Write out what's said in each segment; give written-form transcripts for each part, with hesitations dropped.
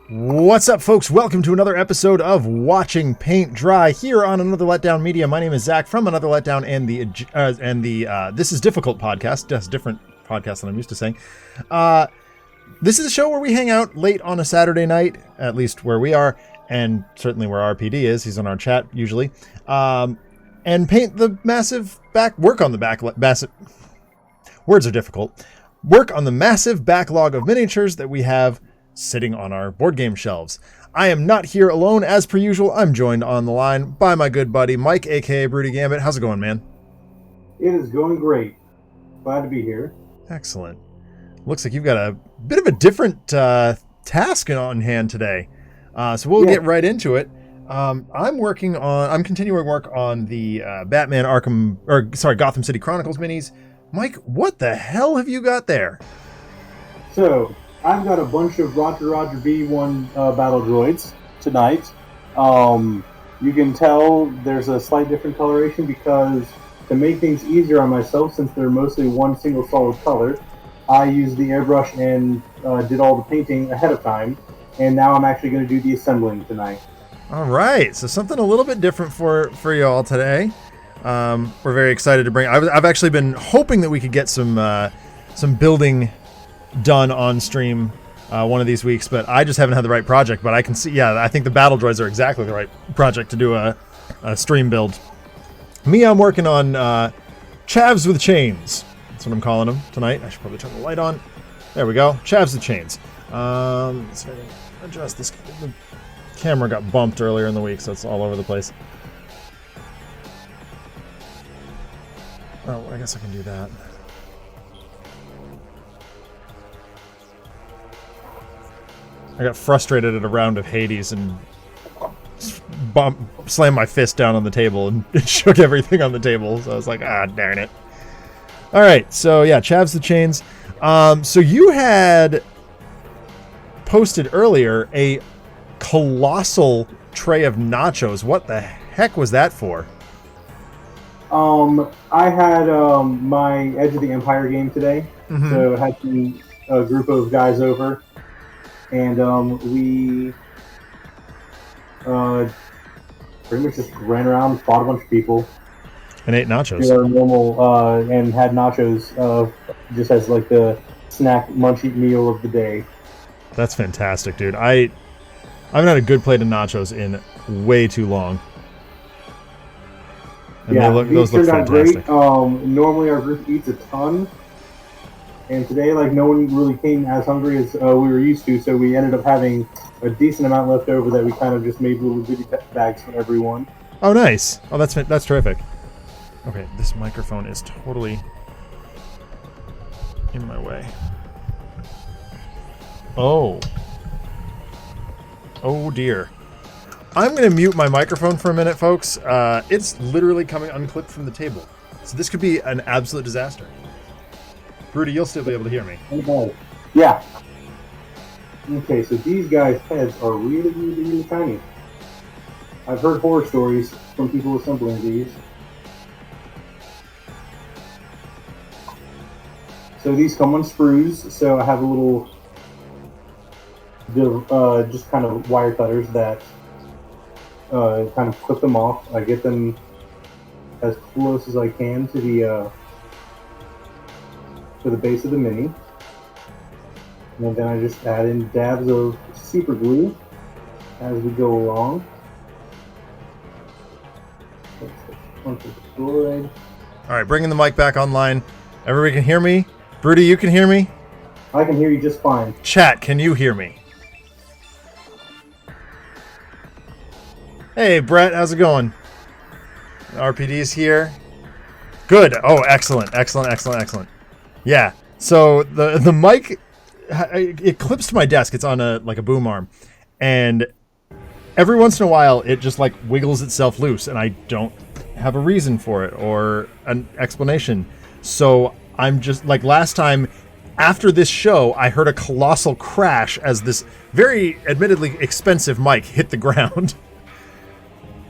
What's up, folks? Welcome to another episode of Watching Paint Dry here on Another Letdown Media. My name is Zach from Another Letdown and the This Is Difficult podcast. That's a different podcast than I'm used to saying. This is a show where we hang out late on a Saturday night, at least where we are, and certainly where RPD is. He's on our chat usually, and paint the work on the massive backlog of miniatures that we have sitting on our board game shelves. I am not here alone as per usual. I'm joined on the line by my good buddy Mike, aka Broody Gambit. How's it going, man? It is going great. Glad to be here. Excellent. Looks like you've got a bit of a different task on hand today. So we'll get right into it. I'm continuing work on the Gotham City Chronicles minis. Mike, what the hell have you got there? So, I've got a bunch of Roger B1 battle droids tonight. You can tell there's a slight different coloration because to make things easier on myself, since they're mostly one single solid color, I used the airbrush and did all the painting ahead of time, and now I'm actually going to do the assembling tonight. All right, so something a little bit different for you all today. We're very excited to bring. I've actually been hoping that we could get some building done on stream one of these weeks, but I just haven't had the right project. But I can see, I think the battle droids are exactly the right project to do a stream build. Me, I'm working on Chavs with Chains. That's what I'm calling them tonight. I should probably turn the light on. There we go. Chavs with Chains. Let's adjust this. The camera got bumped earlier in the week, so it's all over the place. Oh, I guess I can do that. I got frustrated at a round of Hades and slammed my fist down on the table and shook everything on the table. So I was like, darn it. All right, so Chavs the Chains. So you had posted earlier a colossal tray of nachos. What the heck was that for? I had my Edge of the Empire game today, so I had a group of guys over. And we pretty much just ran around, fought a bunch of people, and ate nachos. Did our normal and had nachos just as like the snack munchie meal of the day. That's fantastic, dude. I haven't had a good plate of nachos in way too long. And those look fantastic. Great. Normally our group eats a ton. And today, no one really came as hungry as we were used to, so we ended up having a decent amount left over that we kind of just made little bitty bags for everyone. Oh, nice. Oh, that's terrific. Okay, this microphone is totally in my way. Oh dear. I'm going to mute my microphone for a minute, folks. It's literally coming unclipped from the table. So this could be an absolute disaster. Broody, you'll still be able to hear me. Okay. Yeah. Okay, so these guys' heads are really, really, really tiny. I've heard horror stories from people assembling these. So these come on sprues, so I have a little just kind of wire cutters that kind of clip them off. I get them as close as I can to the base of the mini, and then I just add in dabs of super glue as we go along. All right, bringing the mic back online. Everybody can hear me? Broody, you can hear me? I can hear you just fine. Chat, can you hear me? Hey, Brett, how's it going? RPD's here. Good. Oh, excellent. Yeah, so the mic, it clips to my desk. It's on a boom arm, and every once in a while it just wiggles itself loose, and I don't have a reason for it or an explanation. So I'm just last time after this show, I heard a colossal crash as this very admittedly expensive mic hit the ground,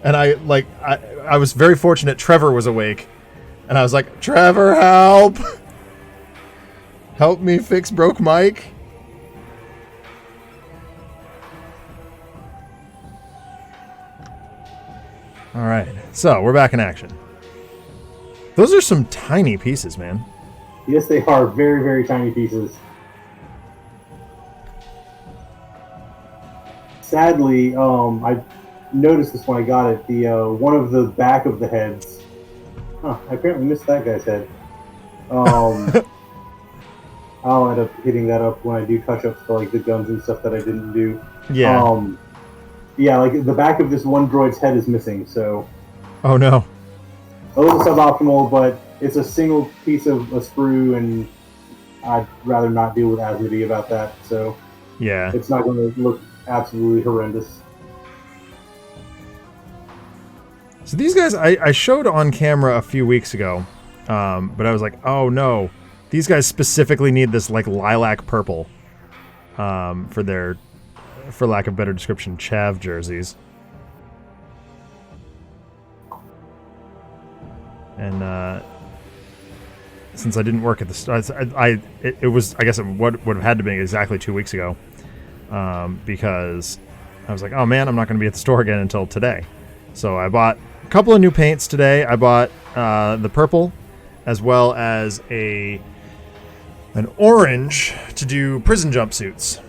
and I was very fortunate. Trevor was awake, and I was like, Trevor, help! Help me fix broke mic. All right, so we're back in action. Those are some tiny pieces, man. Yes, they are very, very tiny pieces. Sadly, I noticed this when I got it. The one of the back of the heads. Huh, I apparently missed that guy's head. I'll end up hitting that up when I do touch-ups for like the guns and stuff that I didn't do. Yeah. Yeah, like the back of this one droid's head is missing, so Oh no. a little suboptimal, but it's a single piece of a sprue, and I'd rather not deal with Asmodee about that, so Yeah. it's not going to look absolutely horrendous. So these guys, I showed on camera a few weeks ago, but I was like, oh no, these guys specifically need this like lilac purple for their, for lack of better description, chav jerseys. And since I didn't work at the start, it was, I guess it would have had to be exactly 2 weeks ago, because I was like, oh man, I'm not going to be at the store again until today. So I bought a couple of new paints today. I bought the purple, as well as an orange to do prison jumpsuits.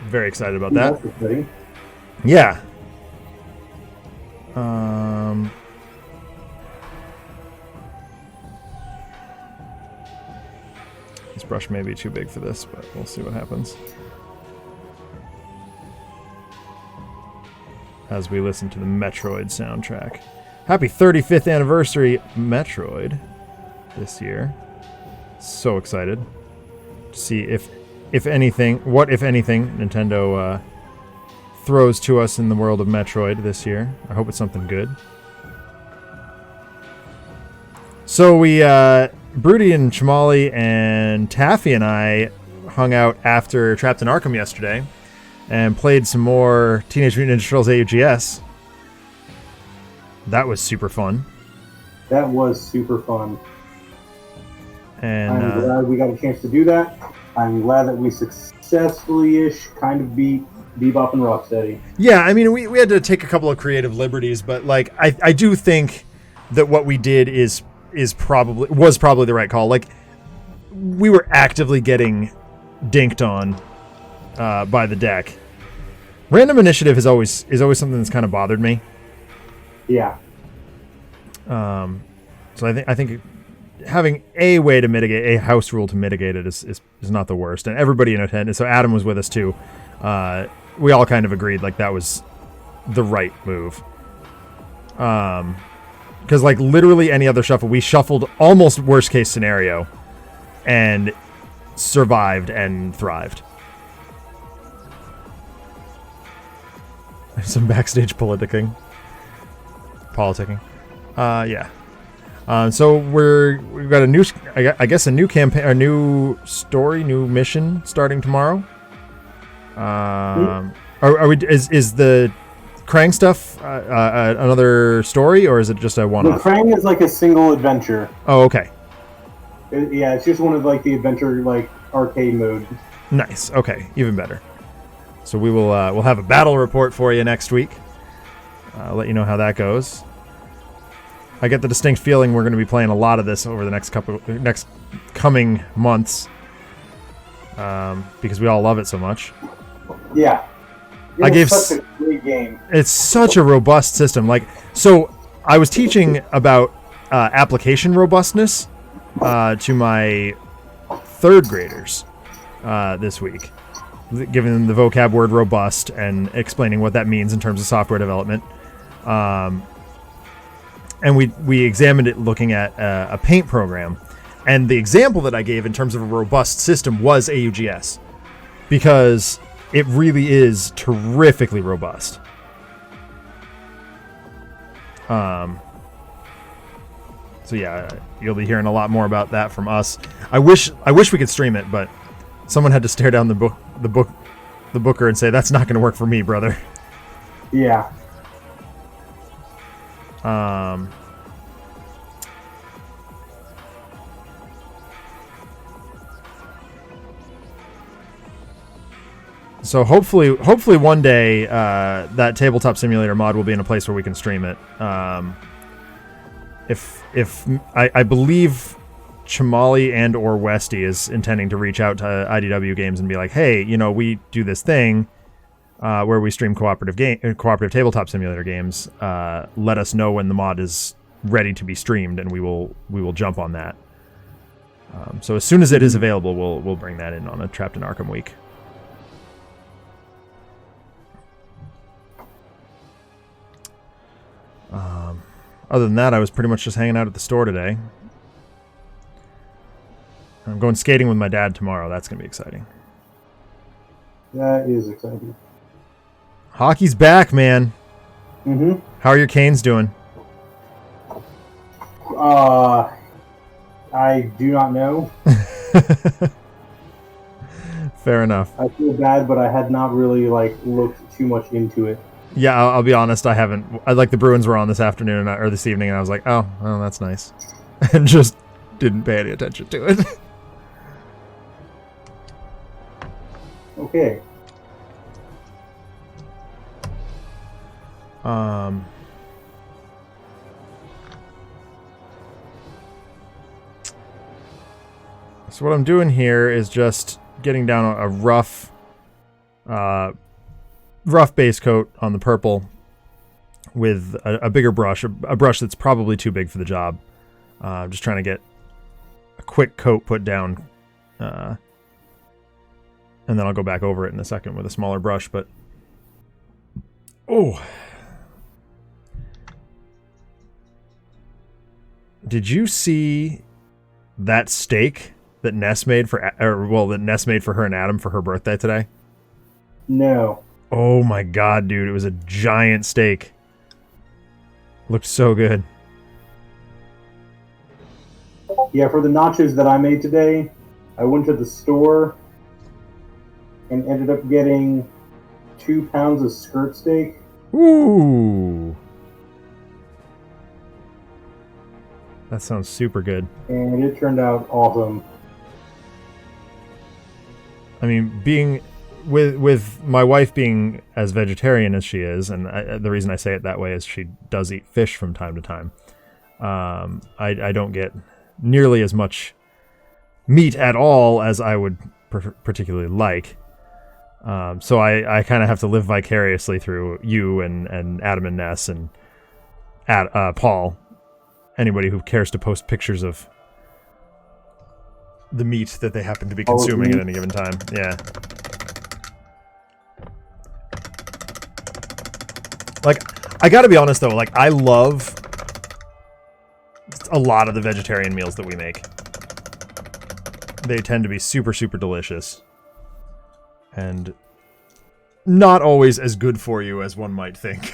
Very excited about that. That's exciting. Yeah. This brush may be too big for this, but we'll see what happens. As we listen to the Metroid soundtrack. Happy 35th anniversary, Metroid, this year. So excited to see if anything, what if anything, Nintendo throws to us in the world of Metroid this year. I hope it's something good. So we, Broody and Chamali and Taffy and I hung out after Trapped in Arkham yesterday and played some more Teenage Mutant Ninja Turtles AUGS. That was super fun. That was super fun. And I'm glad we got a chance to do that. I'm glad that we successfully-ish kind of beat Bebop and Rocksteady. yeah, I mean, we had to take a couple of creative liberties, but like I do think that what we did was probably the right call. Like, we were actively getting dinked on by the deck. Random initiative is always something that's kind of bothered me. Yeah. So I think having a way to mitigate, a house rule to mitigate it is not the worst. And everybody in attendance, so Adam was with us too. We all kind of agreed like that was the right move. Because like literally any other shuffle, we shuffled almost worst case scenario and survived and thrived. Some backstage politicking. Yeah. So we've got a new, I guess a new campaign, a new story, new mission starting tomorrow. Are we? Is the Krang stuff another story, or is it just a The one-off? Krang is like a single adventure. Oh, okay. Yeah, it's just one of like the adventure like arcade mode. Nice. Okay, even better. So we will we'll have a battle report for you next week. I'll let you know how that goes. I get the distinct feeling we're going to be playing a lot of this over the next coming months, because we all love it so much. Yeah. Such a great game. It's such a robust system. Like, so I was teaching about application robustness to my third graders this week, giving them the vocab word robust and explaining what that means in terms of software development. And we examined it looking at a paint program. And the example that I gave in terms of a robust system was AUGS, because it really is terrifically robust. So yeah, you'll be hearing a lot more about that from us. I wish we could stream it, but someone had to stare down the booker and say, that's not going to work for me, brother. Yeah. So hopefully one day that tabletop simulator mod will be in a place where we can stream it. If I believe Chamali and or Westy is intending to reach out to IDW Games and be like, hey, we do this thing where we stream cooperative tabletop simulator games. Let us know when the mod is ready to be streamed, and we will jump on that. So as soon as it is available, we'll bring that in on a Trapped in Arkham week. Other than that, I was pretty much just hanging out at the store today. I'm going skating with my dad tomorrow. That's going to be exciting. That is exciting. Hockey's back, man. Mm-hmm. How are your Canes doing? I do not know. Fair enough. I feel bad, but I had not really looked too much into it. Yeah, I'll be honest. I haven't. The Bruins were on this afternoon or this evening, and I was like, oh, well, that's nice, and just didn't pay any attention to it. Okay. So what I'm doing here is just getting down a rough base coat on the purple with a bigger brush, a brush that's probably too big for the job. Just trying to get a quick coat put down, and then I'll go back over it in a second with a smaller brush. But did you see that steak that Ness made for her and Adam for her birthday today? No. Oh my god, dude. It was a giant steak. Looked so good. Yeah, for the nachos that I made today, I went to the store and ended up getting 2 pounds of skirt steak. Ooh. That sounds super good. And it turned out awesome. I mean, being with my wife being as vegetarian as she is, and the reason I say it that way is she does eat fish from time to time. I don't get nearly as much meat at all as I would particularly like. So I kind of have to live vicariously through you and Adam and Ness and Paul. Anybody who cares to post pictures of the meat that they happen to be consuming at any given time. Yeah. I gotta be honest though, I love a lot of the vegetarian meals that we make. They tend to be super, super delicious. And not always as good for you as one might think.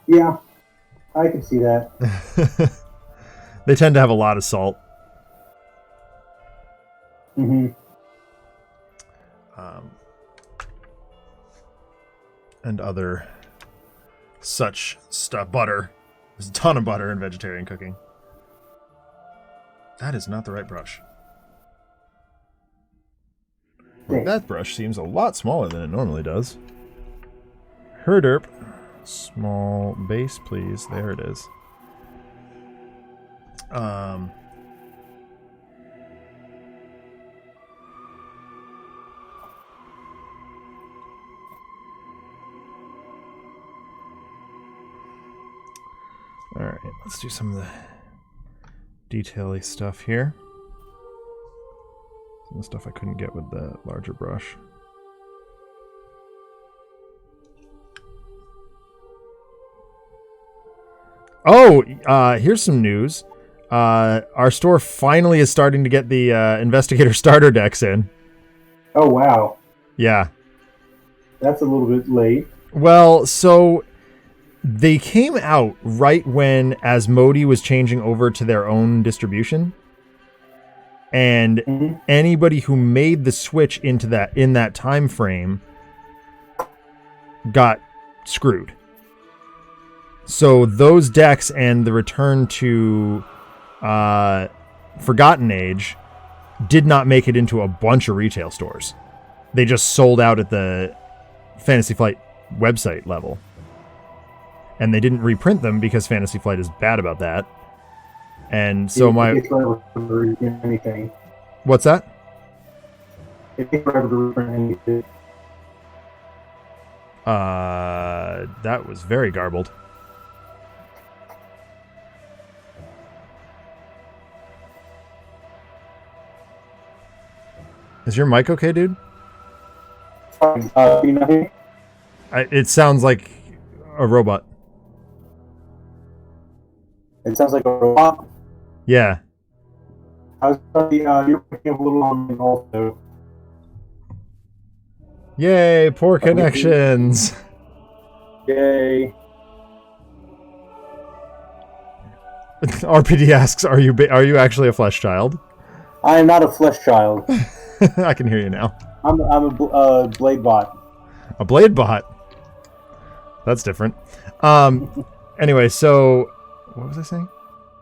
Yeah, I can see that. They tend to have a lot of salt. Mm-hmm. And other such stuff. Butter. There's a ton of butter in vegetarian cooking. That is not the right brush. Well, that brush seems a lot smaller than it normally does. Herderp. Small base, please. There it is. Alright, let's do some of the detail-y stuff here. Some of the stuff I couldn't get with the larger brush. Oh, here's some news. Our store finally is starting to get the Investigator starter decks in. Oh, wow. Yeah. That's a little bit late. Well, so they came out right when Asmodee was changing over to their own distribution. And anybody who made the switch in that time frame got screwed. So those decks and the return to Forgotten Age did not make it into a bunch of retail stores. They just sold out at the Fantasy Flight website level. And they didn't reprint them because Fantasy Flight is bad about that. And so anything. What's that? It takes forever to reprint anything. That was very garbled. Is your mic okay, dude? Fine. You know, It sounds like a robot. it sounds like a robot. Yeah. I was you're picking up a little on me also. Yay, poor connections. Yay. RPD asks, are you actually a flesh child? I am not a flesh child. I can hear you now. I'm a blade bot. A blade bot. That's different. Anyway, so what was I saying?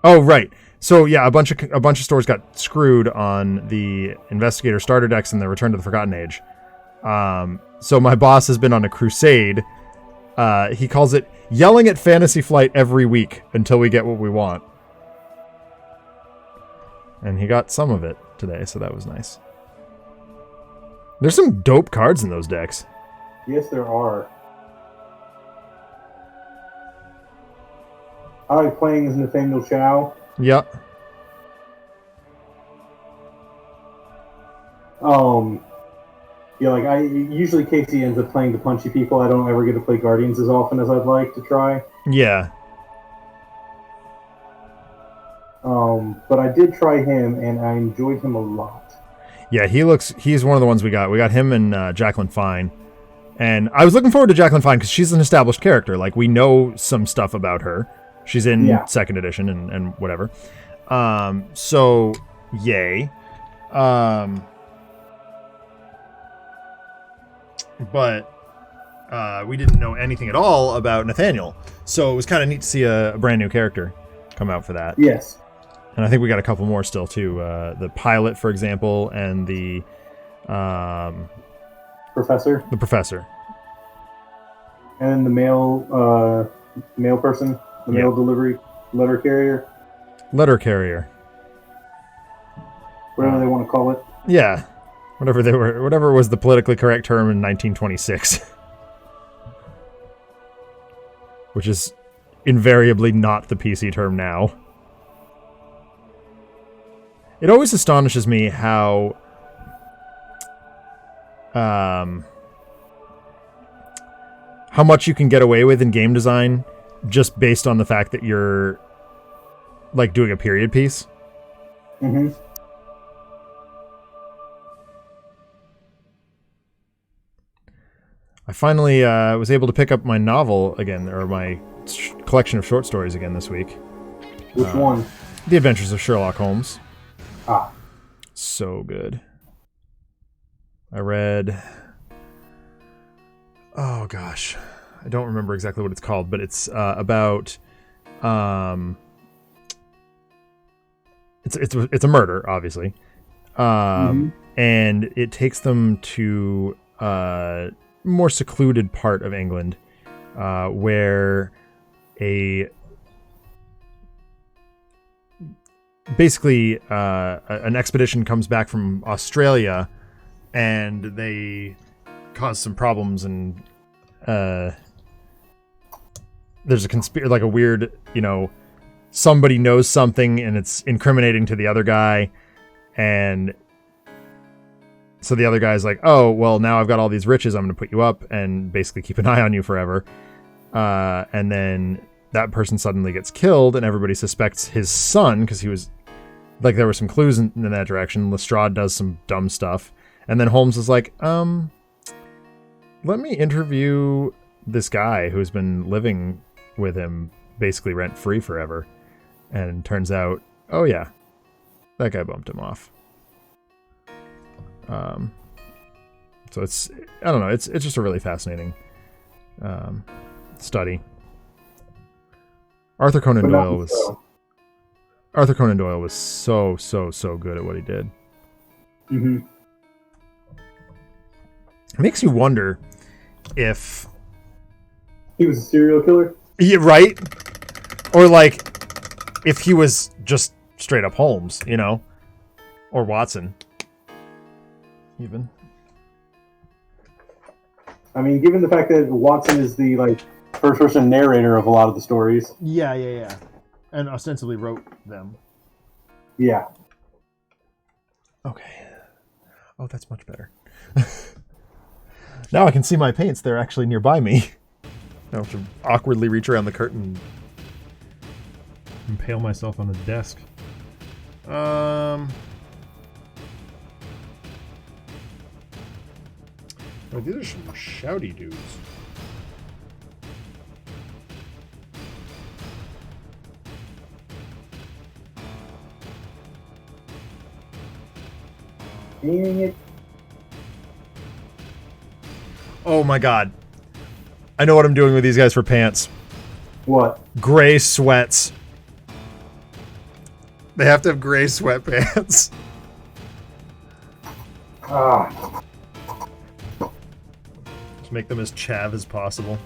Oh, right. So yeah, a bunch of stores got screwed on the Investigator starter decks and the Return to the Forgotten Age. So my boss has been on a crusade. He calls it yelling at Fantasy Flight every week until we get what we want. And he got some of it today, so that was nice. There's some dope cards in those decks. Yes, there are. I like playing as Nathaniel Chow. Yep. Yeah, like I usually Casey ends up playing the punchy people. I don't ever get to play Guardians as often as I'd like to try. Yeah. But I did try him, and I enjoyed him a lot. Yeah, he's one of the ones we got. We got him and Jacqueline Fine. And I was looking forward to Jacqueline Fine because she's an established character. Like, we know some stuff about her. She's in second edition and whatever. So, yay. But we didn't know anything at all about Nathaniel. So it was kind of neat to see a brand new character come out for that. Yes. And I think we got a couple more still, too. The pilot, for example, and the... Professor. The professor. And then the mail person. The mail delivery letter carrier. Letter carrier. Whatever they want to call it. Yeah. Whatever was the politically correct term in 1926. Which is invariably not the PC term now. It always astonishes me how much you can get away with in game design just based on the fact that you're like doing a period piece. Mm-hmm. I finally was able to pick up my novel again, or my collection of short stories again this week. Which one? The Adventures of Sherlock Holmes. Ah. So good. I read... Oh, gosh. I don't remember exactly what it's called, but it's about... It's a murder, obviously. And it takes them to a more secluded part of England where basically an expedition comes back from Australia and they cause some problems, and there's a like a weird, somebody knows something and it's incriminating to the other guy, and so the other guy's like, oh, well, now I've got all these riches, I'm going to put you up and basically keep an eye on you forever. And then that person suddenly gets killed and everybody suspects his son because he was, like, there were some clues in that direction. Lestrade does some dumb stuff. And then Holmes is like, let me interview this guy who's been living with him basically rent-free forever. And turns out, oh yeah, that guy bumped him off. So it's, I don't know, it's just a really fascinating study. Arthur Conan Doyle was so good at what he did. Mm-hmm. It makes you wonder if... He was a serial killer? Yeah, right? Or, like, if he was just straight up Holmes, you know? Or Watson. Even. I mean, given the fact that Watson is the, like, first-person narrator of a lot of the stories. Yeah. And ostensibly wrote them. Yeah. Okay. Oh, that's much better. Now I can see my paints. They're actually nearby me. I have to awkwardly reach around the curtain. Impale myself on the desk. Oh, these are some shouty dudes. Dang it. Oh my god. I know what I'm doing with these guys for pants. What? Gray sweats. They have to have gray sweatpants. Ah. Just make them as chav as possible.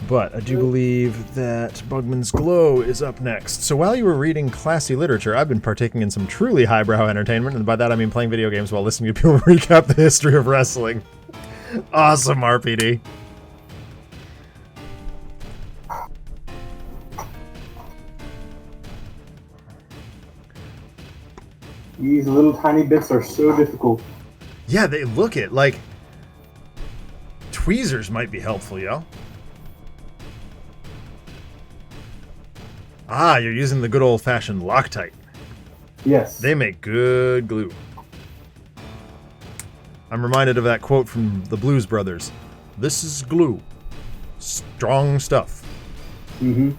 But I do believe that Bugman's Glow is up next. So while you were reading classy literature, I've been partaking in some truly highbrow entertainment, and by that I mean playing video games while listening to people recap the history of wrestling. Awesome, RPD. These little tiny bits are so difficult. Yeah, they look it. Like, tweezers might be helpful, yo. Ah, you're using the good old-fashioned Loctite. Yes. They make good glue. I'm reminded of that quote from the Blues Brothers. This is glue. Strong stuff. Mm-hmm.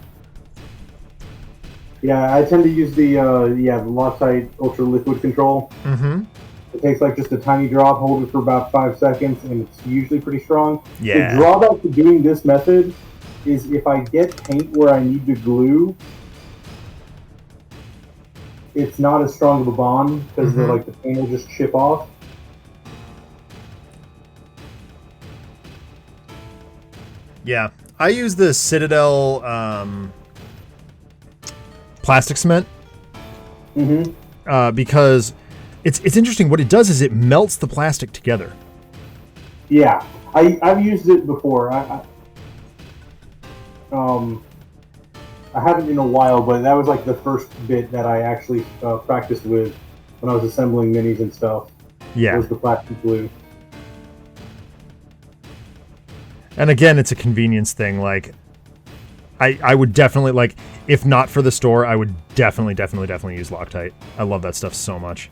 Yeah, I tend to use the Loctite Ultra Liquid Control. Mm-hmm. It takes like just a tiny drop, hold it for about 5 seconds, and it's usually pretty strong. Yeah. The drawback to doing this method is if I get paint where I need to glue, it's not as strong of a bond because the paint will just chip off. Yeah. I use the Citadel plastic cement because it's interesting. What it does is it melts the plastic together. Yeah, I've used it before. I haven't in a while, but that was like the first bit that I actually practiced with when I was assembling minis and stuff. Yeah. Was the plastic glue. And again, it's a convenience thing. Like, I would definitely, like, if not for the store, I would definitely use Loctite. I love that stuff so much.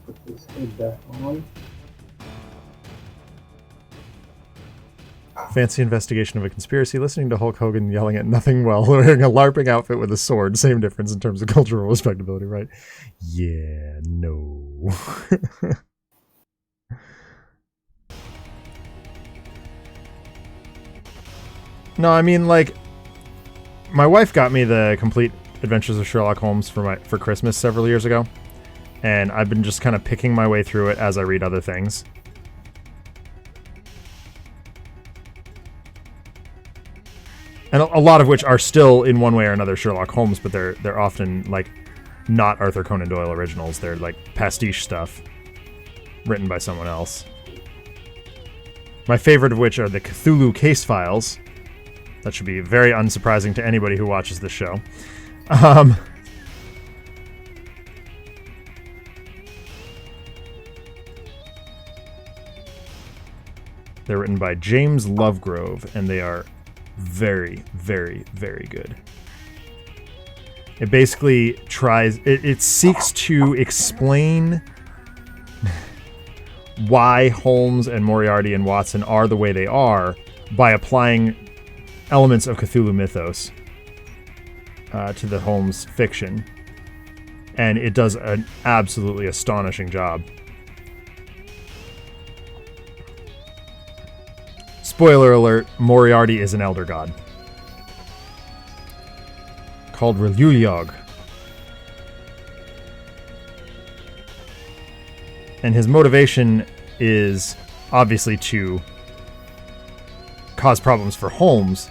Put this head back on. Fancy investigation of a conspiracy, listening to Hulk Hogan yelling at nothing while wearing a LARPing outfit with a sword. Same difference in terms of cultural respectability, right? Yeah, no. No, I mean, like, my wife got me the Complete Adventures of Sherlock Holmes for Christmas several years ago, and I've been just kind of picking my way through it as I read other things. And a lot of which are still, in one way or another, Sherlock Holmes, but they're often, like, not Arthur Conan Doyle originals. They're, like, pastiche stuff written by someone else. My favorite of which are the Cthulhu Case Files. That should be very unsurprising to anybody who watches this show. They're written by James Lovegrove, and they are very, very, very good. It basically it seeks to explain why Holmes and Moriarty and Watson are the way they are by applying elements of Cthulhu mythos to the Holmes fiction. And it does an absolutely astonishing job. spoiler alert, Moriarty is an Elder God. Called Relulyog. And his motivation is obviously to cause problems for Holmes,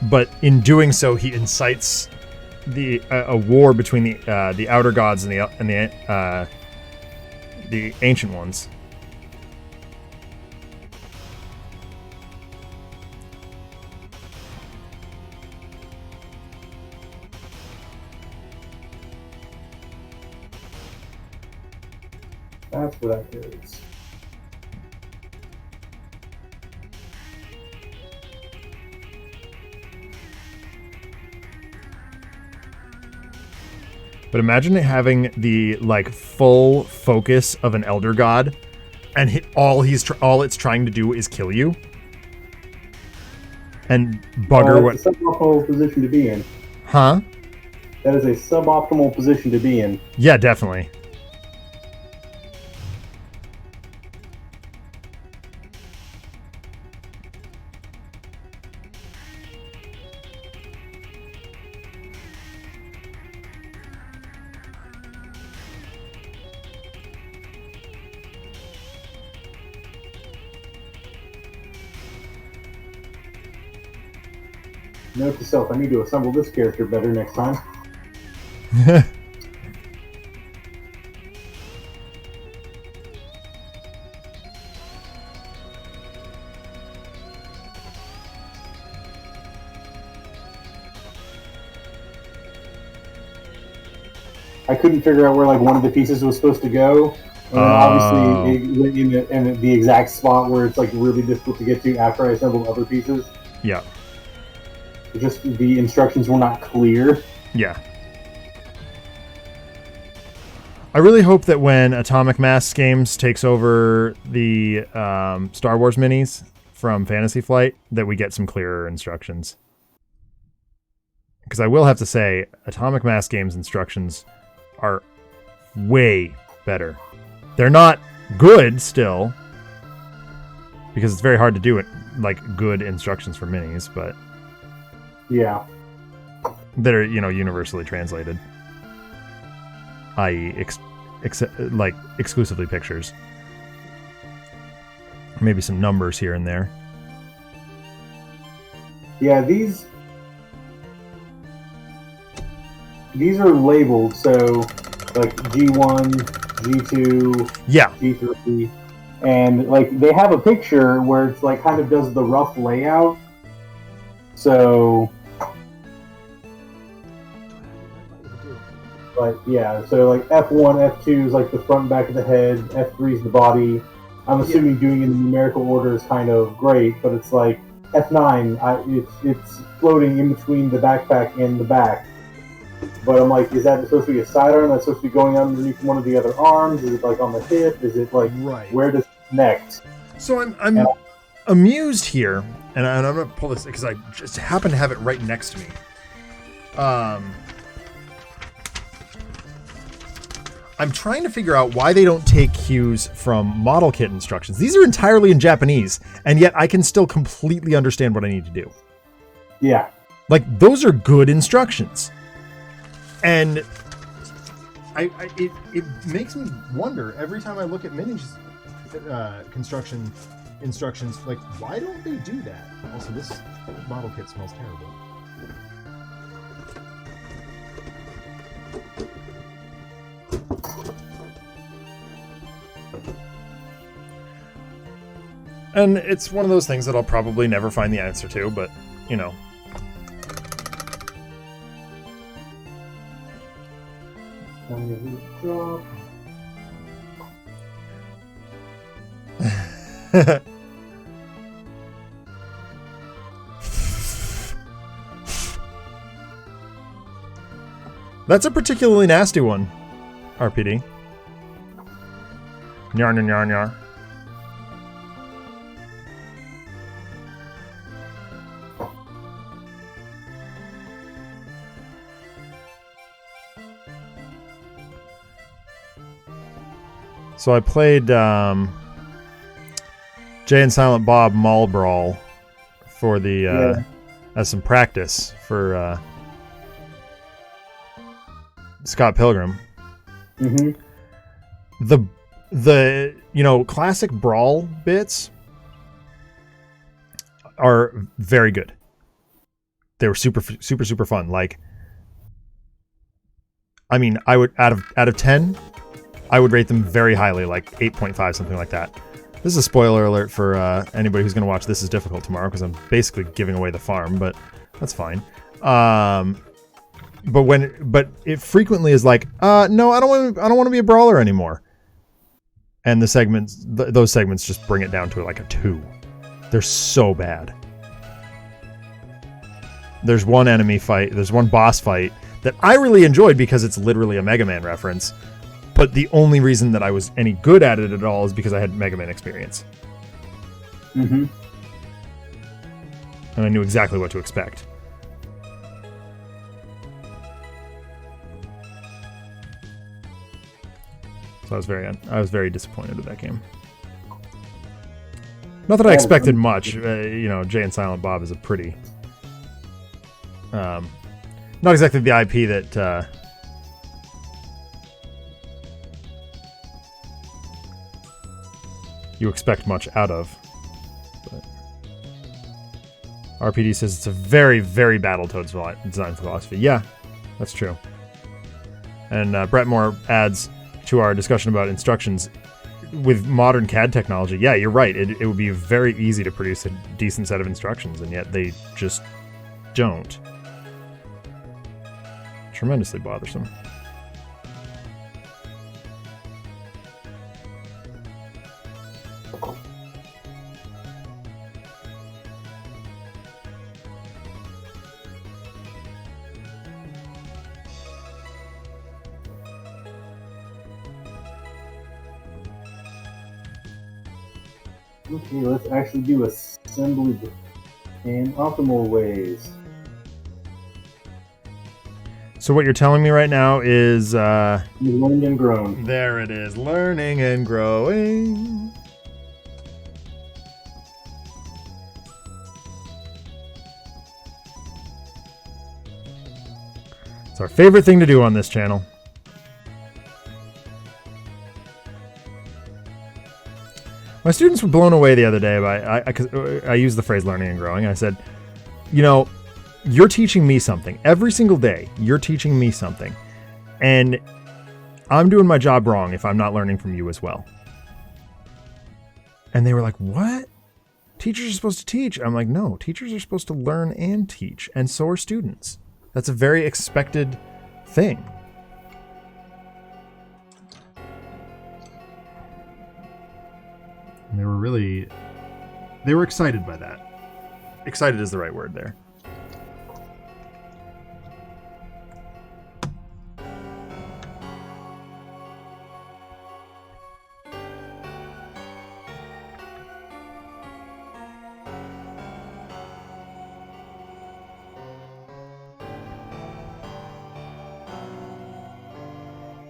but in doing so, he incites a war between the outer gods and the ancient ones. That's what that is. But imagine having the like full focus of an Elder God, and all it's trying to do is kill you, and bugger That's a suboptimal position to be in. Huh? That is a suboptimal position to be in. Yeah, definitely. Note to self, I need to assemble this character better next time. I couldn't figure out where like one of the pieces was supposed to go, and obviously it went in the exact spot where it's like really difficult to get to after I assembled other pieces. Yeah. Just the instructions were not clear. Yeah. I really hope that when Atomic Mass Games takes over the Star Wars minis from Fantasy Flight, that we get some clearer instructions. Because I will have to say, Atomic Mass Games instructions are way better. They're not good still, because it's very hard to do it like good instructions for minis, but yeah, that are, universally translated, i.e. like exclusively pictures. Maybe some numbers here and there. Yeah, these are labeled, so like G1, G2, yeah, G3, and like they have a picture where it's like kind of does the rough layout. So, but yeah, so like F1, F2 is like the front and back of the head, F3 is the body. I'm assuming doing it in numerical order is kind of great, but it's like F9, it's floating in between the backpack and the back. But I'm like, is that supposed to be a sidearm that's supposed to be going underneath one of the other arms? Is it like on the hip? Is it like where does it connect? So I'm amused here, and I'm gonna pull this because I just happen to have it right next to me. I'm trying to figure out why they don't take cues from model kit instructions. These are entirely in Japanese, and yet I can still completely understand what I need to do. Yeah. Like, those are good instructions. And it makes me wonder every time I look at minis construction instructions, like, why don't they do that? Also, this model kit smells terrible. And it's one of those things that I'll probably never find the answer to, but, you know. That's a particularly nasty one, RPD. Nyar, nyar, nyar, nyar. So I played Jay and Silent Bob Mall Brawl for the as some practice for Scott Pilgrim. Mm-hmm. The classic brawl bits are very good. They were super fun. Like, I mean, I would out of 10, I would rate them very highly, like 8.5, something like that. This is a spoiler alert for anybody who's going to watch This Is Difficult tomorrow, because I'm basically giving away the farm, but that's fine. But it frequently is like, no, I don't want to be a brawler anymore. And the segments, those segments just bring it down to like a 2. They're so bad. There's one enemy fight, there's one boss fight that I really enjoyed because it's literally a Mega Man reference. But the only reason that I was any good at it at all is because I had Mega Man experience. Mm-hmm. And I knew exactly what to expect. So I was very disappointed with that game. Not that I expected much. Jay and Silent Bob is a pretty... not exactly the IP that... you expect much out of. But RPD says it's a very, very Battletoads design philosophy. Yeah, that's true. And Brett Moore adds to our discussion about instructions, with modern CAD technology, yeah, you're right. It would be very easy to produce a decent set of instructions, and yet they just don't. Tremendously bothersome. Okay, let's actually do assembly in optimal ways. So what you're telling me right now is... learned and grown. There it is. Learning and growing. It's our favorite thing to do on this channel. My students were blown away the other day by... I used the phrase learning and growing. I said, you're teaching me something. Every single day, you're teaching me something. And I'm doing my job wrong if I'm not learning from you as well. And they were like, what? Teachers are supposed to teach. I'm like, no, teachers are supposed to learn and teach. And so are students. That's a very expected thing. And they were excited by that. Excited is the right word there.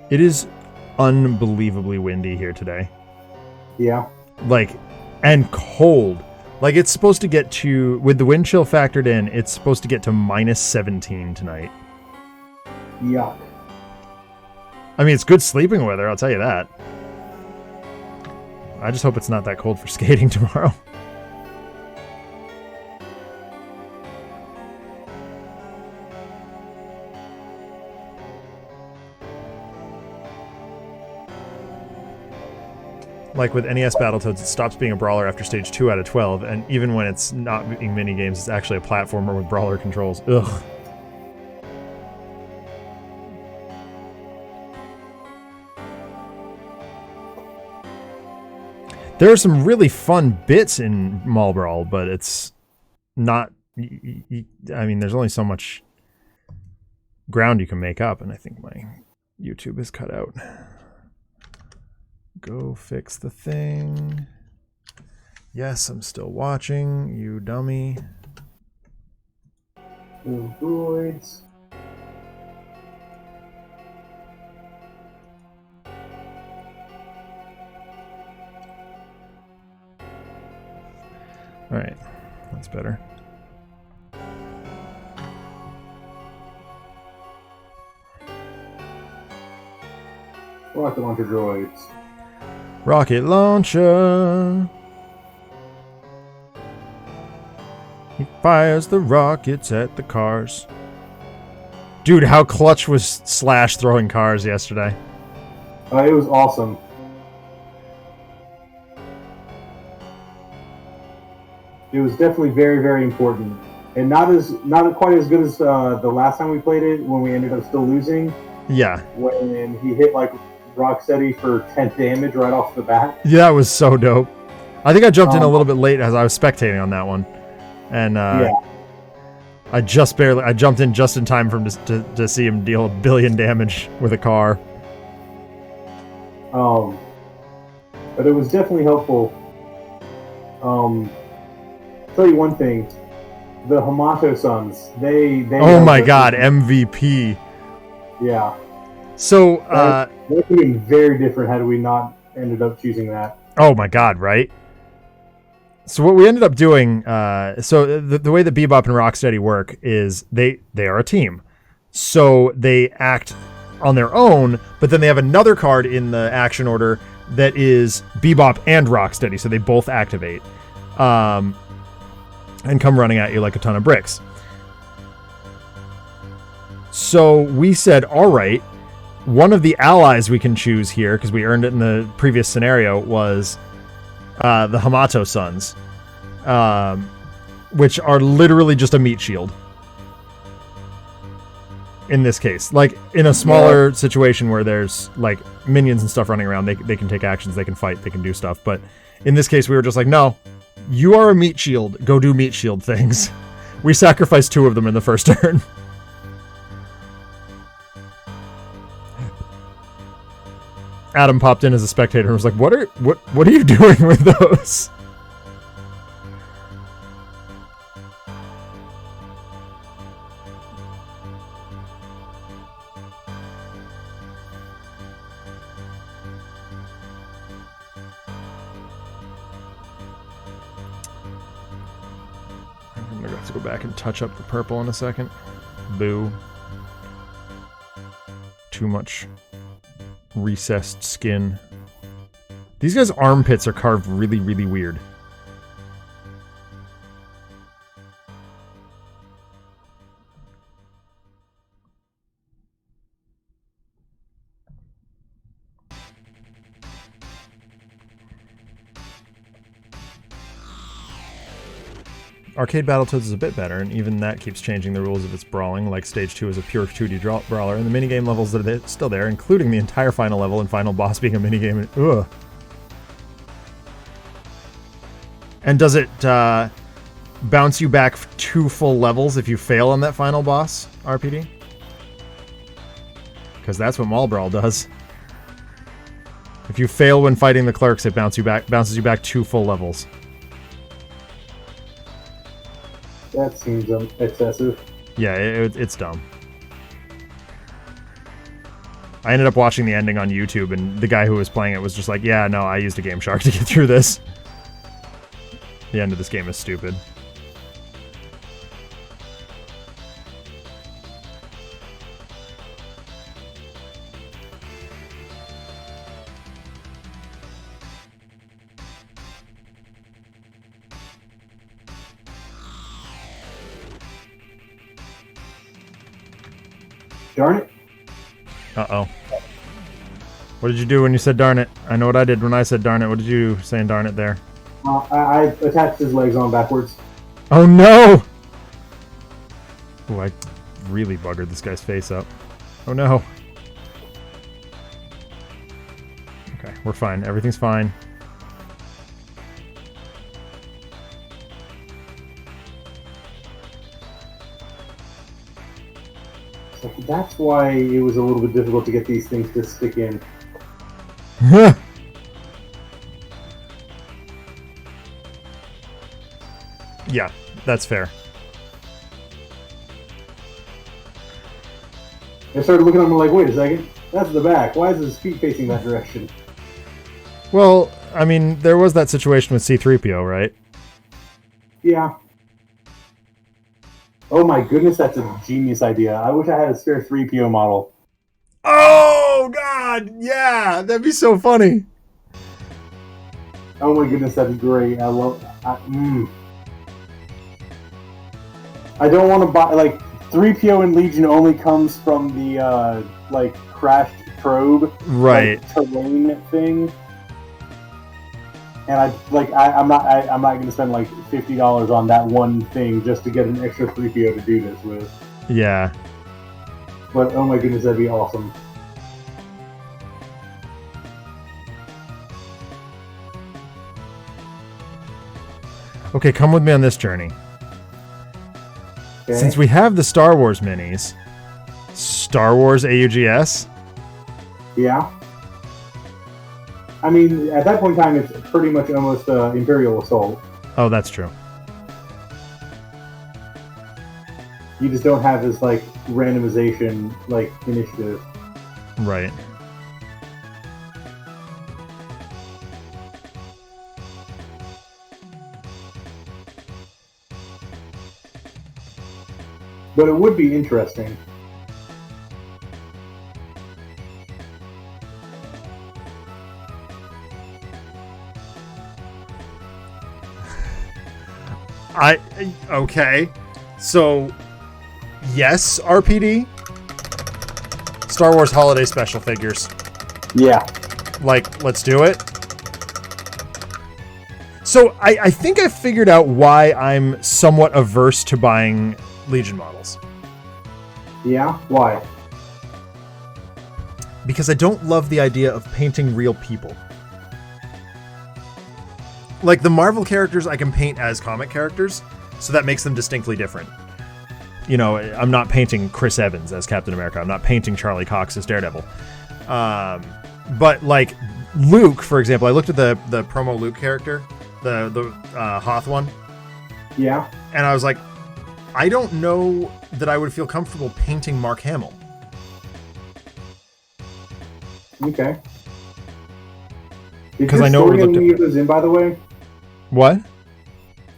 It is unbelievably windy here today. Yeah. And cold. It's supposed to get to, with the wind chill factored in, it's supposed to get to minus 17 tonight. Yuck. I mean, it's good sleeping weather, I'll tell you that. I just hope it's not that cold for skating tomorrow. Like with NES Battletoads, it stops being a brawler after stage 2 out of 12, and even when it's not being minigames, it's actually a platformer with brawler controls. Ugh. There are some really fun bits in Mall Brawl, but it's not... I mean, there's only so much ground you can make up, and I think my YouTube is cut out. Go fix the thing. Yes, I'm still watching, you dummy. Droids. Alright, that's better. Rocket launcher droids. Rocket launcher. He fires the rockets at the cars. Dude, how clutch was Slash throwing cars yesterday? It was awesome. It was definitely very, very important, and not quite as good as the last time we played it when we ended up still losing. Yeah. When he hit like Rocksteady for 10 damage right off the bat. Yeah, that was so dope. I think I jumped in a little bit late as I was spectating on that one, and I jumped in just in time for him to see him deal 1 billion damage with a car. But it was definitely helpful. Tell you one thing, the Hamato Sons, they oh my god, MVP. Yeah. So that would have been very different had we not ended up choosing that. Oh my god, right? So what we ended up doing, so the way that Bebop and Rocksteady work is they are a team. So they act on their own, but then they have another card in the action order that is Bebop and Rocksteady, so they both activate. And come running at you like a ton of bricks. So we said, all right, one of the allies we can choose here, because we earned it in the previous scenario, was the Hamato Sons, which are literally just a meat shield. In this case, like in a smaller situation where there's like minions and stuff running around, they can take actions, they can fight, they can do stuff. But in this case, we were just like, no, you are a meat shield. Go do meat shield things. We sacrificed 2 of them in the first turn. Adam popped in as a spectator and was like, what are you doing with those? I'm gonna have to go back and touch up the purple in a second. Boo. Too much recessed skin. These guys' armpits are carved really, really weird. Arcade Battletoads is a bit better, and even that keeps changing the rules of its brawling, like Stage 2 is a pure 2D brawler, and the minigame levels that are still there, including the entire final level and final boss being a minigame. Ugh. And does it bounce you back 2 full levels if you fail on that final boss, RPD? Because that's what Mall Brawl does. If you fail when fighting the clerks, it bounces you back 2 full levels. That seems excessive. Yeah, it's dumb. I ended up watching the ending on YouTube, and the guy who was playing it was just like, yeah, no, I used a Game Shark to get through this. The end of this game is stupid. Darn it. Uh-oh. What did you do when you said darn it? I know what I did when I said darn it. What did you saying darn it there? I attached his legs on backwards. Oh no! Oh, I really buggered this guy's face up. Oh no. Okay, we're fine. Everything's fine. That's why it was a little bit difficult to get these things to stick in. Yeah, that's fair. I started looking at him like, wait a second, that's the back. Why is his feet facing that direction? Well, I mean, there was that situation with C-3PO, right? Yeah. Oh my goodness, that's a genius idea. I wish I had a spare 3PO model. Oh, God! god, yeah, that'd be so funny. Oh my goodness, that'd be great. I love. I don't want to buy like 3PO and Legion only comes from the like crashed probe, Right. like, terrain thing. And I'm not going to spend like $50 on that one thing just to get an extra 3PO to do this with. Yeah. But oh my goodness, that'd be awesome. Okay, come with me on this journey. Okay. Since we have the Star Wars minis, Star Wars AUGS. Yeah. I mean, at that point in time, it's pretty much almost Imperial Assault. Oh, that's true. You just don't have this like randomization like initiative. Right. But it would be interesting. Okay. So, yes, RPD. Star Wars Holiday Special figures. Yeah. Like, let's do it. So, I think I figured out why I'm somewhat averse to buying Legion models. Yeah? Why? Because I don't love the idea of painting real people. Like, the Marvel characters I can paint as comic characters, so that makes them distinctly different. You know, I'm not painting Chris Evans as Captain America. I'm not painting Charlie Cox as Daredevil. But, like, Luke, for example, I looked at the promo Luke character, the Hoth one. Yeah. And I was like, I don't know that I would feel comfortable painting Mark Hamill. Okay. Because I know we we looked any at of those in, by the way? What?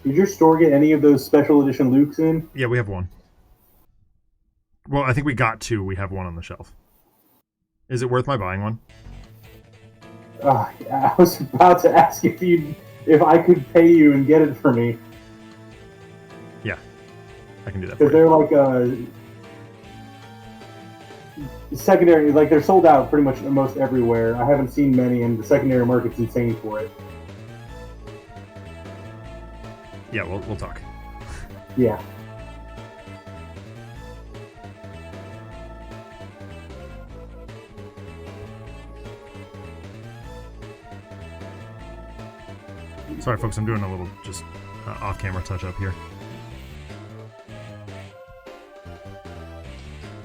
Did your store get any of those special edition Lukes in? Yeah, we have one. Well, I think we got two. We have one on the shelf. Is it worth my buying one? I was about to ask if I could pay you and get it for me. Yeah, I can do that for Because you. they're like secondary, like they're sold out pretty much almost everywhere. I haven't seen many, and the secondary market's insane for it. Yeah, we'll talk. Yeah. Sorry, folks, I'm doing a little just off-camera touch-up here.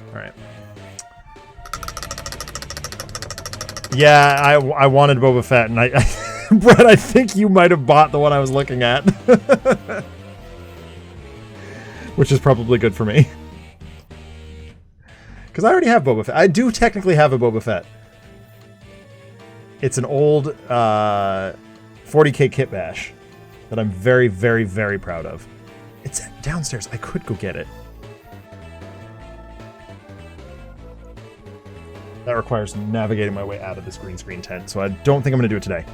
All right. Yeah, I wanted Boba Fett, and Brett, I think you might have bought the one I was looking at. Which is probably good for me. Because I already have Boba Fett. I do technically have a Boba Fett. It's an old 40k kit bash that I'm very, very, very proud of. It's downstairs. I could go get it. That requires navigating my way out of this green screen tent, so I don't think I'm going to do it today.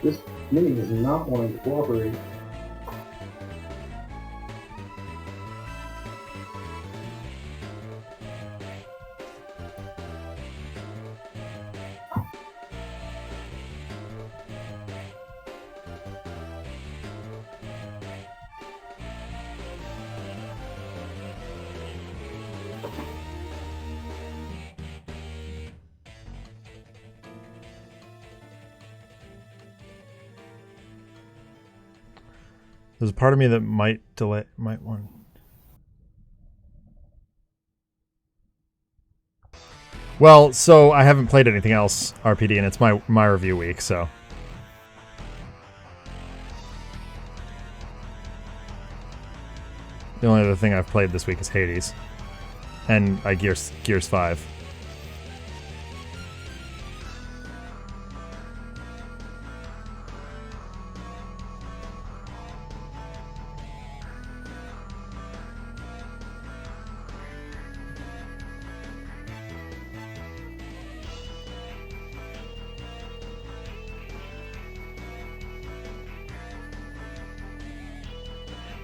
This mini is not wanting to cooperate. There's a part of me that might want. Well, so I haven't played anything else RPD, and it's my review week, so. The only other thing I've played this week is Hades, and Gears 5.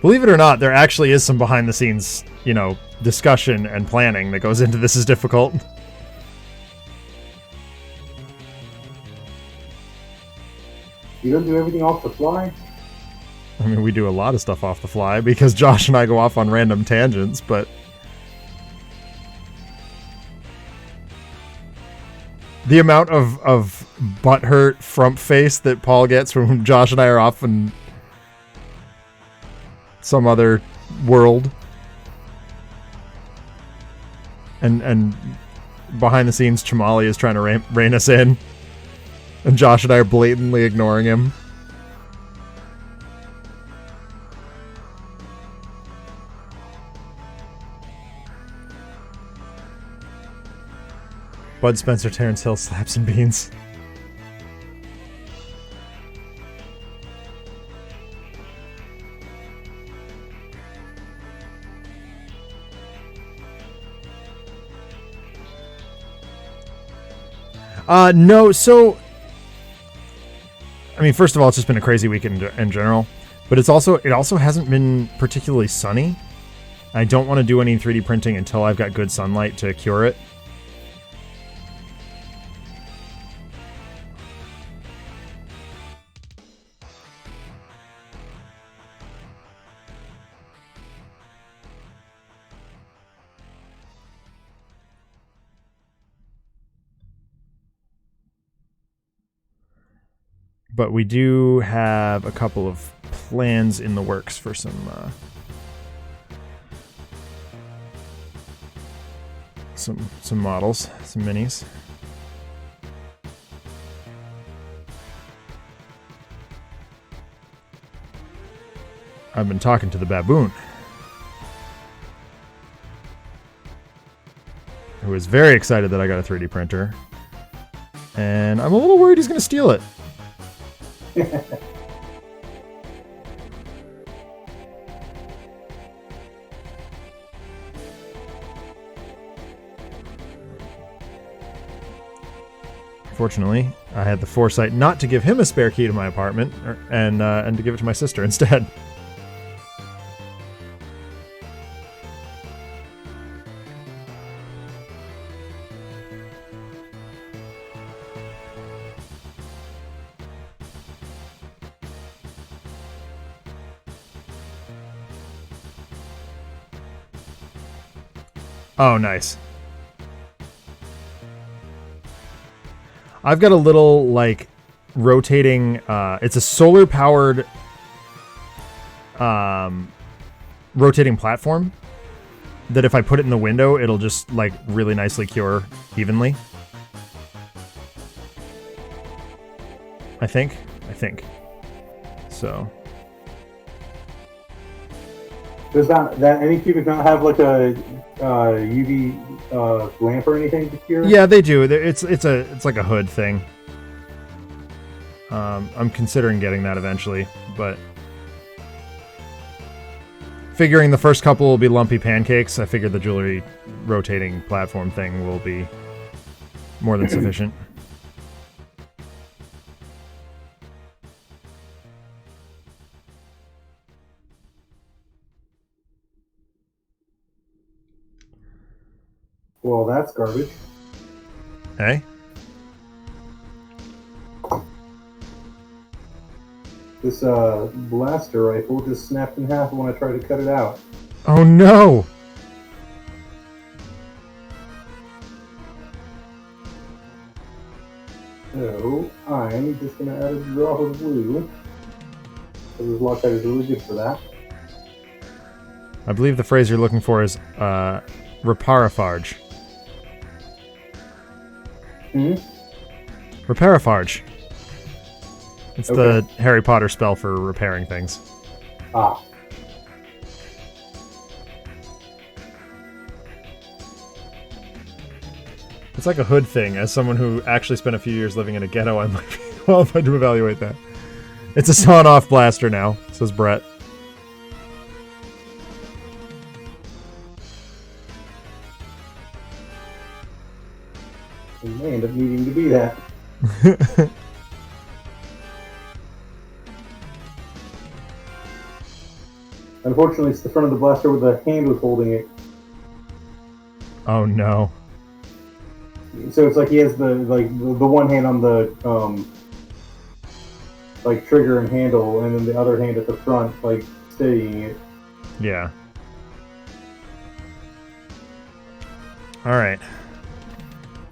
Believe it or not, there actually is some behind the scenes, discussion and planning that goes into This Is Difficult. You don't do everything off the fly? I mean, we do a lot of stuff off the fly because Josh and I go off on random tangents, but the amount of butthurt frump face that Paul gets when Josh and I are off in some other world, and behind the scenes, Chamali is trying to rein us in, and Josh and I are blatantly ignoring him. Bud Spencer, Terrence Hill, Slaps and Beans. No, so I mean, first of all, it's just been a crazy week in general, but it also hasn't been particularly sunny. I don't want to do any 3D printing until I've got good sunlight to cure it. But we do have a couple of plans in the works for some models, some minis. I've been talking to the baboon, who is very excited that I got a 3D printer, and I'm a little worried he's going to steal it. Fortunately, I had the foresight not to give him a spare key to my apartment, and to give it to my sister instead. Oh, nice. I've got a little, like, rotating, it's a solar-powered, rotating platform that if I put it in the window, it'll just, like, really nicely cure evenly. I think. So. Does that any cubic not have like a UV lamp or anything to cure? Yeah, they do. It's like a hood thing. I'm considering getting that eventually, but figuring the first couple will be lumpy pancakes, I figured the jewelry rotating platform thing will be more than sufficient. Well, that's garbage. Hey? This blaster rifle just snapped in half when I tried to cut it out. Oh no! So, I'm just going to add a drop of blue. Because Loctite is really good for that. I believe the phrase you're looking for is, reparafarge. Reparafarge. It's the Harry Potter spell for repairing things. Ah. It's like a hood thing. As someone who actually spent a few years living in a ghetto, I might be qualified to evaluate that. It's a sawn-off blaster now, says Brett. It may end up needing to be that. Unfortunately, it's the front of the blaster with the hand was holding it. Oh no. So it's like he has the one hand on the like trigger and handle, and then the other hand at the front, like steadying it. Yeah. All right.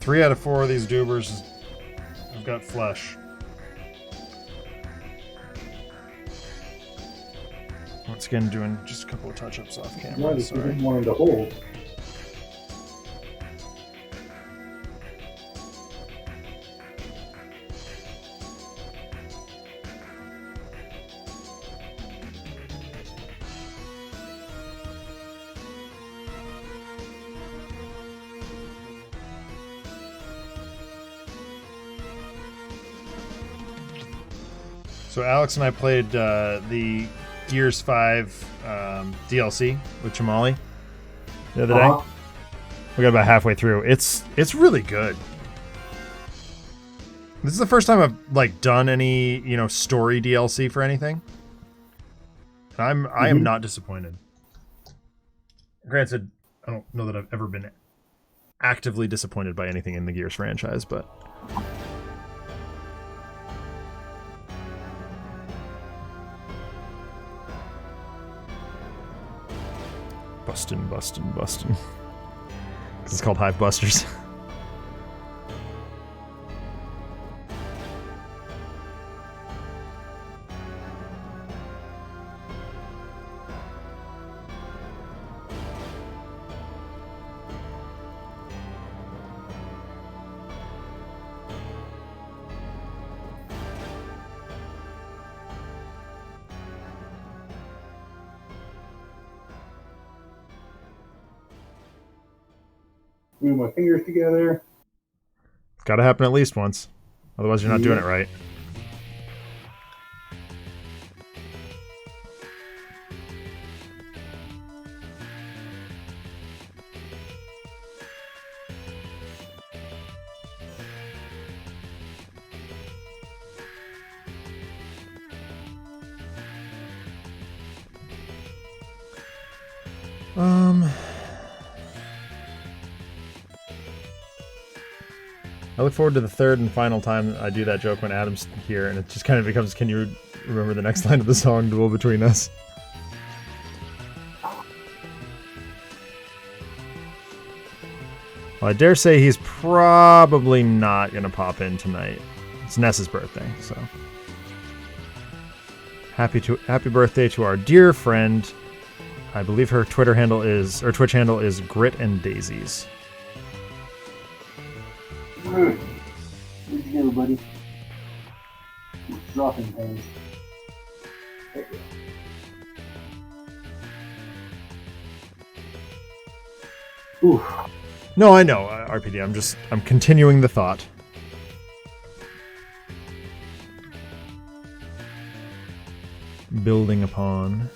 3 out of 4 of these Dubers have got flesh. Once again, doing just a couple of touch-ups off camera. Right, if you Sorry. didn't want him to hold. So Alex and I played the Gears 5 DLC with Chamali the other day. We got about halfway through. It's really good. This is the first time I've like done any, story DLC for anything. I am not disappointed. Granted, I don't know that I've ever been actively disappointed by anything in the Gears franchise, but bustin'. Because it's called Hive Busters. Move my fingers together. It's got to happen at least once. Otherwise, you're not doing it right. I look forward to the third and final time I do that joke when Adam's here, and it just kind of becomes, can you remember the next line of the song, Duel Between Us? Well, I dare say he's probably not going to pop in tonight. It's Ness's birthday, so. Happy birthday to our dear friend. I believe her Twitch handle is Grit and Daisies. Where'd you go, buddy? Dropping things. There you go. Oof. No, I know, RPD. I'm continuing the thought. Building upon.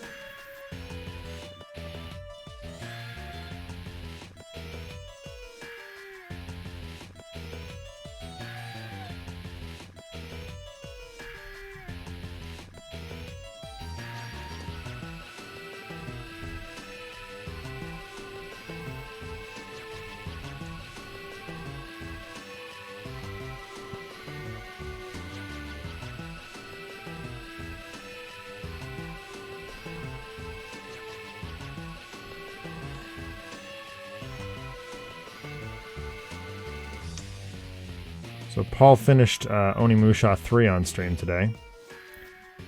So Paul finished Onimusha 3 on stream today.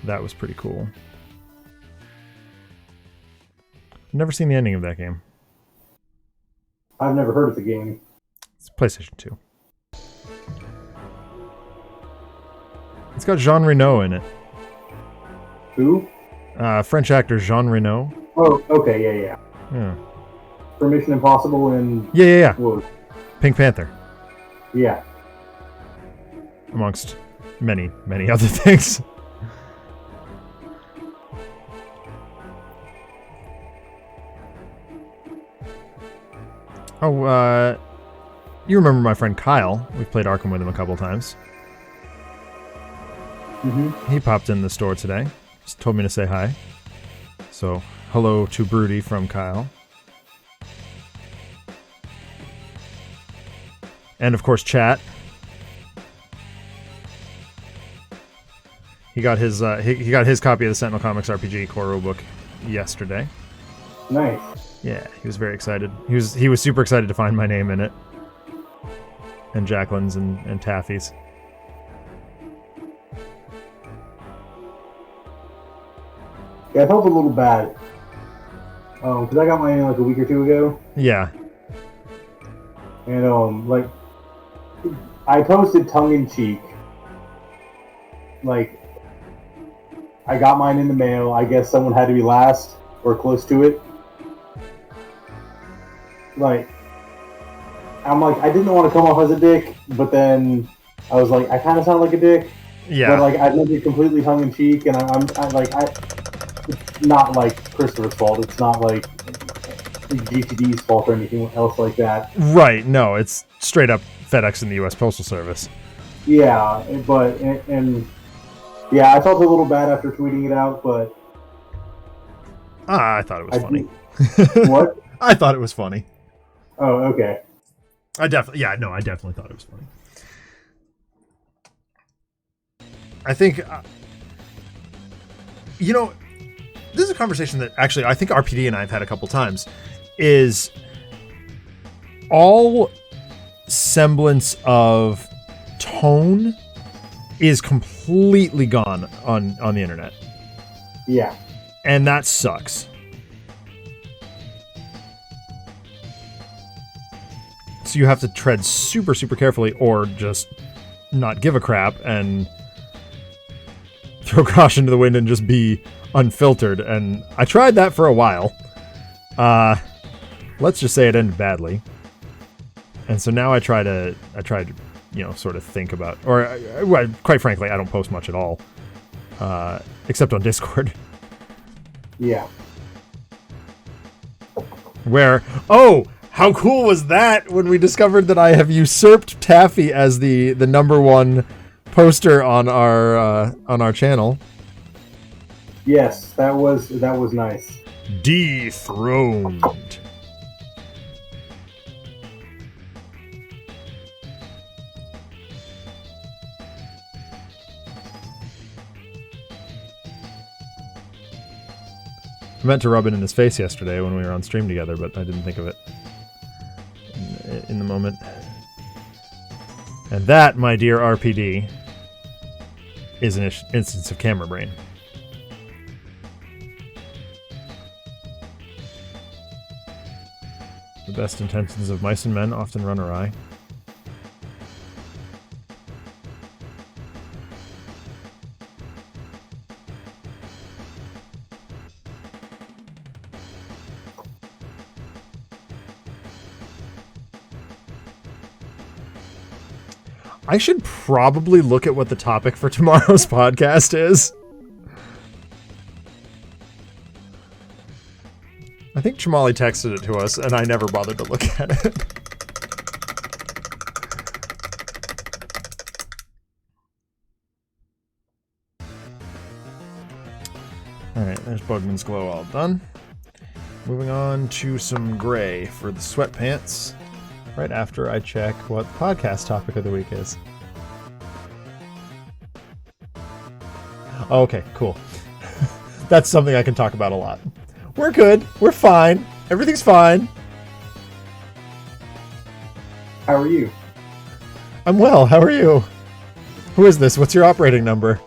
That was pretty cool. Never seen the ending of that game. I've never heard of the game. It's PlayStation 2. It's got Jean Reno in it. Who? French actor Jean Reno. Oh, okay, yeah. For Mission Impossible and... Yeah. Whoa. Pink Panther. Yeah. Amongst many, many other things. Oh, you remember my friend Kyle. We've played Arkham with him a couple times. Mm-hmm. He popped in the store today. Just told me to say hi. So, hello to Broody from Kyle. And of course, chat. He got his he got his copy of the Sentinel Comics RPG core rulebook yesterday. Nice. Yeah, he was very excited. He was super excited to find my name in it, and Jacqueline's and Taffy's. Yeah, I felt a little bad because I got mine like a week or two ago, Yeah, and like I posted tongue in cheek, like I got mine in the mail. I guess someone had to be last or close to it. Like, I'm like, I didn't want to come off as a dick, but then I was like, I kind of sound like a dick. yeah. But like, I meant it completely tongue in cheek, and I'm like, it's not like Christopher's fault. It's not like GTD's fault or anything else like that. Right. No, it's straight up FedEx and the U.S. Postal Service. Yeah, but and yeah, I felt a little bad after tweeting it out, but I thought it was funny. What? I thought it was funny. Oh, okay. I definitely thought it was funny. I think, this is a conversation that actually I think RPD and I have had a couple times, is all semblance of tone is completely gone on the internet. Yeah. And that sucks. So you have to tread super, super carefully or just not give a crap and throw caution to the wind and just be unfiltered. And I tried that for a while. Let's just say it ended badly. And so now I try to sort of think about, or quite frankly, I don't post much at all, except on Discord. Yeah. Where, how cool was that when we discovered that I have usurped Taffy as the number one poster on our channel. Yes, that was nice. Dethroned. I meant to rub it in his face yesterday when we were on stream together, but I didn't think of it in the moment. And that, my dear RPD, is an instance of camera brain. The best intentions of mice and men often run awry. I should probably look at what the topic for tomorrow's podcast is. I think Chamali texted it to us, and I never bothered to look at it. Alright, there's Bugman's Glow all done. Moving on to some gray for the sweatpants. Right after I check what the podcast topic of the week is. Okay, cool. That's something I can talk about a lot. We're good. We're fine. Everything's fine. How are you? I'm well. How are you? Who is this? What's your operating number?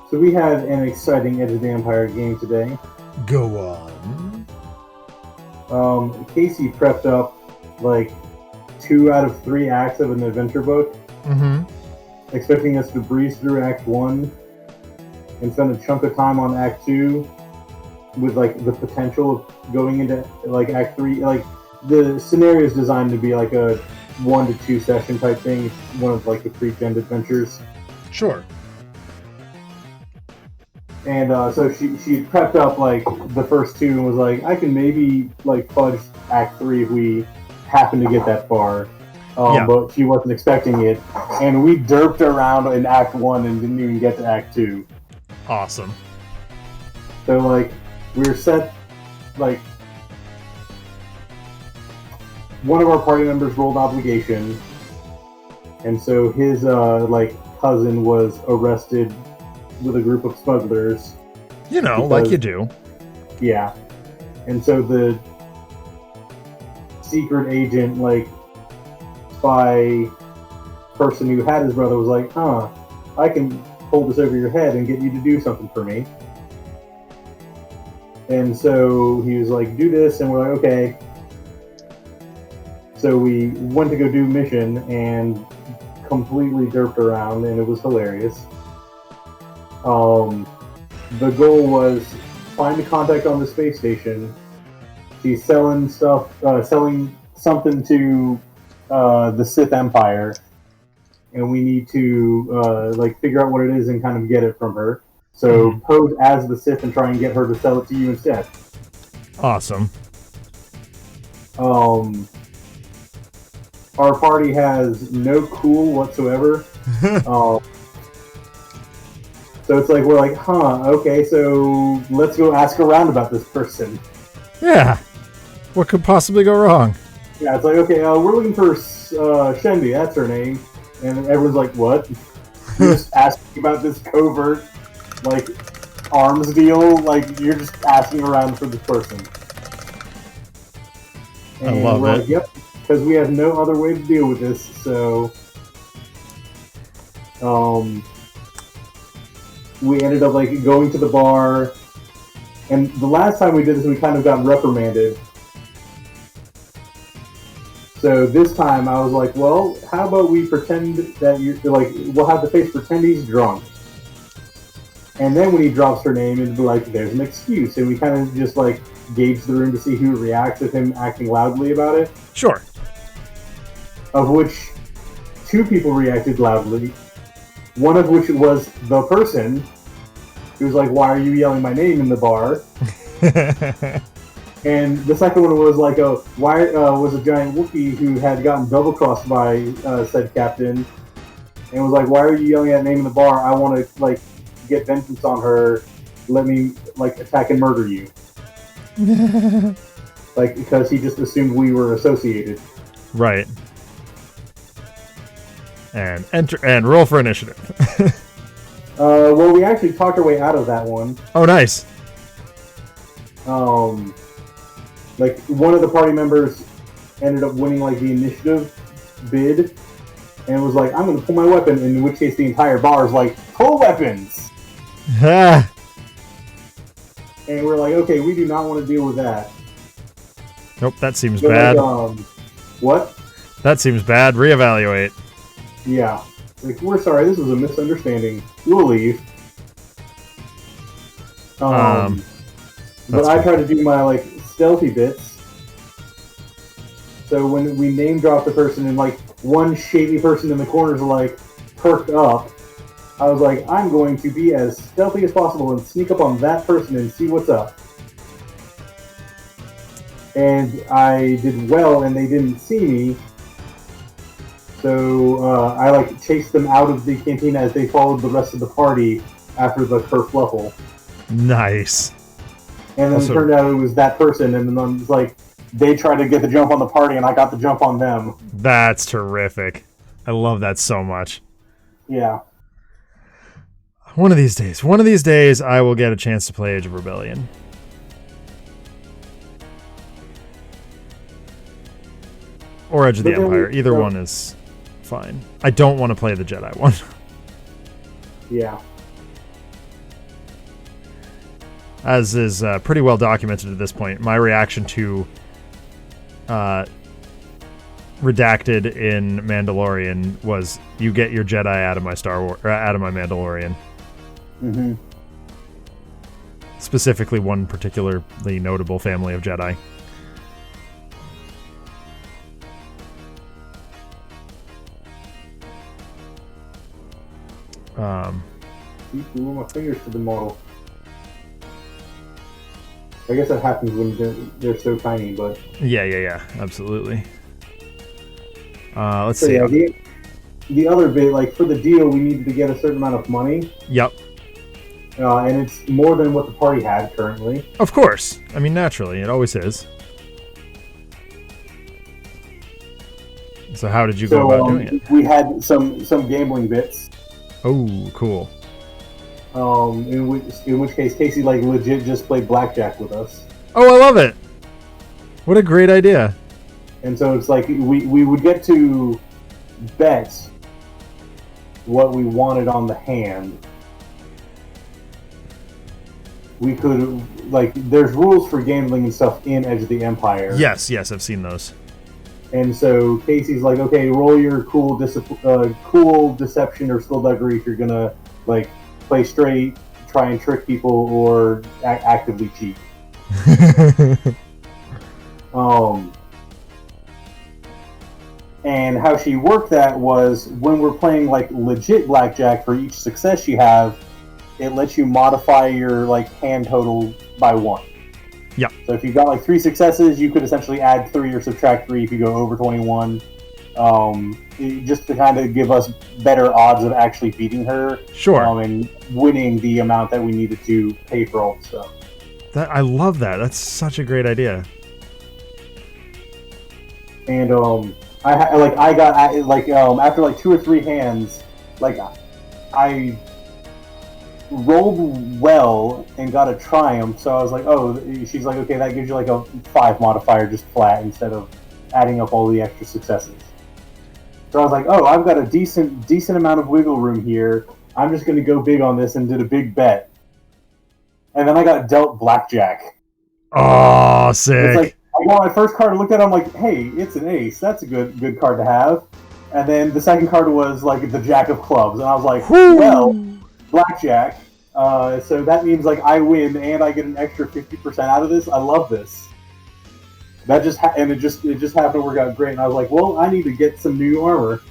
So we had an exciting Edge of the Empire game today. Go on. Casey prepped up like 2 out of 3 acts of an adventure book. Mm-hmm. Expecting us to breeze through Act 1 and spend a chunk of time on Act 2 with like the potential of going into like Act 3. Like the scenario is designed to be like a 1 to 2 session type thing. It's one of like the pre-gen adventures. Sure. And so she prepped up like the first 2 and was like, I can maybe like fudge Act 3 if we happened to get that far. Yeah. But she wasn't expecting it, and we derped around in Act 1 and didn't even get to Act 2. Awesome. So, like, we were set, like, one of our party members rolled obligation, and so his, like, cousin was arrested with a group of smugglers. You know, like you do. Yeah. And so the secret agent, like, spy person who had his brother was like, I can hold this over your head and get you to do something for me. And so he was like, do this, and we're like, okay. So we went to go do mission and completely derped around, and it was hilarious. The goal was find a contact on the space station. She's selling stuff, selling something to the Sith Empire, and we need to like figure out what it is and kind of get it from her. So pose as the Sith and try and get her to sell it to you instead. Awesome. Our party has no cool whatsoever. So it's like, we're like, okay, so let's go ask around about this person. Yeah. What could possibly go wrong? Yeah, it's like, okay, we're looking for Shendi, that's her name. And everyone's like, what? You're just asking about this covert, like, arms deal? Like, you're just asking around for this person. And I love we're it. like, yep, because we have no other way to deal with this, so... we ended up, like, going to the bar, and the last time we did this, we kind of got reprimanded. So this time, I was like, well, how about we pretend that you're, like, we'll have the face pretend he's drunk. And then when he drops her name, it'd be like, there's an excuse, and we kind of just, like, gauge the room to see who reacts with him acting loudly about it. Sure. Of which 2 people reacted loudly. One of which was the person who was like, why are you yelling my name in the bar? And the second one was like, was a giant Wookiee who had gotten double-crossed by said captain. And was like, why are you yelling that name in the bar? I want to, like, get vengeance on her. Let me, like, attack and murder you. Like, because he just assumed we were associated. Right. And enter and roll for initiative. Well, we actually talked our way out of that one. Oh, nice. Like, one of the party members ended up winning, like, the initiative bid, and was like, I'm going to pull my weapon, in which case the entire bar is like, pull weapons! And we're like, okay, we do not want to deal with that. Nope, that seems So, bad. like, what? That seems bad. Reevaluate. Yeah. Like, we're sorry, this was a misunderstanding. We'll leave. But I try to do my, like, stealthy bits. So when we name drop the person and, like, one shady person in the corners, like, perked up, I was like, I'm going to be as stealthy as possible and sneak up on that person and see what's up. And I did well, and they didn't see me. So I, like, chased them out of the canteen as they followed the rest of the party after the kerfluffle. Nice. And then it turned out it was that person, and then it was like, they tried to get the jump on the party, and I got the jump on them. That's terrific. I love that so much. Yeah. One of these days, I will get a chance to play Age of Rebellion. Or Edge of the Empire. Either one is fine. I don't want to play the Jedi one. Yeah. As is pretty well documented at this point, my reaction to Redacted in Mandalorian was, you get your Jedi out of my Star Wars, out of my Mandalorian. Mm-hmm. Specifically one particularly notable family of Jedi. Keep moving my fingers to the model. I guess that happens when they're so tiny, but... Yeah, absolutely. Let's So see. yeah, the other bit, like for the deal, we needed to get a certain amount of money, Yep. and it's more than what the party had currently. Of course. I mean, naturally, it always is. So how did you go about doing it? We had some gambling bits. Oh, cool. In which case Casey like legit just played blackjack with us, Oh, I love it. What a great idea. and so it's like we would get to bet what we wanted on the hand. We could like there's rules for gambling and stuff in Edge of the Empire. Yes, I've seen those. And so Casey's like, okay, roll your cool deception or skullduggery if you're gonna like play straight, try and trick people, or actively cheat. And how she worked that was when we're playing like legit blackjack, for each success you have, it lets you modify your like hand total by 1. Yeah. So if you've got like 3 successes, you could essentially add 3 or subtract 3 if you go over 21. Just to kind of give us better odds of actually beating her. Sure. And winning the amount that we needed to pay for all the stuff. I love that. That's such a great idea. And I got after like 2 or 3 hands, like I rolled well and got a triumph. So I was like, oh, she's like, okay, that gives you like a 5 modifier just flat instead of adding up all the extra successes. So I was like, oh, I've got a decent amount of wiggle room here. I'm just going to go big on this, and did a big bet. And then I got dealt blackjack. Oh, sick. It's like, I got my first card, I looked at it, I'm like, hey, it's an ace. That's a good card to have. And then the second card was like the jack of clubs. And I was like, well, blackjack. So that means like I win and I get an extra 50% out of this. I love this. That just it just happened to work out great. And I was like, well, I need to get some new armor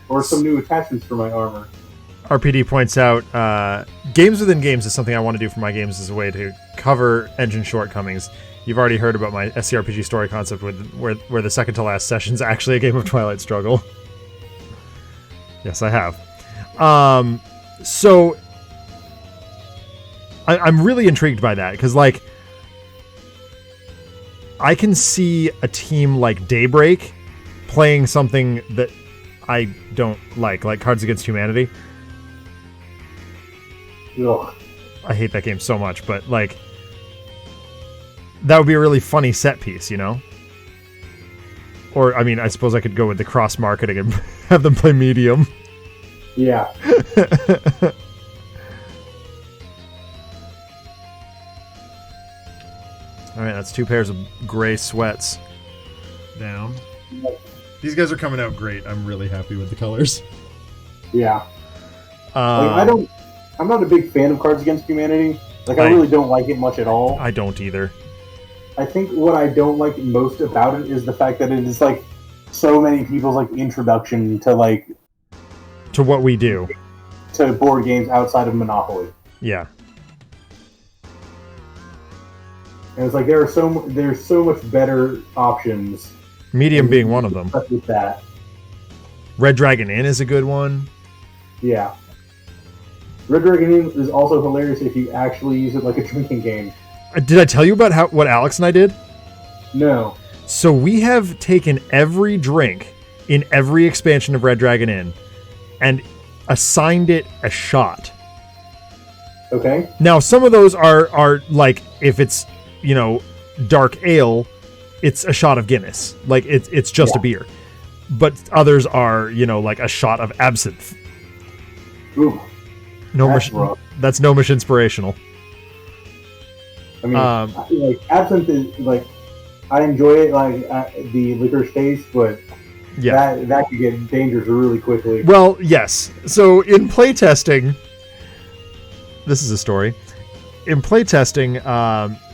or some new attachments for my armor. RPD points out, games within games is something I want to do for my games as a way to cover engine shortcomings. You've already heard about my SCRPG story concept where the second to last session is actually a game of Twilight Struggle. Yes, I have. So I'm really intrigued by that because, like, I can see a team like Daybreak playing something that I don't like Cards Against Humanity. Ugh. I hate that game so much, but like, that would be a really funny set piece, you know? Or, I mean, I suppose I could go with the cross-marketing and have them play Medium. Yeah. Alright, that's 2 pairs of gray sweats down. These guys are coming out great. I'm really happy with the colors. Yeah. I'm not a big fan of Cards Against Humanity. Like, I really don't like it much at all. I don't either. I think what I don't like most about it is the fact that it is like so many people's like introduction to like to what we do, to board games outside of Monopoly. Yeah. And it's like there's so much better options. Medium being one of them. With that. Red Dragon Inn is a good one. Yeah. Red Dragon Inn is also hilarious if you actually use it like a drinking game. Did I tell you about what Alex and I did? No. So we have taken every drink in every expansion of Red Dragon Inn and assigned it a shot. Okay. Now, some of those are like, if it's, you know, dark ale, it's a shot of Guinness. Like, it's just a beer. But others are, you know, like a shot of absinthe. Ooh. That's Gnomish inspirational. I mean, like absinthe is like, I enjoy it, like the licorice taste, but that could get dangerous really quickly. Well, yes. So in playtesting, this is a story. In playtesting,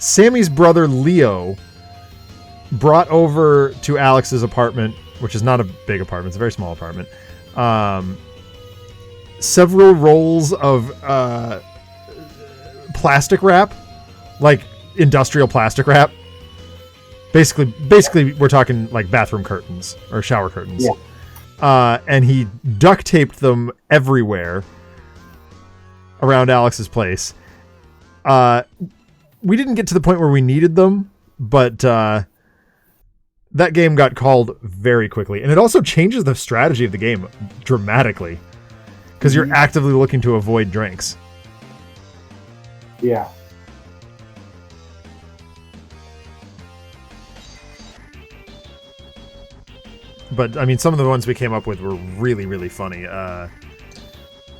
Sammy's brother Leo brought over to Alex's apartment, which is not a big apartment; it's a very small apartment. Several rolls of plastic wrap, like industrial plastic wrap. Basically, we're talking like bathroom curtains or shower curtains. and he duct taped them everywhere around Alex's place. We didn't get to the point where we needed them, but that game got called very quickly. And it also changes the strategy of the game dramatically, because you're actively looking to avoid drinks. Yeah. But, I mean, some of the ones we came up with were really, really funny.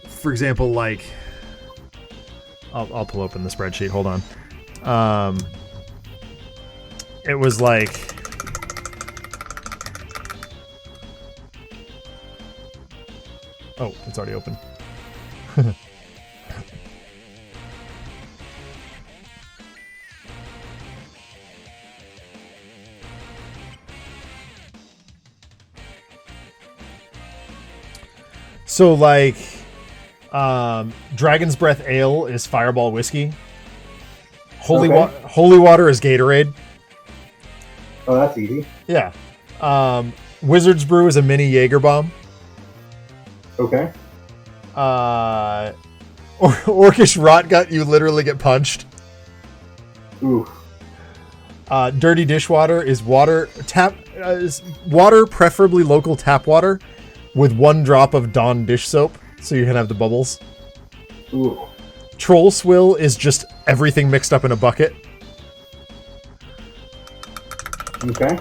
For example, like... I'll pull open the spreadsheet. Hold on. It was like... Oh, it's already open. So, like, Dragon's Breath Ale is Fireball whiskey. Holy Water is Gatorade. Oh, that's easy. Yeah. Wizard's Brew is a mini Jaeger bomb. Okay. Orcish Rotgut, you literally get punched. Ooh. Dirty Dishwater is water, preferably local tap water, with 1 drop of Dawn dish soap, so you can have the bubbles. Ooh. Troll Swill is just everything mixed up in a bucket. Okay.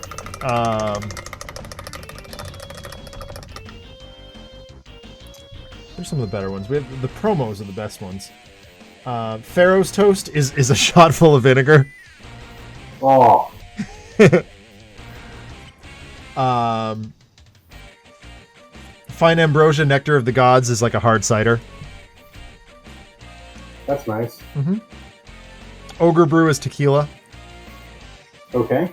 There's some of the better ones. We have the promos are the best ones. Pharaoh's Toast is a shot full of vinegar. Oh. Fine Ambrosia Nectar of the Gods is like a hard cider. That's nice. Mm-hmm. Ogre Brew is tequila. Okay.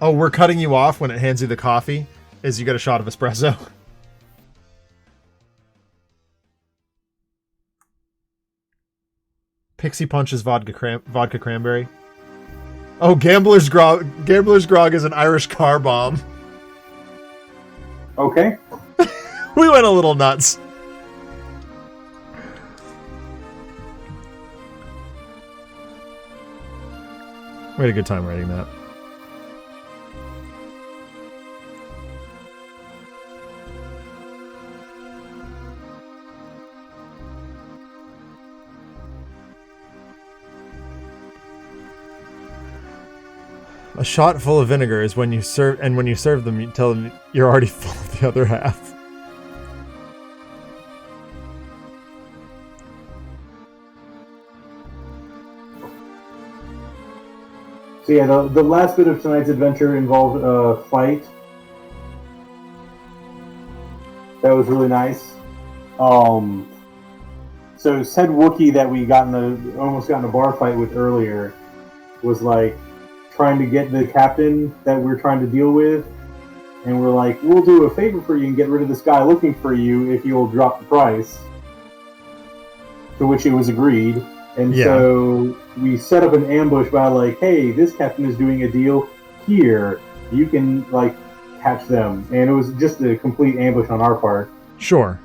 Oh, we're cutting you off when it hands you the coffee, is you get a shot of espresso. Pixie Punch is vodka cranberry. Oh, Gambler's Grog is an Irish car bomb. Okay. We went a little nuts. We had a good time writing that. A shot full of vinegar is when you serve, and when you serve them, you tell them you're already full of the other half. So yeah, the last bit of tonight's adventure involved a fight. That was really nice. So said Wookiee that we almost got in a bar fight with earlier was like trying to get the captain that we're trying to deal with, and we're like, we'll do a favor for you and get rid of this guy looking for you if you'll drop the price. To which it was agreed. And so we set up an ambush by like, hey, this captain is doing a deal here. You can like catch them. And it was just a complete ambush on our part. Sure.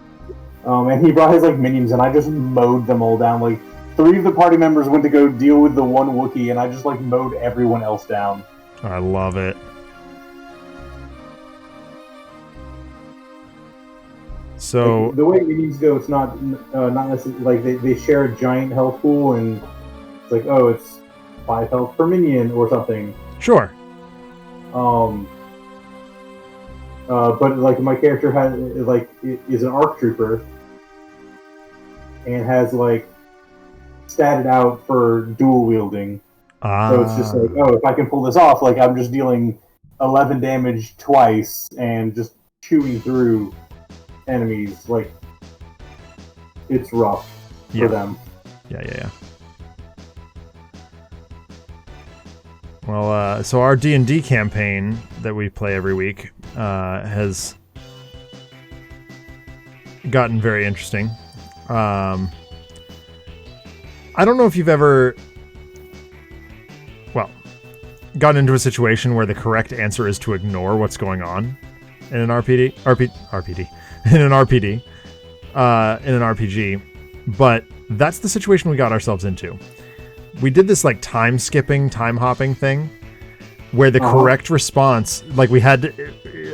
And he brought his like minions, and I just mowed them all down. Like 3 of the party members went to go deal with the one Wookiee, and I just like mowed everyone else down. I love it. So like, the way minions go, it's not necessarily like they share a giant health pool, and it's like, oh, it's 5 health per minion or something. Sure. But like my character is an ARC trooper and has like statted out for dual wielding. So it's just like, oh, if I can pull this off, like I'm just dealing 11 damage twice and just chewing through enemies. Like it's rough for them. Yeah. Well, so our D&D campaign that we play every week has gotten very interesting. I don't know if you've ever gotten into a situation where the correct answer is to ignore what's going on in an RPD, in an RPG. But that's the situation we got ourselves into. We did this like time skipping, time hopping thing where the correct response, like we had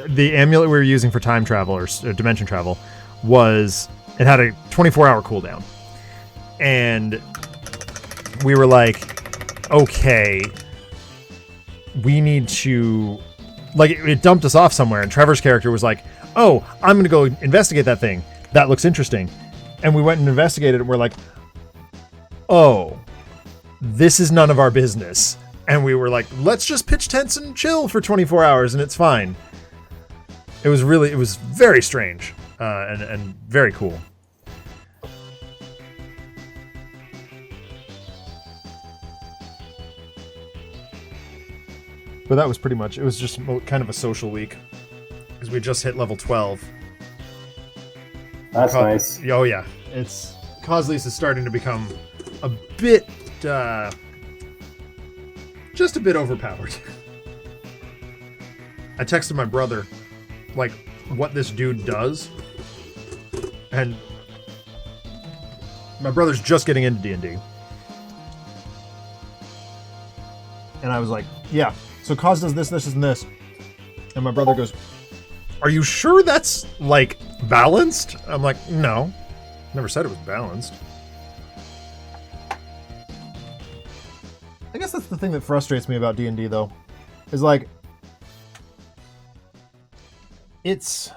the amulet we were using for time travel or dimension travel it had a 24-hour cooldown. And we were like, okay, we need to, like, it dumped us off somewhere, and Trevor's character was like, oh, I'm going to go investigate that thing. That looks interesting. And we went and investigated, and we're like, oh, this is none of our business. And we were like, let's just pitch tents and chill for 24 hours, and it's fine. It was very strange, and very cool. But that was pretty much, it was just kind of a social week. Because we just hit level 12. That's nice. Oh yeah. Coslease is starting to become a bit, just a bit overpowered. I texted my brother, like, what this dude does. And my brother's just getting into D&D. And I was like, yeah. So Cos does this, and this. And my brother goes, are you sure that's, like, balanced? I'm like, no. Never said it was balanced. I guess that's the thing that frustrates me about D&D, though. Is, like, it's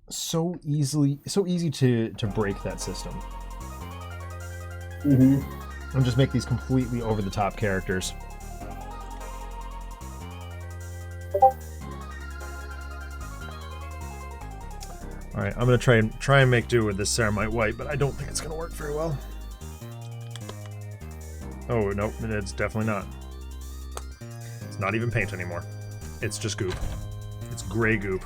so easy to break that system. Mm-hmm. And just make these completely over-the-top characters. Alright, I'm gonna try and make do with this Ceramite White, but I don't think it's gonna work very well. Oh, no, it's definitely not. It's not even paint anymore. It's just goop. It's gray goop.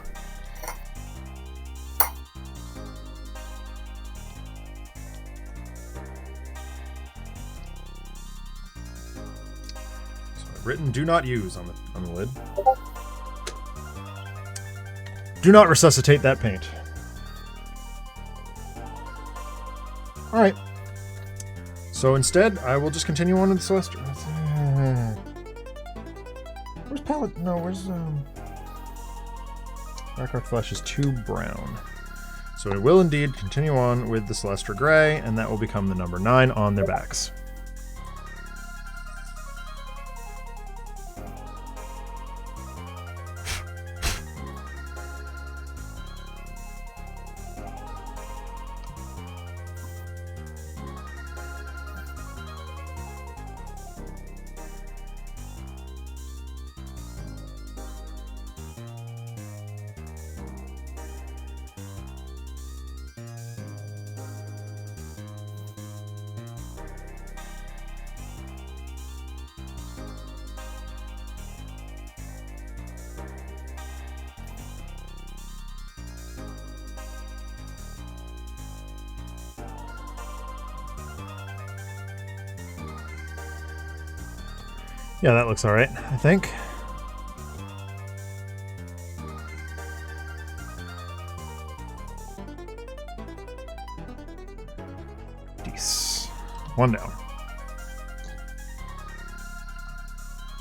Written do not use on the lid. Do not resuscitate that paint. Alright. So instead, I will just continue on with Celestial. Where's palette? No, where's Dark Arc Flesh is too brown. So we will indeed continue on with the Celestra Gray, and that will become the number 9 on their backs. Yeah, that looks alright, I think. Dece. 1 down.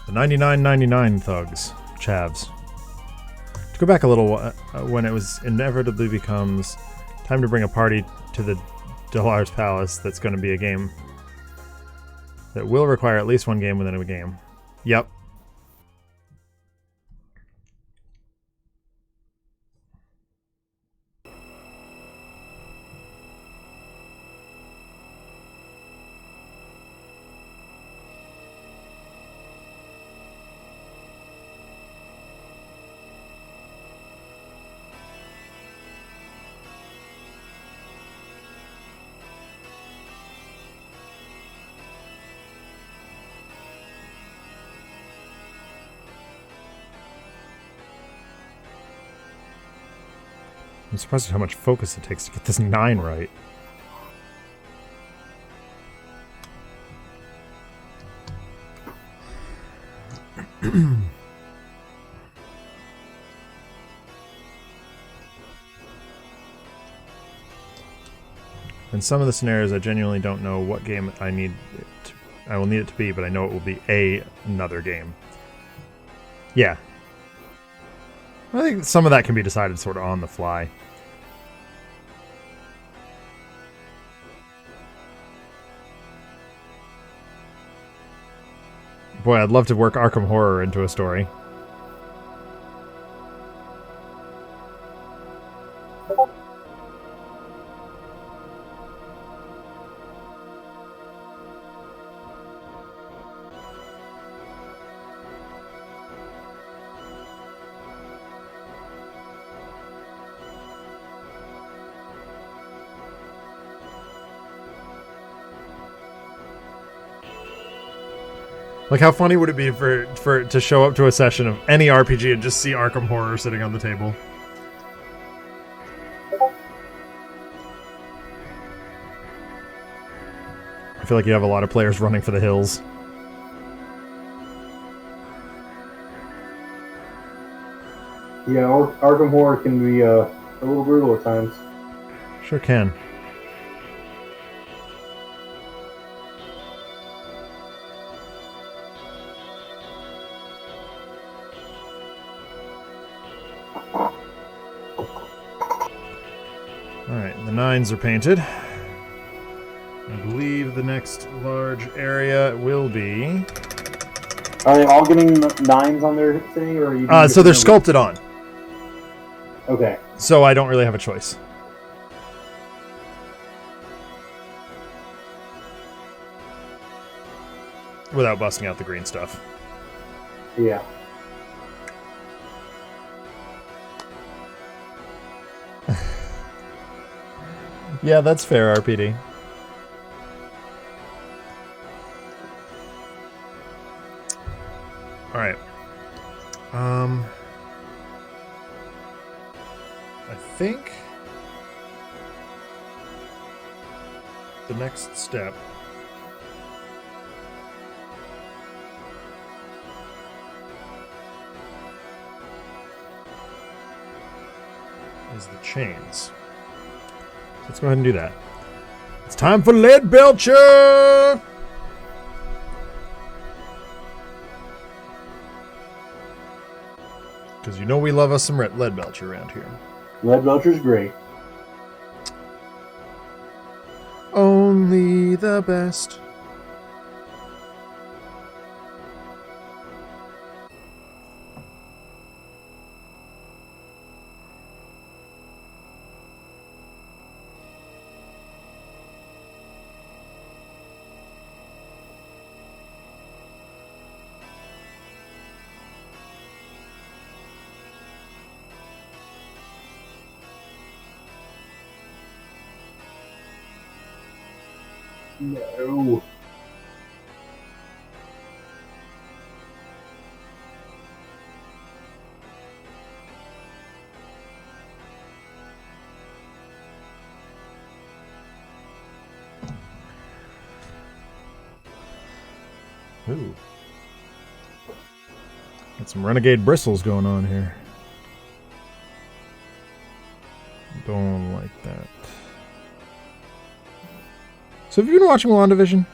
The 99.99 thugs. Chavs. To go back a little, when it was inevitably becomes time to bring a party to the Delar's Palace, that's going to be a game that will require at least one game within a game. Yep. I'm surprised at how much focus it takes to get this 9 right. In some of the scenarios, I genuinely don't know what game I will need it to be, but I know it will be another game. Yeah. I think some of that can be decided sort of on the fly. Boy, I'd love to work Arkham Horror into a story. Like, how funny would it be for to show up to a session of any RPG and just see Arkham Horror sitting on the table? I feel like you have a lot of players running for the hills. Yeah, Arkham Horror can be a little brutal at times. Sure can. Alright, the 9s are painted. I believe the next large area will be... Are they all getting 9s on their thing, or are you? So they're sculpted on. Okay. So I don't really have a choice. Without busting out the green stuff. Yeah. Yeah, that's fair, RPD. Alright. I think the next step is the chains. Let's go ahead and do that. It's time for Leadbelcher! Because you know we love us some Leadbelcher around here. Leadbelcher's great. Only the best. No. Ooh. Got some renegade bristles going on here. Don't like that. So have you been watching WandaVision?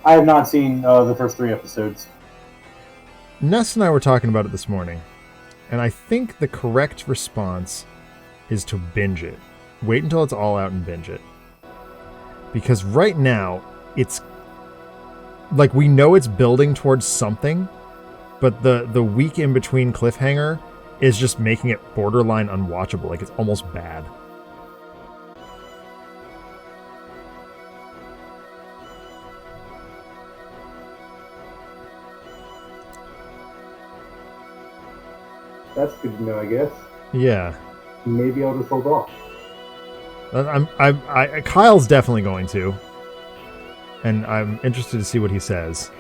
I have not seen the first 3 episodes. Ness and I were talking about it this morning, and I think the correct response is to binge it. Wait until it's all out and binge it. Because right now, it's like we know it's building towards something, but the week in between cliffhanger is just making it borderline unwatchable. Like, it's almost bad. That's good to know, I guess. Yeah. Maybe I'll just hold off. Kyle's definitely going to. And I'm interested to see what he says.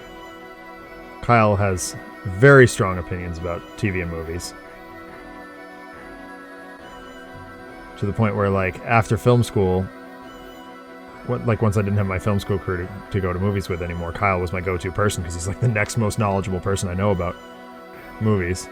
Kyle has very strong opinions about TV and movies. To the point where, like, after film school, once I didn't have my film school crew to go to movies with anymore, Kyle was my go-to person because he's like the next most knowledgeable person I know about movies.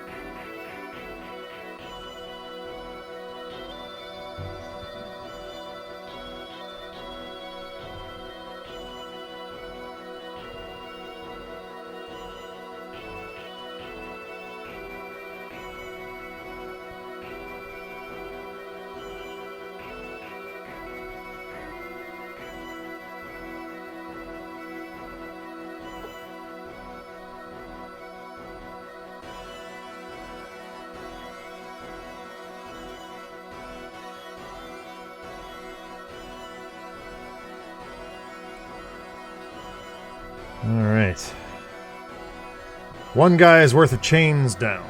Alright. One guy's worth of chains down.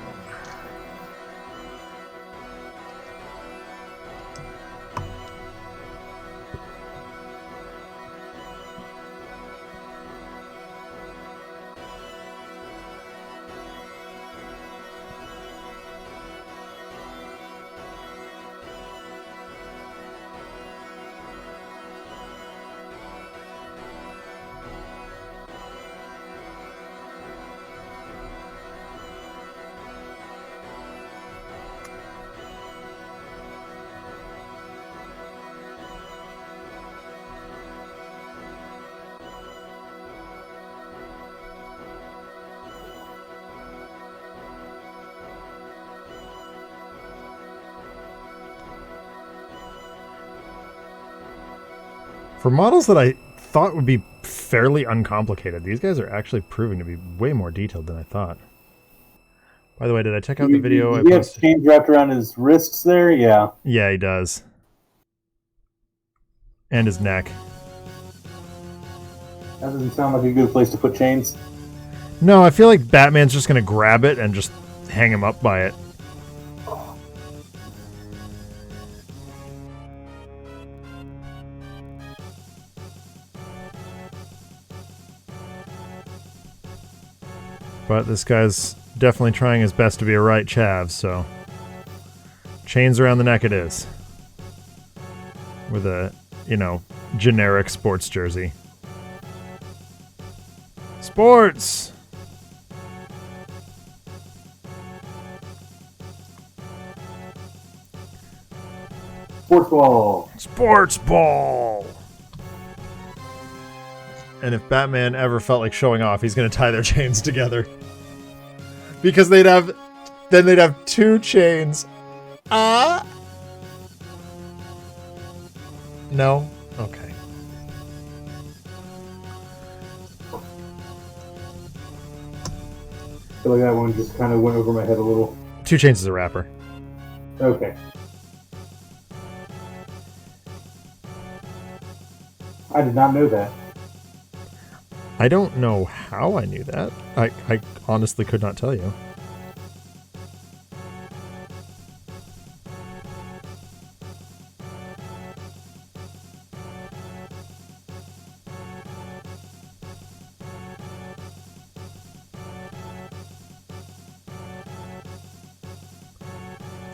For models that I thought would be fairly uncomplicated, these guys are actually proving to be way more detailed than I thought. By the way, did I check out the video I He has posted? chains wrapped around his wrists there? Yeah. Yeah, he does. And his neck. That doesn't sound like a good place to put chains. No, I feel like Batman's just gonna grab it and just hang him up by it. But this guy's definitely trying his best to be a right chav, so... chains around the neck it is. With a, you know, generic sports jersey. Sports! Sports ball. Sports ball! And if Batman ever felt like showing off, he's gonna tie their chains together. Because they'd have two chains. No? Okay. I feel like that one just kind of went over my head a little. 2 Chainz is a rapper. Okay. I did not know that. I don't know how I knew that. I honestly could not tell you.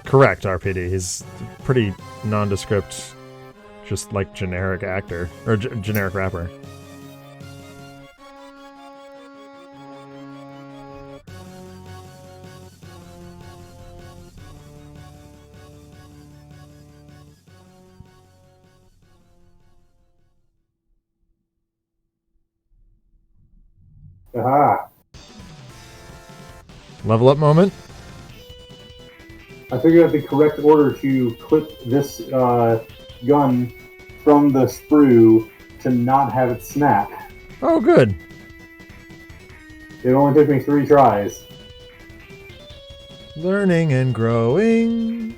Correct, RPD. He's pretty nondescript, just like generic actor, or generic rapper. Aha! Level up moment. I figured out the correct order to clip this gun from the sprue to not have it snap. Oh, good. It only took me 3 tries. Learning and growing.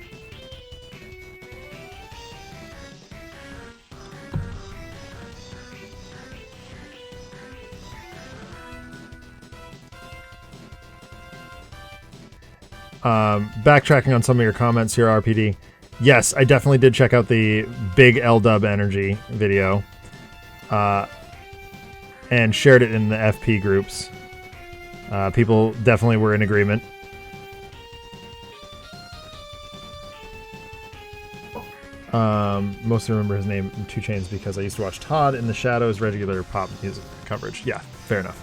Backtracking on some of your comments here, RPD. Yes, I definitely did check out the big L-Dub Energy video. And shared it in the FP groups. People definitely were in agreement. Mostly remember his name in 2 Chainz because I used to watch Todd in the Shadows regular pop music coverage. Yeah, fair enough.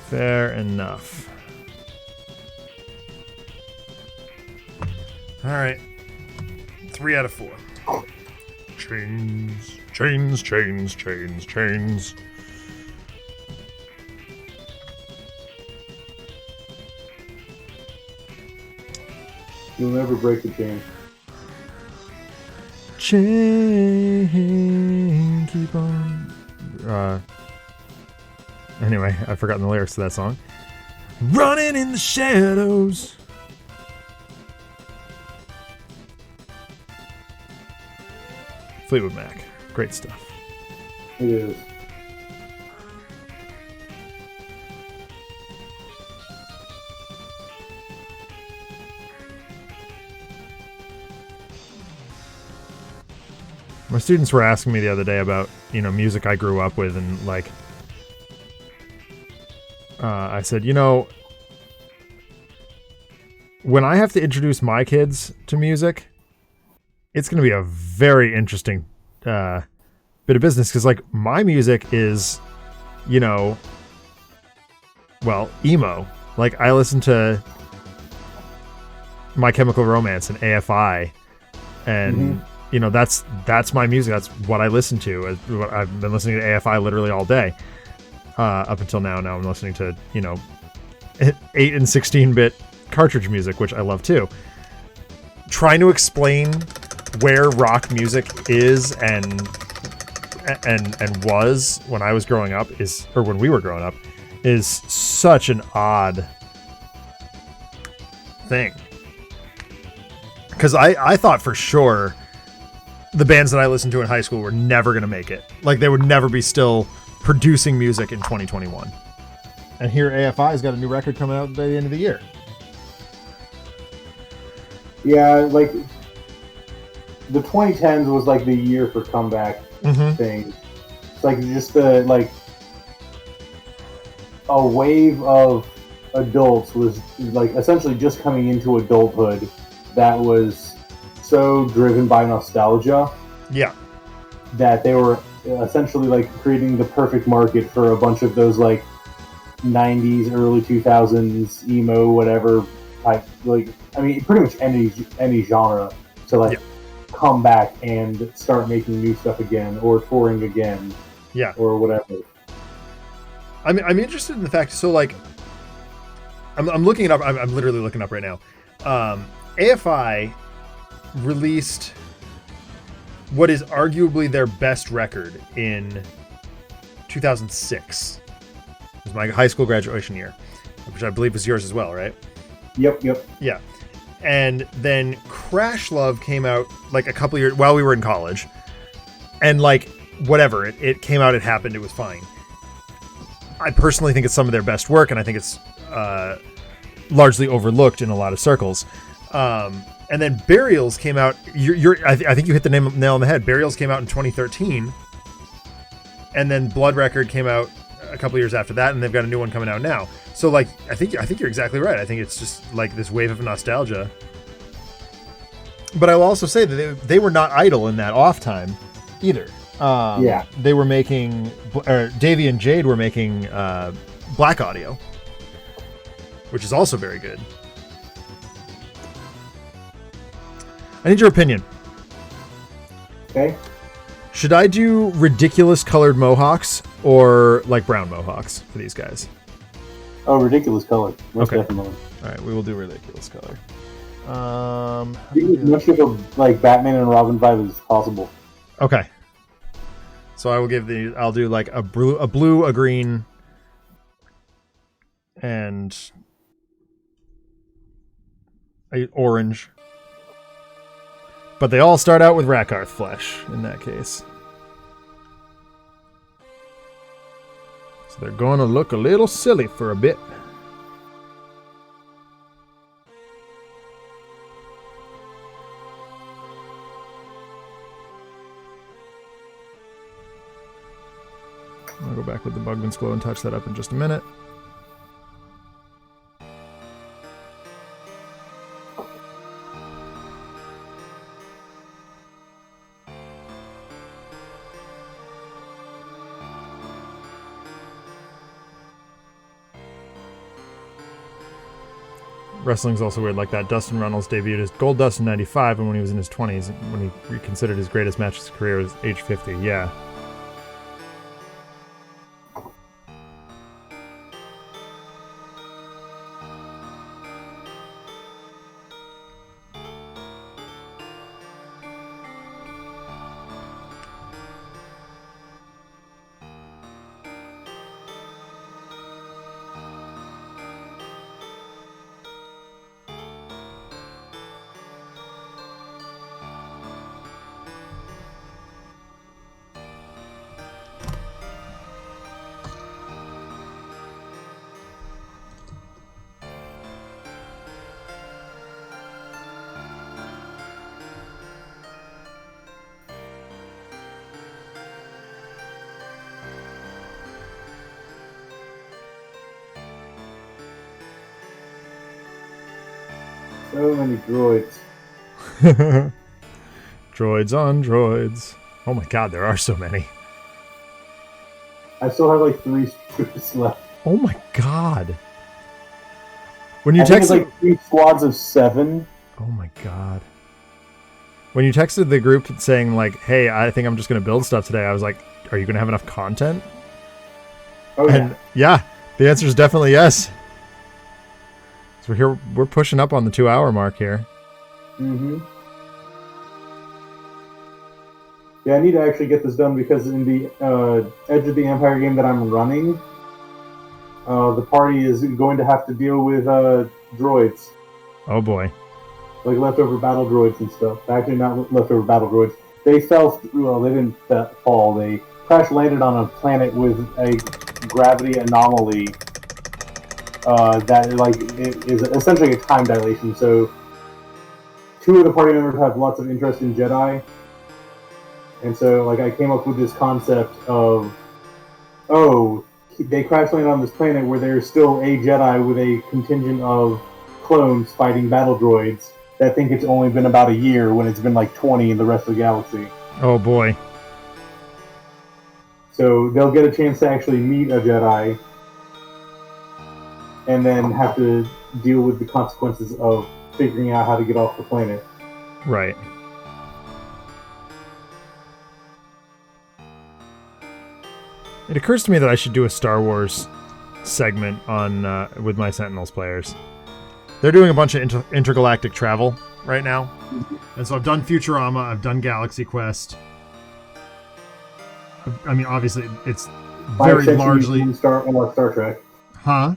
Fair enough. All right. 3 out of 4. Chains, chains, chains, chains, chains. You'll never break the chain. Chain, keep on. Anyway, I've forgotten the lyrics to that song. Running in the shadows. Fleetwood Mac. Great stuff. It is. My students were asking me the other day about, music I grew up with, and like, I said, when I have to introduce my kids to music, it's going to be a very interesting bit of business, because like my music is, emo. Like I listen to My Chemical Romance and AFI, and that's my music. That's what I listen to. I've been listening to AFI literally all day up until now. Now I'm listening to 8 and 16-bit cartridge music, which I love too. Trying to explain where rock music is and was when I was growing up when we were growing up is such an odd thing, because I thought for sure the bands that I listened to in high school were never going to make it. Like they would never be still producing music in 2021. And here AFI's got a new record coming out by the end of the year. Yeah, like the 2010s was like the year for comeback things. It's like just a wave of adults was like essentially just coming into adulthood that was so driven by nostalgia. Yeah. That they were essentially like creating the perfect market for a bunch of those like 90s, early 2000s emo, whatever type. Like, I mean, pretty much any genre to come back and start making new stuff again or touring again. Yeah. Or whatever. I'm interested in the fact. So like, I'm looking it up. I'm literally looking up right now. AFI released what is arguably their best record in 2006. It was my high school graduation year, which I believe was yours as well, right? Yep. Yeah. And then Crash Love came out like a couple years while we were in college. And like, whatever, it came out, it happened, it was fine. I personally think it's some of their best work, and I think it's largely overlooked in a lot of circles. And then Burials came out. I think you hit the nail on the head. Burials came out in 2013, and then Blood Record came out a couple years after that, and they've got a new one coming out now. So like, I think you're exactly right. I think it's just like this wave of nostalgia. But I will also say that they were not idle in that off time either. They were making, Davey and Jade were making Black Audio, which is also very good. I need your opinion. Okay. Should I do ridiculous colored mohawks or like brown mohawks for these guys? Oh, ridiculous color. Most Okay. definitely. All right, we will do ridiculous color. As much of a like Batman and Robin vibe as possible. Okay. So I'll do like a blue, a green, and a orange. But they all start out with Rakarth flesh in that case. So they're going to look a little silly for a bit. I'll go back with the Bugman's Glow and touch that up in just a minute. Wrestling's also weird like that. Dustin Runnels debuted as Goldust in 95, and when he was in his 20s, when he considered his greatest match of his career was age 50. Yeah. So many droids. Droids on droids. Oh my god, there are so many. I still have like 3 troops left. Oh my god. When you I think it's texted, like 3 squads of 7. oh my god. When you texted the group saying like, "Hey, I think I'm just gonna build stuff today," I was like, "Are you gonna have enough content?" Oh And yeah, the answer is definitely yes. So we're pushing up on the 2-hour mark here. Mm-hmm. Yeah, I need to actually get this done because in the Edge of the Empire game that I'm running, the party is going to have to deal with droids. Oh boy. Like leftover battle droids and stuff. Actually, not leftover battle droids. They fell. Well, they didn't fall. They crash landed on a planet with a gravity anomaly that like it is essentially a time dilation. So, 2 of the party members have lots of interest in Jedi, and so like I came up with this concept of, they crash landed on this planet where there's still a Jedi with a contingent of clones fighting battle droids that think it's only been about a year when it's been like 20 in the rest of the galaxy. Oh boy. So they'll get a chance to actually meet a Jedi and then have to deal with the consequences of figuring out how to get off the planet. Right. It occurs to me that I should do a Star Wars segment on with my Sentinels players. They're doing a bunch of intergalactic travel right now. And so I've done Futurama, I've done Galaxy Quest. I mean, obviously, it's By very extension, largely... you've done Star Trek. Huh?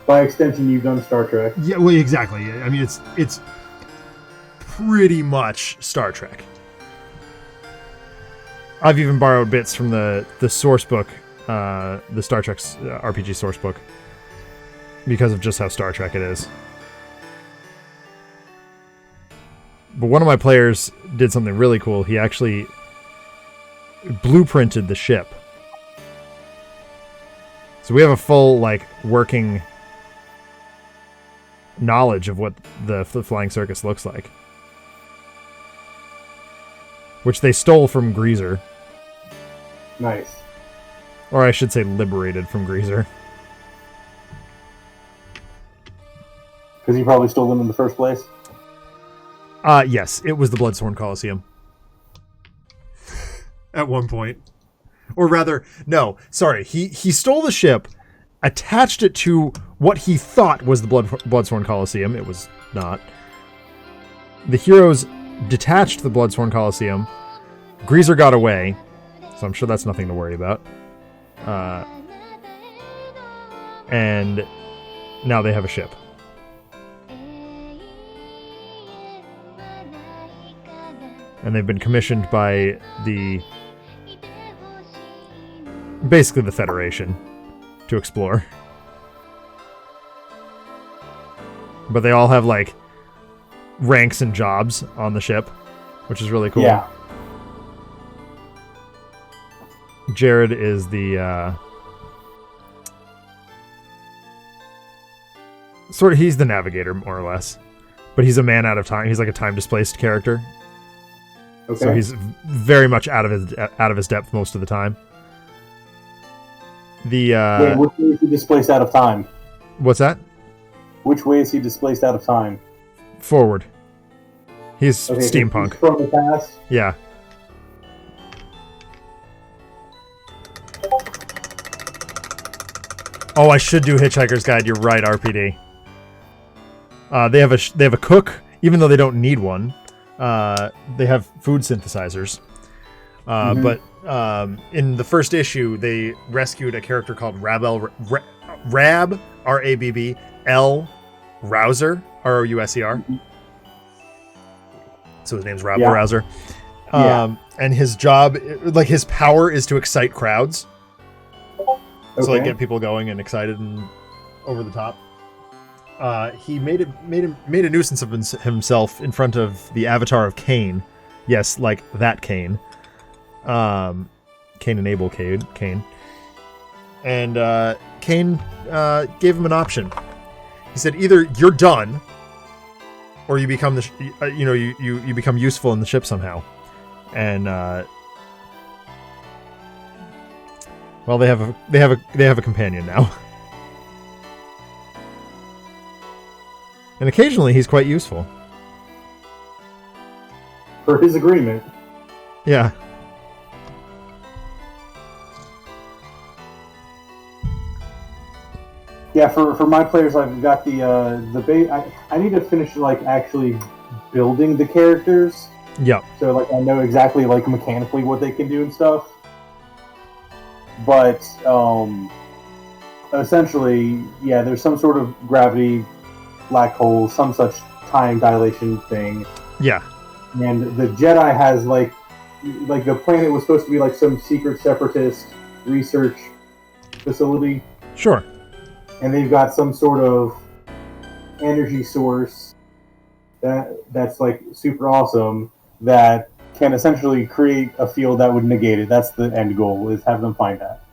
By extension, you've done Star Trek. Yeah, well, exactly. I mean, it's pretty much Star Trek. I've even borrowed bits from the source book, the Star Trek RPG source book, because of just how Star Trek it is. But one of my players did something really cool. He actually blueprinted the ship. So we have a full, like, working knowledge of what the Flying Circus looks like. Which they stole from Greaser. Nice. Or I should say liberated from Greaser. Because you probably stole them in the first place? Yes, it was the Bloodsworn Coliseum. At one point. Or rather, no, sorry. He stole the ship, attached it to what he thought was the Bloodsworn Coliseum. It was not. The heroes detached the Bloodsworn Coliseum. Greaser got away, so I'm sure that's nothing to worry about. And now they have a ship. And they've been commissioned by basically the Federation to explore. But they all have, like, ranks and jobs on the ship, which is really cool. Yeah. Jared is the he's the navigator, more or less. But he's a man out of time. He's like a time-displaced character. Okay. So he's very much out of his depth most of the time. Wait, which is he displaced out of time? What's that? Which way is he displaced out of time? Forward. He's Okay, so steampunk. he's from the past. Yeah. Oh, I should do Hitchhiker's Guide. You're right, RPD. They have a cook, even though they don't need one. They have food synthesizers. But in the first issue, they rescued a character called Rab, R-A-B-B, L. Rouser, R-O-U-S-E-R. So his name's Rab Rouser. And his job, like his power, is to excite crowds. Okay. So like get people going and excited and over the top. He made a nuisance of himself in front of the avatar of Cain. Yes, like that Cain. Cain and Abel Cain. And Cain gave him an option. He said, either you're done, or you become you become useful in the ship somehow. And well, they have a companion now. And occasionally he's quite useful. For his agreement. Yeah. Yeah, for my players, I've got the base. I need to finish like actually building the characters. Yeah. So like I know exactly like mechanically what they can do and stuff. But essentially, yeah, there's some sort of gravity black hole, some such time dilation thing. Yeah. And the Jedi has like the planet was supposed to be like some secret separatist research facility. Sure. And they've got some sort of energy source that's like super awesome that can essentially create a field that would negate it. That's the end goal, is have them find that.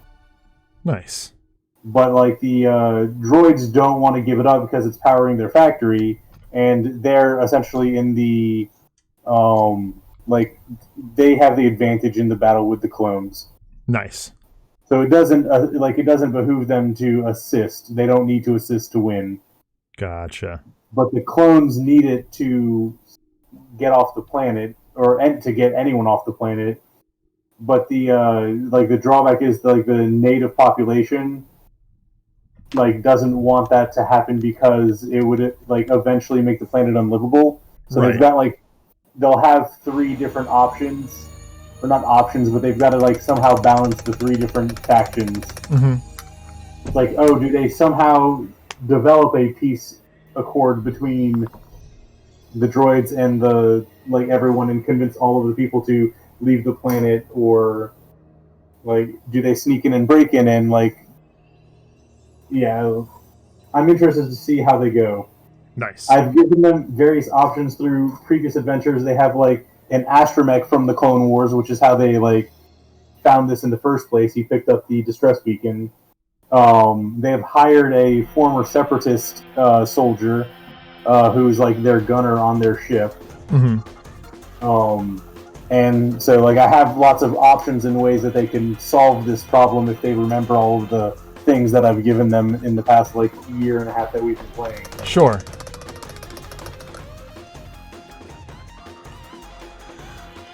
Nice. But like the droids don't want to give it up because it's powering their factory, and they're essentially in the like they have the advantage in the battle with the clones. Nice. So it doesn't it doesn't behoove them to assist. They don't need to assist to win. Gotcha. But the clones need it to get off the planet, or to get anyone off the planet. But the the drawback is the native population doesn't want that to happen because it would eventually make the planet unlivable. So Right. they've got they'll have 3 different options. Or not options, but they've got to somehow balance the 3 different factions. Mm-hmm. Do they somehow develop a peace accord between the droids and the everyone and convince all of the people to leave the planet, or do they sneak in and break in and yeah, I'm interested to see how they go. Nice. I've given them various options through previous adventures. They have an astromech from the Clone Wars, which is how they found this in the first place. He picked up the distress beacon. They have hired a former separatist soldier who's their gunner on their ship. Mm-hmm. And so I have lots of options and ways that they can solve this problem if they remember all of the things that I've given them in the past year and a half that we've been playing. Sure.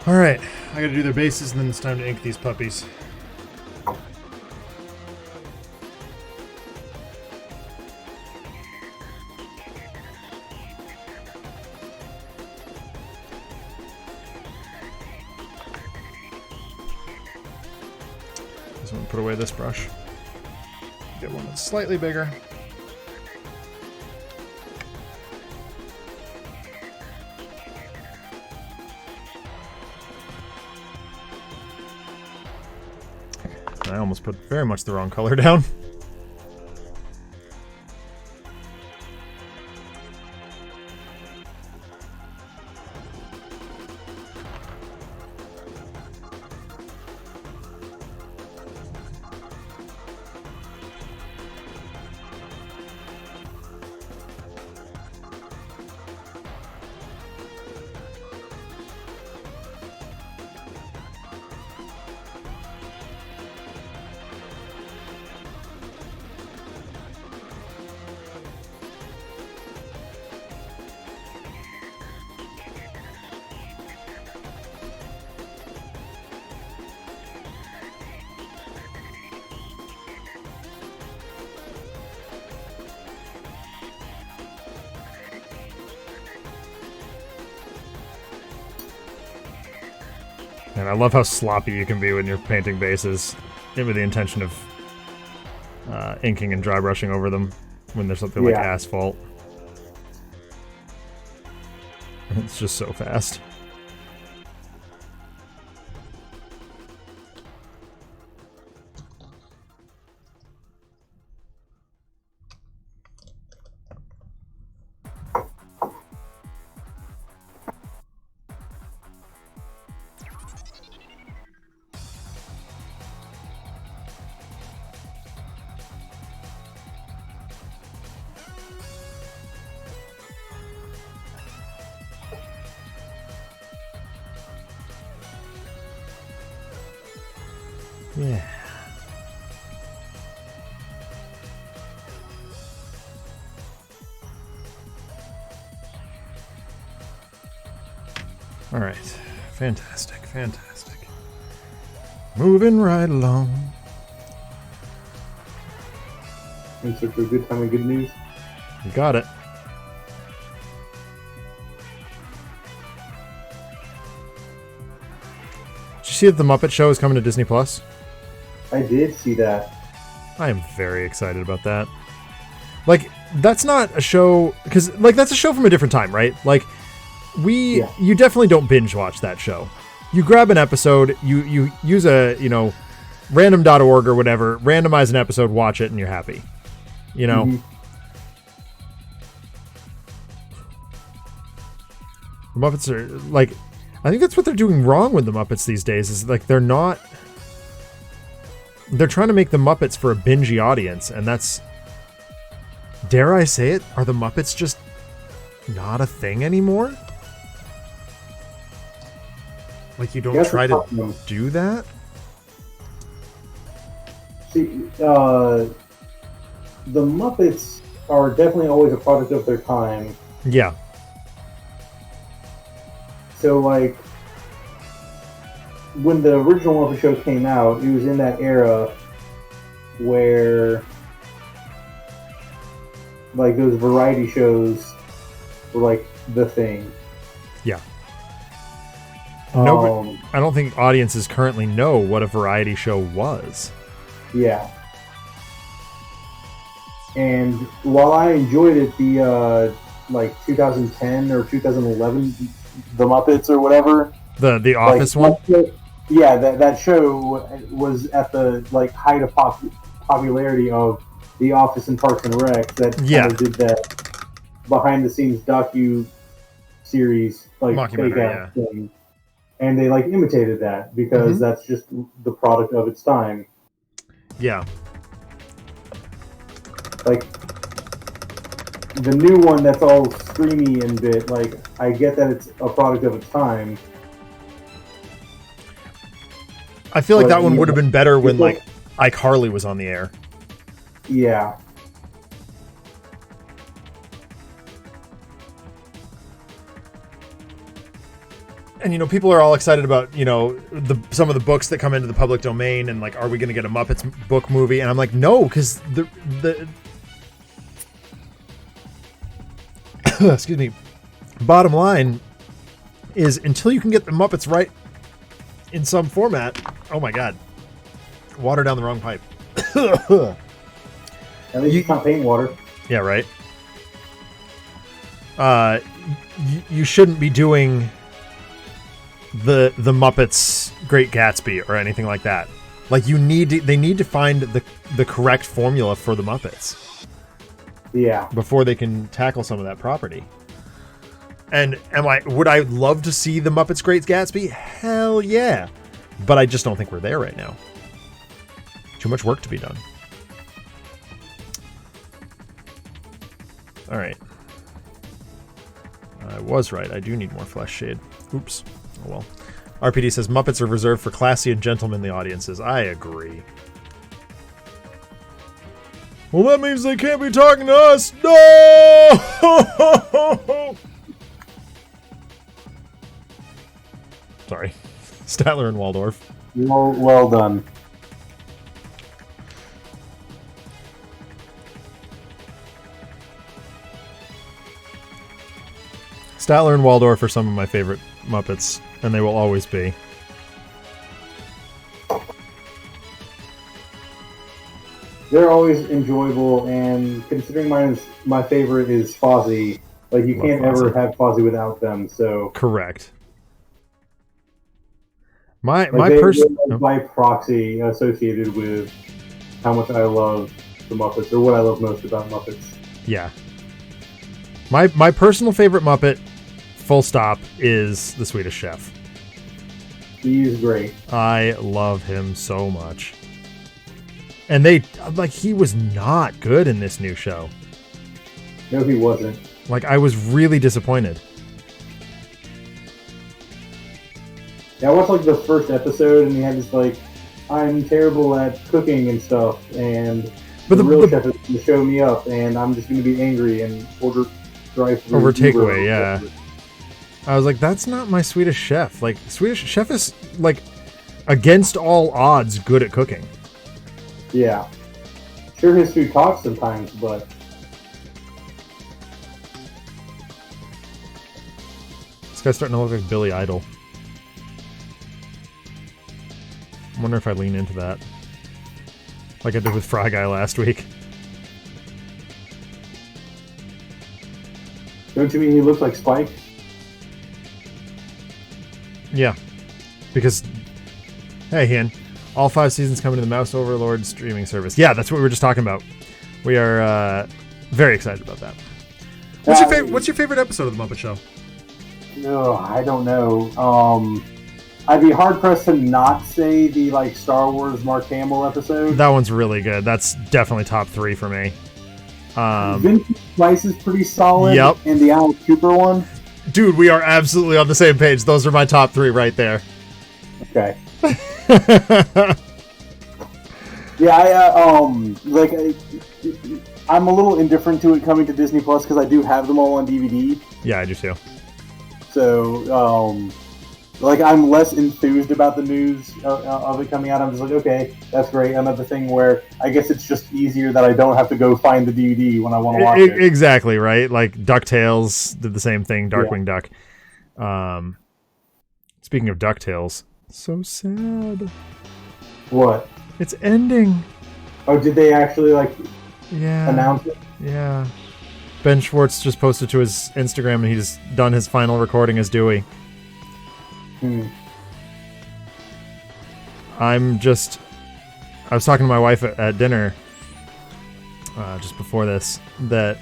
All right, I gotta do their bases, and then it's time to ink these puppies. Just want to put away this brush. Get one that's slightly bigger. I almost put very much the wrong color down. And I love how sloppy you can be when you're painting bases with the intention of inking and dry brushing over them when there's something like asphalt. It's just so fast. Yeah. All right. Fantastic. Fantastic. Moving right along. In search of a good time and good news. You got it. Did you see that the Muppet Show is coming to Disney Plus? I did see that. I am very excited about that. Like, that's not a show, because, like, that's a show from a different time, right? Like, you definitely don't binge watch that show. You grab an episode, you use a, random.org or whatever, randomize an episode, watch it, and you're happy. You know? Mm-hmm. The Muppets are, like, I think that's what they're doing wrong with the Muppets these days, is, like, they're trying to make the Muppets for a bingey audience, and that's, dare I say it, are the Muppets just not a thing anymore? Like, you don't try to do that? See, the Muppets are definitely always a product of their time. Yeah. So, like, when the original Muppet Show came out, it was in that era where, like, those variety shows were, like, the thing. Yeah. No, I don't think audiences currently know what a variety show was. Yeah. And while I enjoyed it, the, like, 2010 or 2011, The Muppets or whatever. The Office one? Yeah, that show was at the, like, height of popularity of The Office and Parks and Rec. That kind of did that behind-the-scenes docu-series, like, fake-out thing. And they, like, imitated that because that's just the product of its time. Yeah. Like, the new one that's all screamy and bit, like, I get that it's a product of its time. I feel like that one would have been better when, like, iCarly was on the air. Yeah. And, people are all excited about, some of the books that come into the public domain and, like, are we going to get a Muppets book movie? And I'm like, no, because the excuse me, bottom line is until you can get the Muppets right in some format, oh my god, water down the wrong pipe. At least it's not paint water. Yeah, right. You shouldn't be doing the Muppets Great Gatsby or anything like that. Like, they need to find the correct formula for the Muppets. Yeah. Before they can tackle some of that property. And would I love to see the Muppets Great Gatsby? Hell yeah. But I just don't think we're there right now. Too much work to be done. All right. I was right. I do need more flesh shade. Oops. Oh well. RPD says Muppets are reserved for classy and gentlemanly audiences. I agree. Well, that means they can't be talking to us. No! Sorry. Statler and Waldorf. Well done. Statler and Waldorf are some of my favorite Muppets, and they will always be. they're always enjoyable. And considering my favorite is Fozzie, like you Love can't Fozzie. ever have Fozzie without them. So Correct. My like person. they're by proxy associated with how much I love the Muppets, or what I love most about Muppets. Yeah. My personal favorite Muppet, full stop, is the Swedish Chef. He's great. I love him so much. And he was not good in this new show. No, he wasn't. Like, I was really disappointed. Yeah, I watched like the first episode, and he had this like, I'm terrible at cooking and stuff, and But the real chef is going to show me up, and I'm just going to be angry and order drive-through over Uber takeaway, yeah. I was like, that's not my Swedish Chef. Like, Swedish Chef is, like, against all odds, good at cooking. Yeah. Sure, his food talks sometimes, but This guy's starting to look like Billy Idol. I wonder if I lean into that. Like I did with Fry Guy last week. don't you mean he looks like Spike? Yeah. Because, hey, Ian, all 5 seasons coming to the Mouse Overlord streaming service. Yeah, that's what we were just talking about. We are very excited about that. What's your favorite episode of The Muppet Show? No, I don't know. I'd be hard pressed to not say the like Star Wars Mark Hamill episode. That one's really good. That's definitely top 3 for me. Vincent Price is pretty solid. Yep. And the Alice Cooper one. Dude, we are absolutely on the same page. Those are my top 3 right there. Okay. Yeah, I'm a little indifferent to it coming to Disney Plus because I do have them all on DVD. Yeah, I do too. So, I'm less enthused about the news of it coming out. I'm just like, okay, that's great. Another thing where I guess it's just easier that I don't have to go find the DVD when I want to watch it. Exactly, right? Like DuckTales did the same thing, Darkwing Duck. Speaking of DuckTales, so sad. What? It's ending. Oh, did they actually, announce it? Yeah. Ben Schwartz just posted to his Instagram and he's done his final recording as Dewey. I was talking to my wife at dinner just before this, that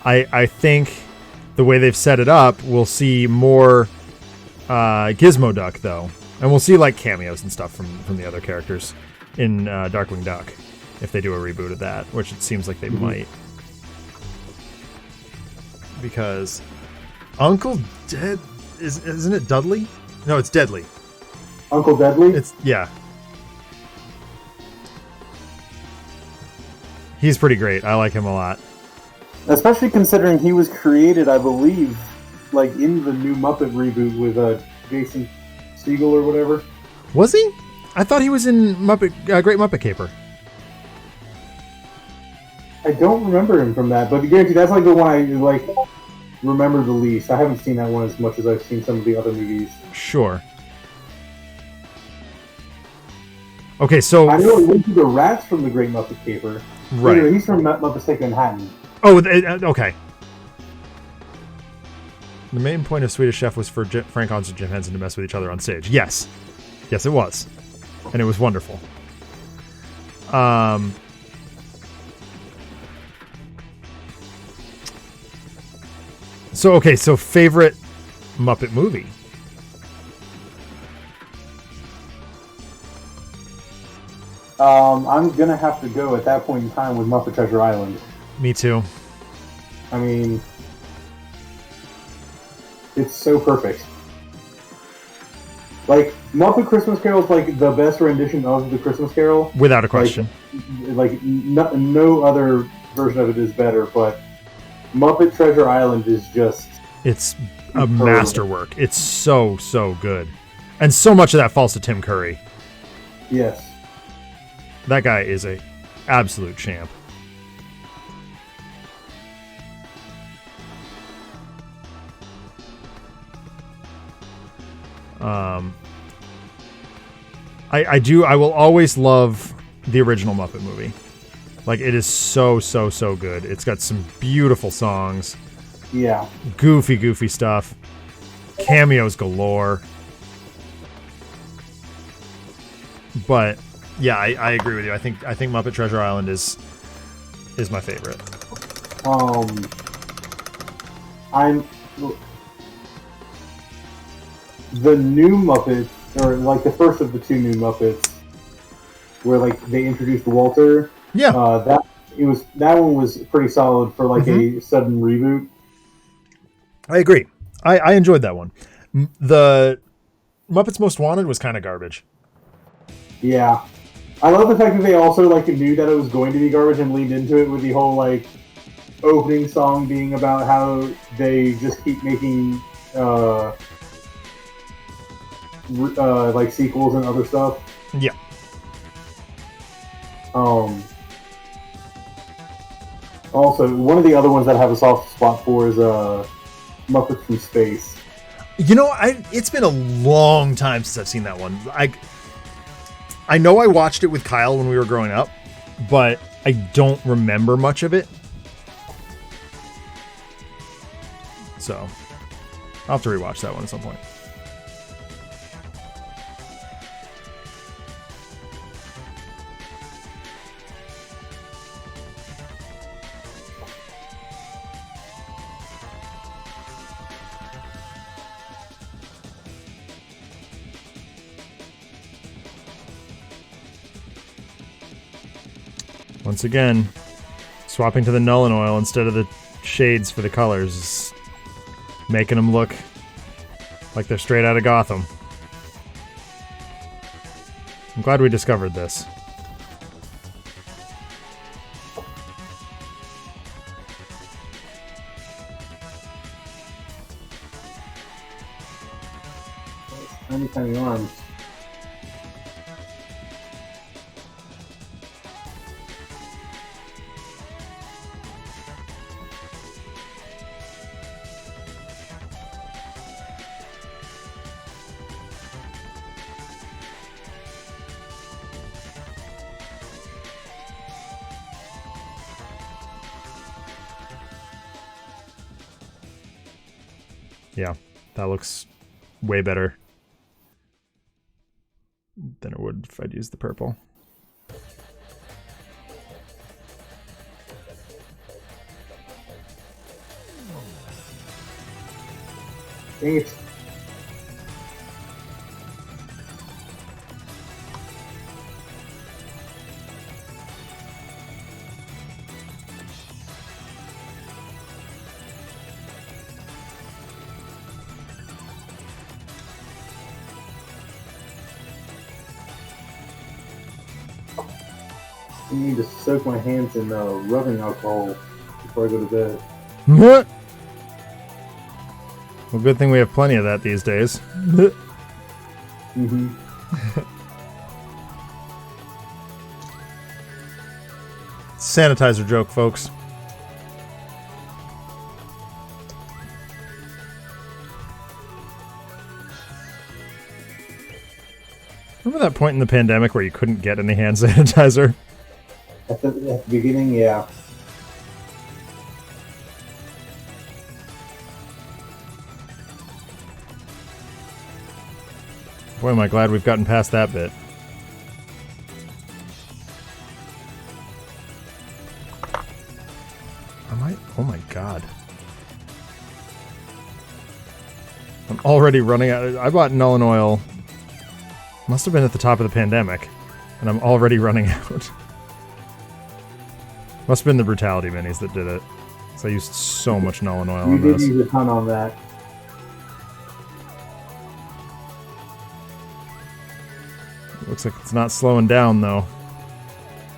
I think the way they've set it up, we'll see more Gizmo Duck, though. And we'll see, cameos and stuff from the other characters in Darkwing Duck, if they do a reboot of that, which it seems like they might. Because Uncle Dead... Isn't it Dudley? No, it's Deadly. Uncle Deadly? Yeah. He's pretty great. I like him a lot. Especially considering he was created, I believe, in the new Muppet reboot with Jason Segel or whatever. Was he? I thought he was in Great Muppet Caper. I don't remember him from that, but guarantee that's the one I remember the least. I haven't seen that one as much as I've seen some of the other movies. Sure. Okay, so... I know it went to the rats from the Great Muppet Caper. Right. Anyway, he's from Muppets Take Manhattan. Oh, okay. The main point of Swedish Chef was for Frank Oz and Jim Henson to mess with each other on stage. Yes. Yes, it was. And it was wonderful. So favorite Muppet movie? I'm gonna have to go at that point in time with Muppet Treasure Island. Me too. I mean, it's so perfect. Muppet Christmas Carol is the best rendition of the Christmas Carol. Without a question. No other version of it is better, but Muppet Treasure Island is just... It's a masterwork. It's so good. And so much of that falls to Tim Curry. Yes. That guy is a absolute champ. I will always love the original Muppet movie. Like, it is so, so, so good. It's got some beautiful songs. Yeah. Goofy stuff. Cameos galore. But yeah, I agree with you. I think Muppet Treasure Island is my favorite. I'm the new Muppets, or like the first of the two new Muppets, where like they introduced Walter. Yeah. That one was pretty solid for like a sudden reboot. I agree. I enjoyed that one. The Muppets Most Wanted was kind of garbage. Yeah. I love the fact that they also like knew that it was going to be garbage and leaned into it with the whole like opening song being about how they just keep making like sequels and other stuff. Yeah. Also, one of the other ones that I have a soft spot for is Muppets from Space. You know, it's been a long time since I've seen that one. I know I watched it with Kyle when we were growing up, but I don't remember much of it. So, I'll have to rewatch that one at some point. Once again, swapping to the Nuln Oil instead of the shades for the colors is making them look like they're straight out of Gotham. I'm glad we discovered this. Tiny arms. Yeah, that looks way better than it would if I'd used the purple. Dang it. I need to soak my hands in rubbing alcohol before I go to bed. Well, good thing we have plenty of that these days. Mm-hmm. Sanitizer joke, folks. Remember that point in the pandemic where you couldn't get any hand sanitizer? At the beginning, yeah. Boy, am I glad we've gotten past that bit. Oh my god. I'm already running out. I bought Nuln Oil. Must have been at the top of the pandemic. And I'm already running out. Must have been the Brutality minis that did it. So I used so much Nuln Oil on You this. did use a ton on that. Looks like it's not slowing down, though.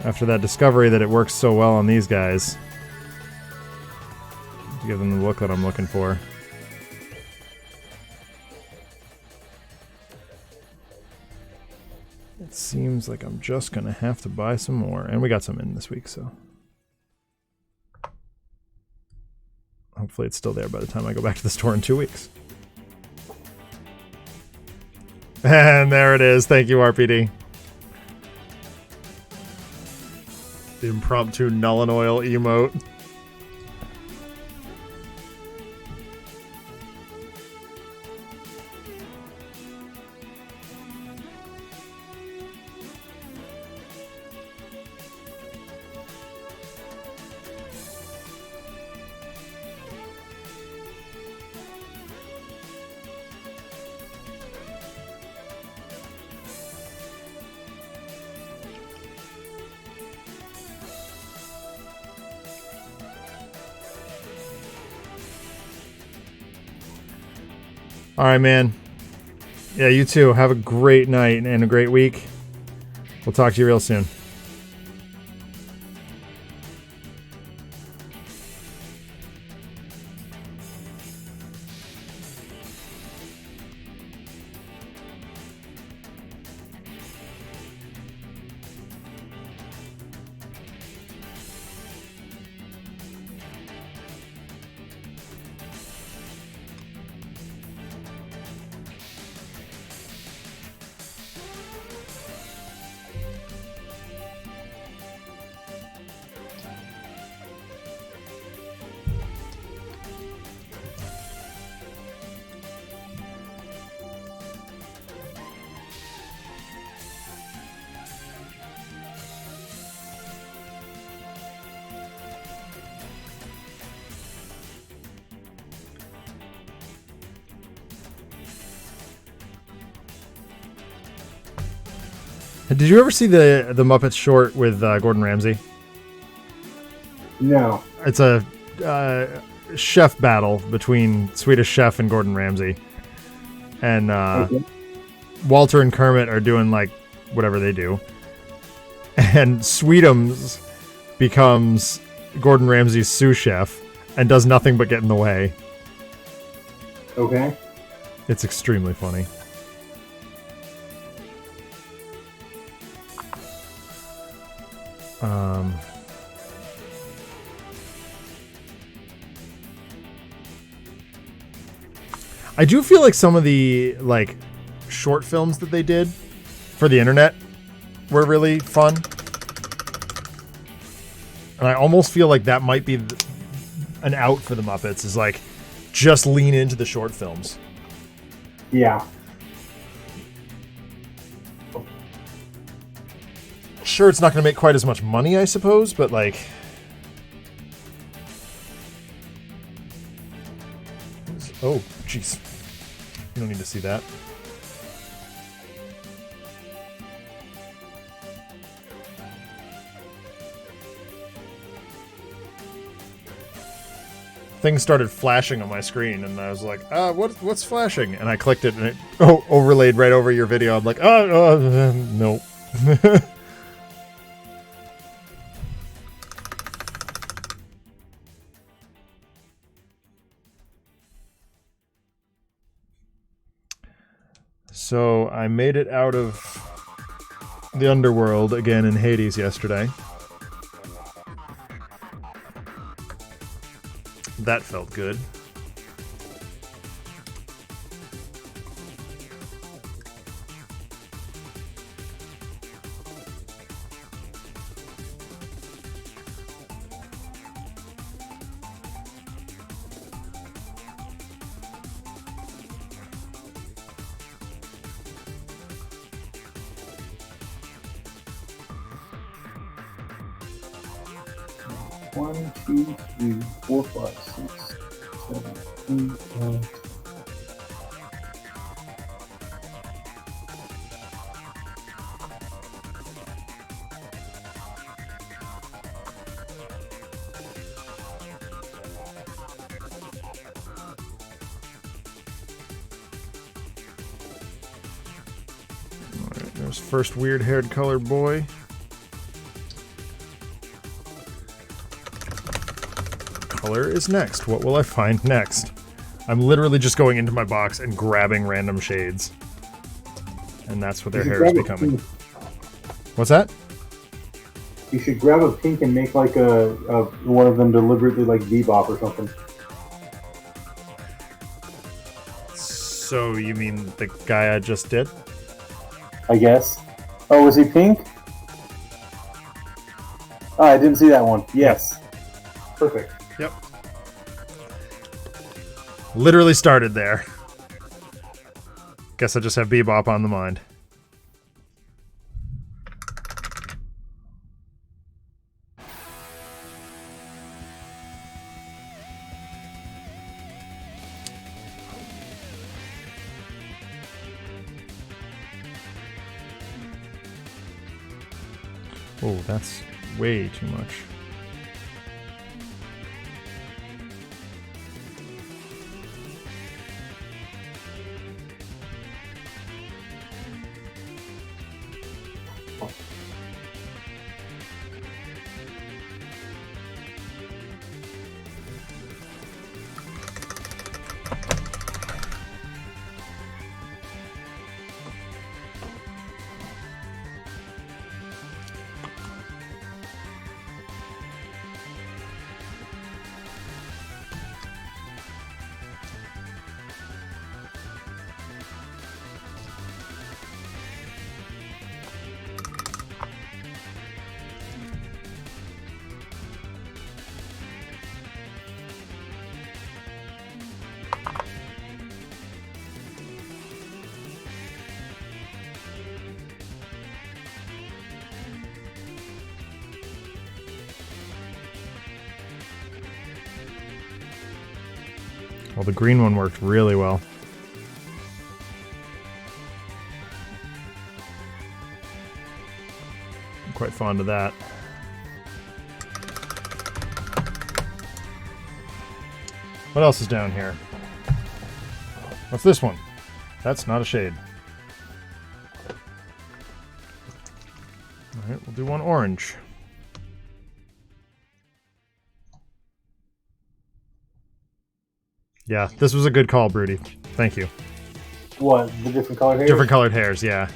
After that discovery that it works so well on these guys. To give them the look that I'm looking for. It seems like I'm just going to have to buy some more. And we got some in this week, so... Hopefully it's still there by the time I go back to the store in 2 weeks. And there it is. Thank you, RPD. The impromptu null and oil emote. All right, man. Yeah, you too. Have a great night and a great week. We'll talk to you real soon. Did you ever see the Muppets short with Gordon Ramsay? No. It's a chef battle between Swedish Chef and Gordon Ramsay. And Okay. Walter and Kermit are doing like whatever they do. And Sweetums becomes Gordon Ramsay's sous chef and does nothing but get in the way. Okay. It's extremely funny. I do feel like some of the like short films that they did for the internet were really fun. And I almost feel like that might be an out for the Muppets, is like just lean into the short films. Yeah. Sure, it's not going to make quite as much money, I suppose, but like... Oh, jeez. You don't need to see that. Things started flashing on my screen, and I was like, what's flashing? And I clicked it, and it overlaid right over your video. I'm like, no. So I made it out of the underworld again in Hades yesterday. That felt good. One, two, three, four, five, six, seven, 8, 9. Alright, there's first weird-haired colored boy. Color is next. What will I find next? I'm literally just going into my box and grabbing random shades. And that's what their hair is becoming. What's that? You should grab a pink and make like a one of them deliberately like Bebop or something. So you mean the guy I just did? I guess. Oh, was he pink? Oh, I didn't see that one. Yes. Perfect. Yep. Literally started there. Guess I just have Bebop on the mind. Oh, that's way too much. Well, the green one worked really well. I'm quite fond of that. What else is down here? What's this one? That's not a shade. Alright, we'll do one orange. Yeah, this was a good call, Broody. Thank you. What? The different colored hairs? Different colored hairs, yeah.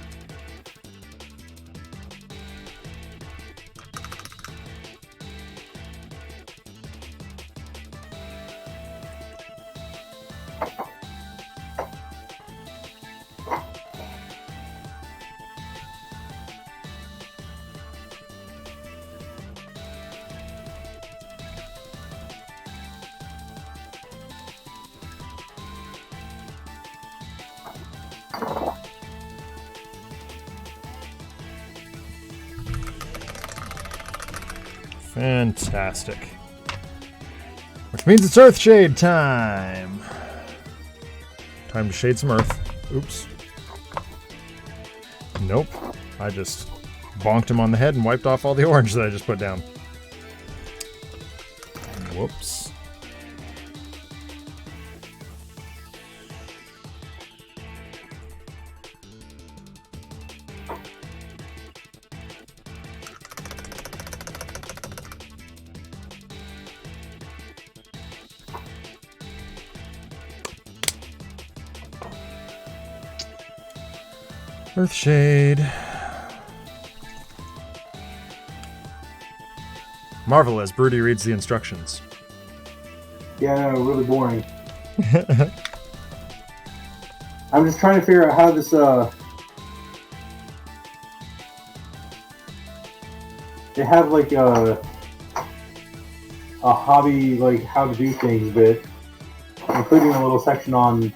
Fantastic. Which means it's Earthshade time. Time to shade some Earth. Oops. Nope. I just bonked him on the head and wiped off all the orange that I just put down. Whoops. Earthshade. Marvel as Broody reads the instructions. Yeah, no, really boring. I'm just trying to figure out how this, they have like a hobby, like how to do things bit, including a little section on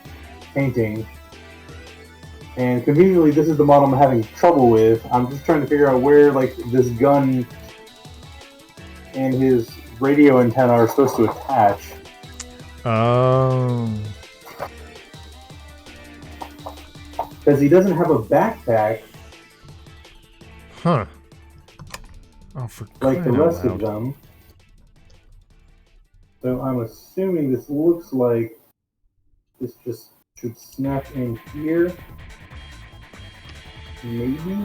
painting. And conveniently, this is the model I'm having trouble with. I'm just trying to figure out where, like, this gun and his radio antenna are supposed to attach. Oh. Because he doesn't have a backpack. Huh. Oh, for like the crying out rest of loud. them. So I'm assuming this looks like this just should snap in here. Maybe?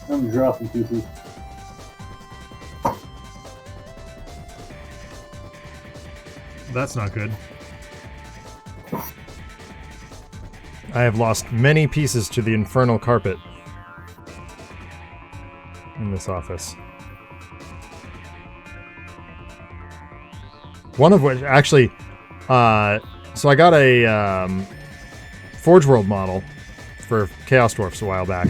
I'm dropping pieces. That's not good. I have lost many pieces to the infernal carpet in this office. One of which, actually, so I got a Forge World model for Chaos Dwarfs a while back.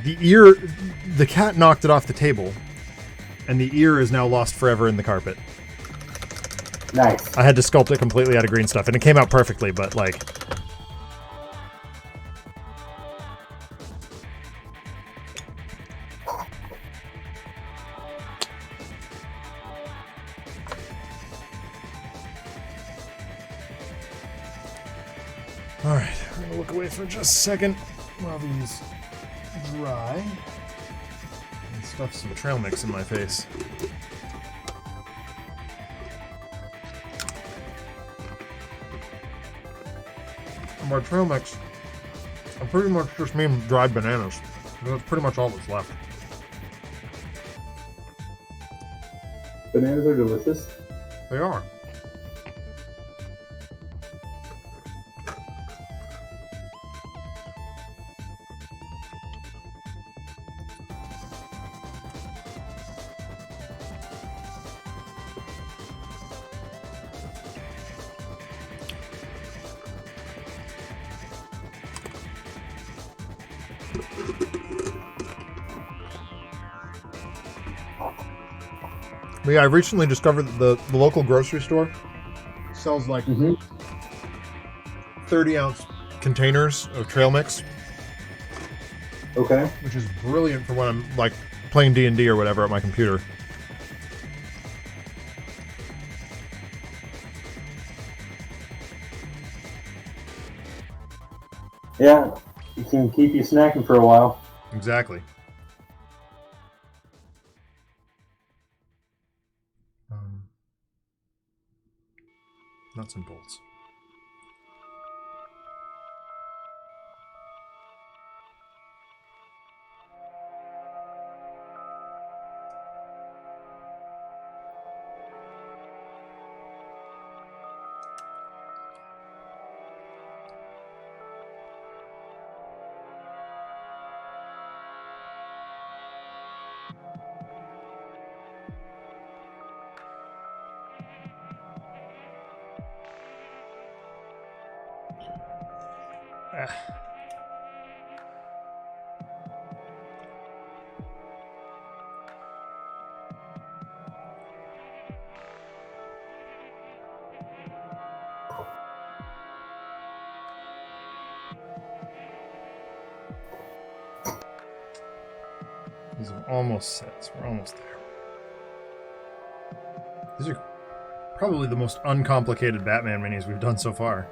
The cat knocked it off the table, and the ear is now lost forever in the carpet. Nice. I had to sculpt it completely out of green stuff, and it came out perfectly, but like... Alright, I'm gonna look away for just a second while these dry. And stuff some trail mix in my face. My trail mix, I pretty much just mean dried bananas. That's pretty much all that's left. Bananas are delicious. They are. But yeah, I've recently discovered that the local grocery store sells like 30-ounce containers of trail mix. Okay. Which is brilliant for when I'm like playing D&D or whatever at my computer. Yeah, it can keep you snacking for a while. Exactly. Nuts and bolts. These are almost sets. We're almost there. These are probably the most uncomplicated Batman minis we've done so far.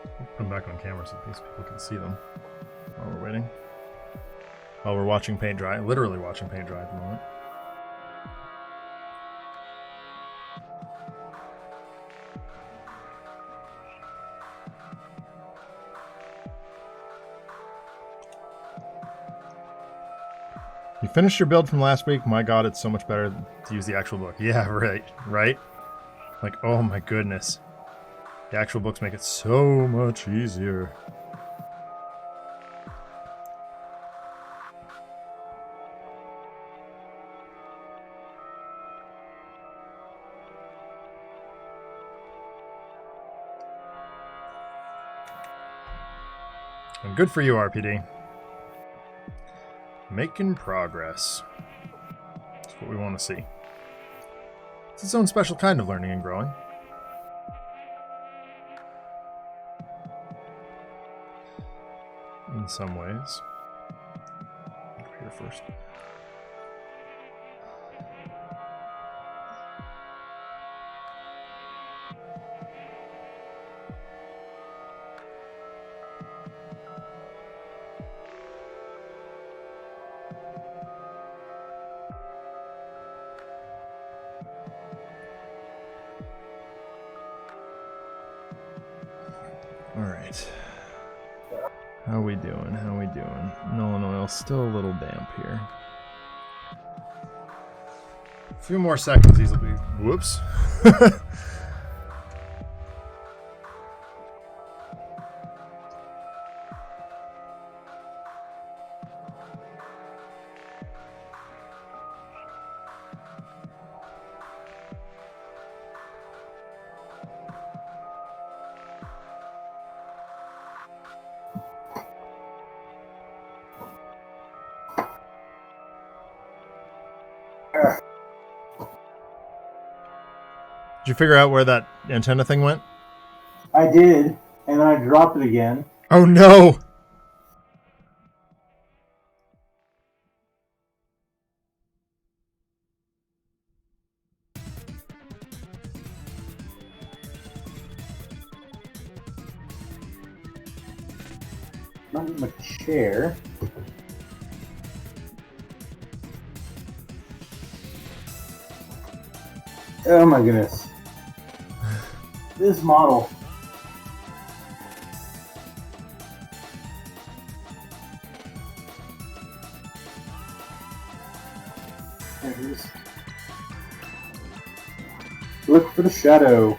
I'll put them back on camera so these people can see them while we're waiting. While we're watching paint dry. Literally watching paint dry at the moment. You finished your build from last week? My god, it's so much better to use the actual book. Yeah, right? Like, oh my goodness. The actual books make it so much easier. And good for you, RPD. Making progress. That's what we want to see. It's its own special kind of learning and growing. In some ways. Over here first. All right. How we doing? How we doing? Nolan oil still a little damp here. A few more seconds, these will be. Whoops. Did you figure out where that antenna thing went? I did, and I dropped it again. Oh no! Not in my chair. Oh my goodness. This model. There it is. Look for the shadow.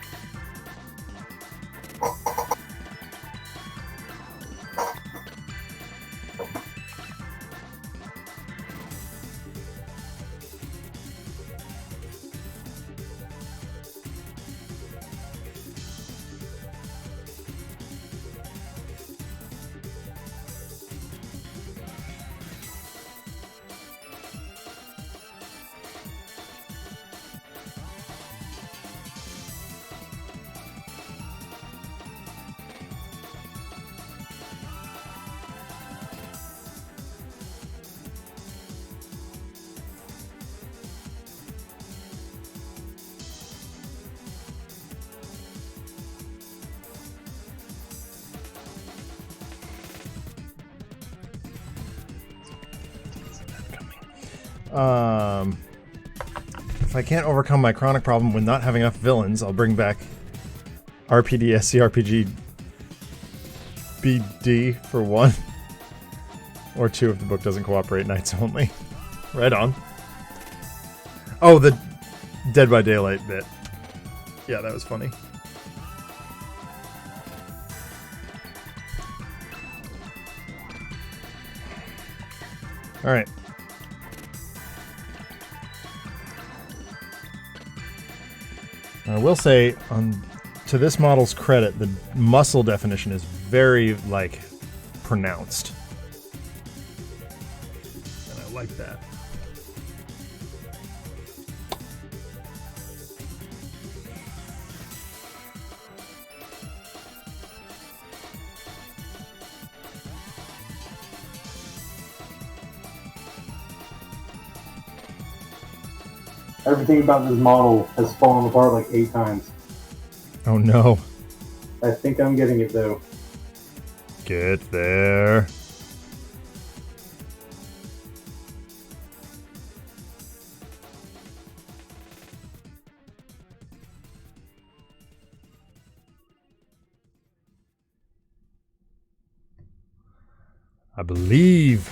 If I can't overcome my chronic problem with not having enough villains, I'll bring back RPD SCRPG BD for 1 or 2 if the book doesn't cooperate nights only. Right on. Oh, the Dead by Daylight bit. Yeah, that was funny. All right. I will say, to this model's credit, the muscle definition is very, like, pronounced. And I like that. Everything about this model has fallen apart like 8 times. Oh no. I think I'm getting it though. Get there. I believe.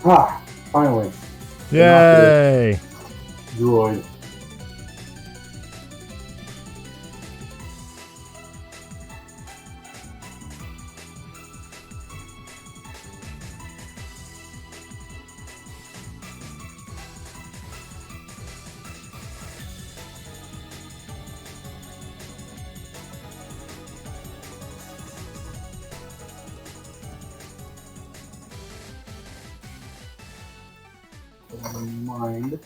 Ah, finally. Yay! Droid. Mind.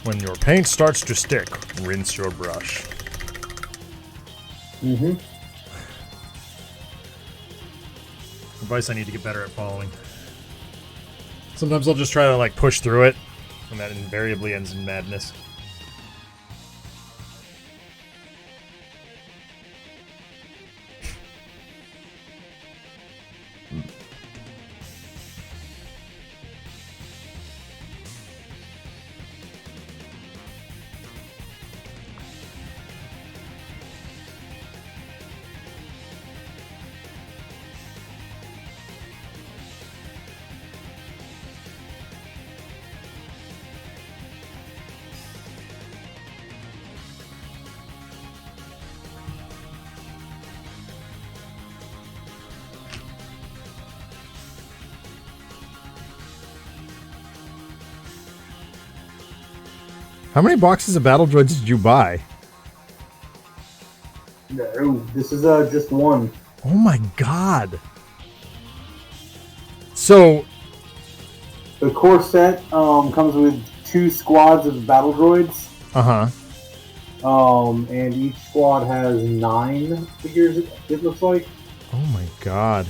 When your paint starts to stick, rinse your brush. Mm-hmm. Advice I need to get better at following. Sometimes I'll just try to like push through it, and that invariably ends in madness. How many boxes of battle droids did you buy? No, this is just one. Oh my god. So, The core set comes with 2 squads of battle droids. uh-huh. And each squad has 9 figures, it looks like. Oh my god.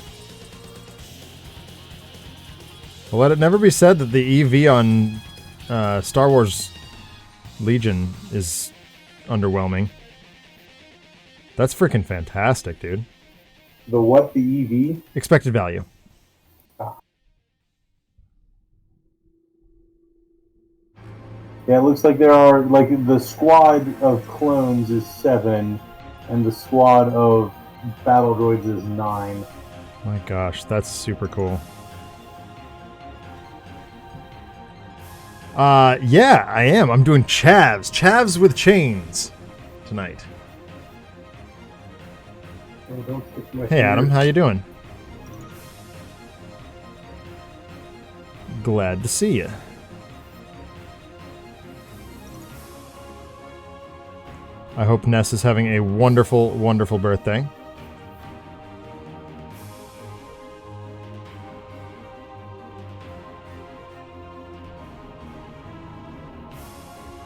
Well, let it never be said that the EV on Star Wars Legion is underwhelming. That's freaking fantastic, dude. The what? The EV? Expected value. Yeah, it looks like there are, like, the squad of clones is 7, and the squad of battle droids is 9. My gosh, that's super cool. Yeah, I am. I'm doing chavs. Chavs with chains tonight. Oh, don't stick to my Hey, Adam, fingers. how you doing? Glad to see you. I hope Ness is having a wonderful, wonderful birthday.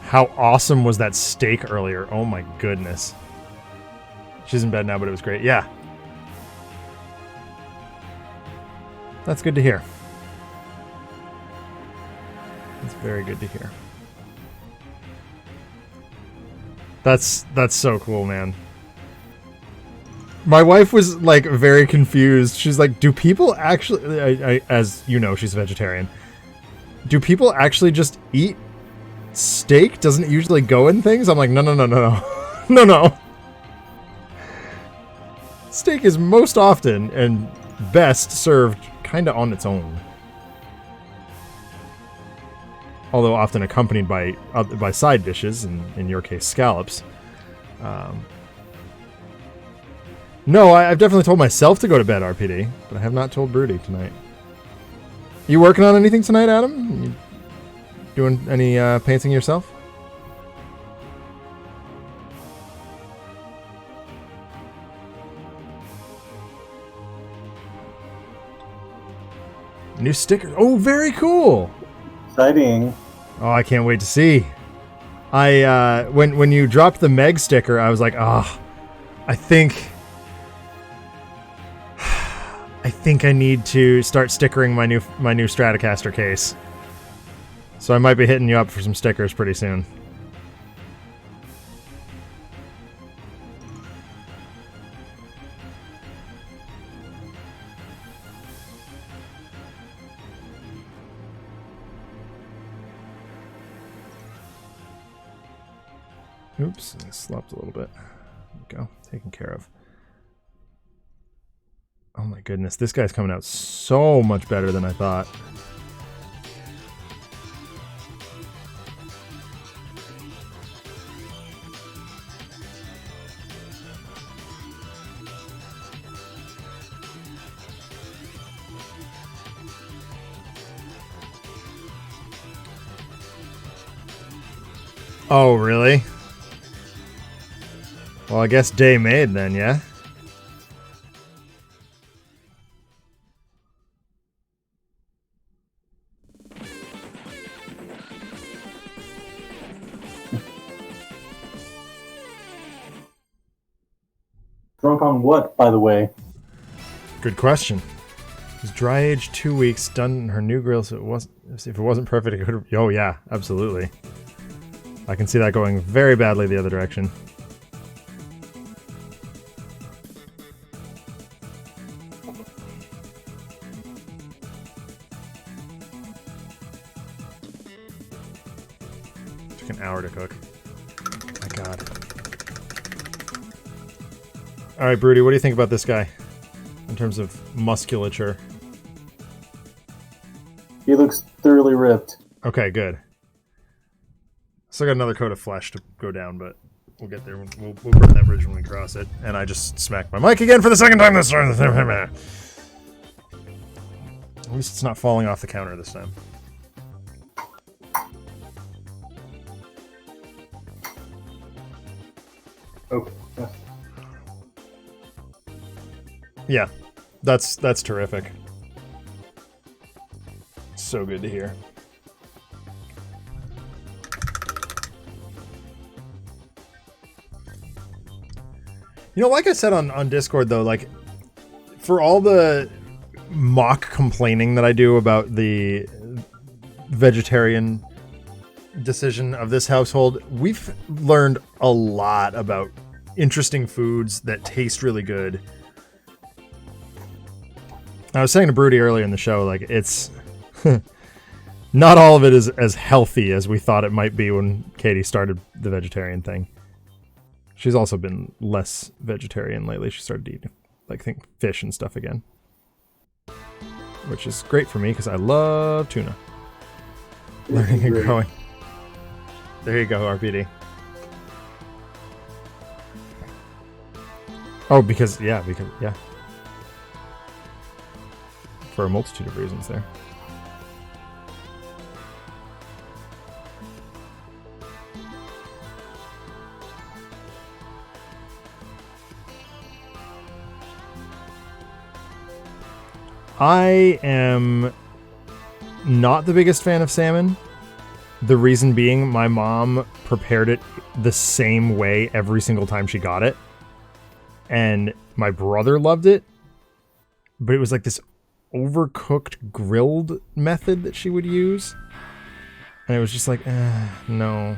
How awesome was that steak earlier? Oh my goodness. She's in bed now, but it was great. Yeah. That's good to hear. That's very good to hear. That's so cool, man. My wife was like very confused. She's like, "Do people actually?" As you know, she's a vegetarian. Do people actually just eat steak? Doesn't it usually go in things? I'm like, no, no. Steak is most often and best served kind of on its own. Although often accompanied by side dishes, and in your case, scallops. No, I've definitely told myself to go to bed, RPD, but I have not told Broody tonight. You working on anything tonight, Adam? You doing any painting yourself? New stickers. Oh, very cool. Exciting. Oh, I can't wait to see. I when you dropped the Meg sticker, I was like, I think I need to start stickering my new Stratocaster case. So I might be hitting you up for some stickers pretty soon. Oops, I slept a little bit. There we go, taken care of. Oh my goodness, this guy's coming out so much better than I thought. Oh, really? Well, I guess day made then, yeah? Drunk on what, by the way? Good question. It was dry aged 2 weeks, done in her new grill, so if it wasn't perfect, it could have... Oh yeah, absolutely. I can see that going very badly the other direction. Took an hour to cook. My god. Alright, Broody, what do you think about this guy? In terms of musculature. He looks thoroughly ripped. Okay, good. Still got another coat of flesh to go down, but we'll get there. We'll burn that bridge when we cross it. And I just smacked my mic again for the second time this time. At least it's not falling off the counter this time. Okay. Yeah, that's terrific. So good to hear. You know, like I said on Discord, though, like, for all the mock complaining that I do about the vegetarian decision of this household, we've learned a lot about interesting foods that taste really good. I was saying to Broody earlier in the show, like, it's... not all of it is as healthy as we thought it might be when Katie started the vegetarian thing. She's also been less vegetarian lately. She started eating, like, I think, fish and stuff again. which is great for me because I love tuna. This Learning is and great. growing. There you go, RPD. Oh, because yeah. For a multitude of reasons there. I am not the biggest fan of salmon. The reason being my mom prepared it the same way every single time she got it. And my brother loved it. But it was like this overcooked grilled method that she would use. And it was just like, no.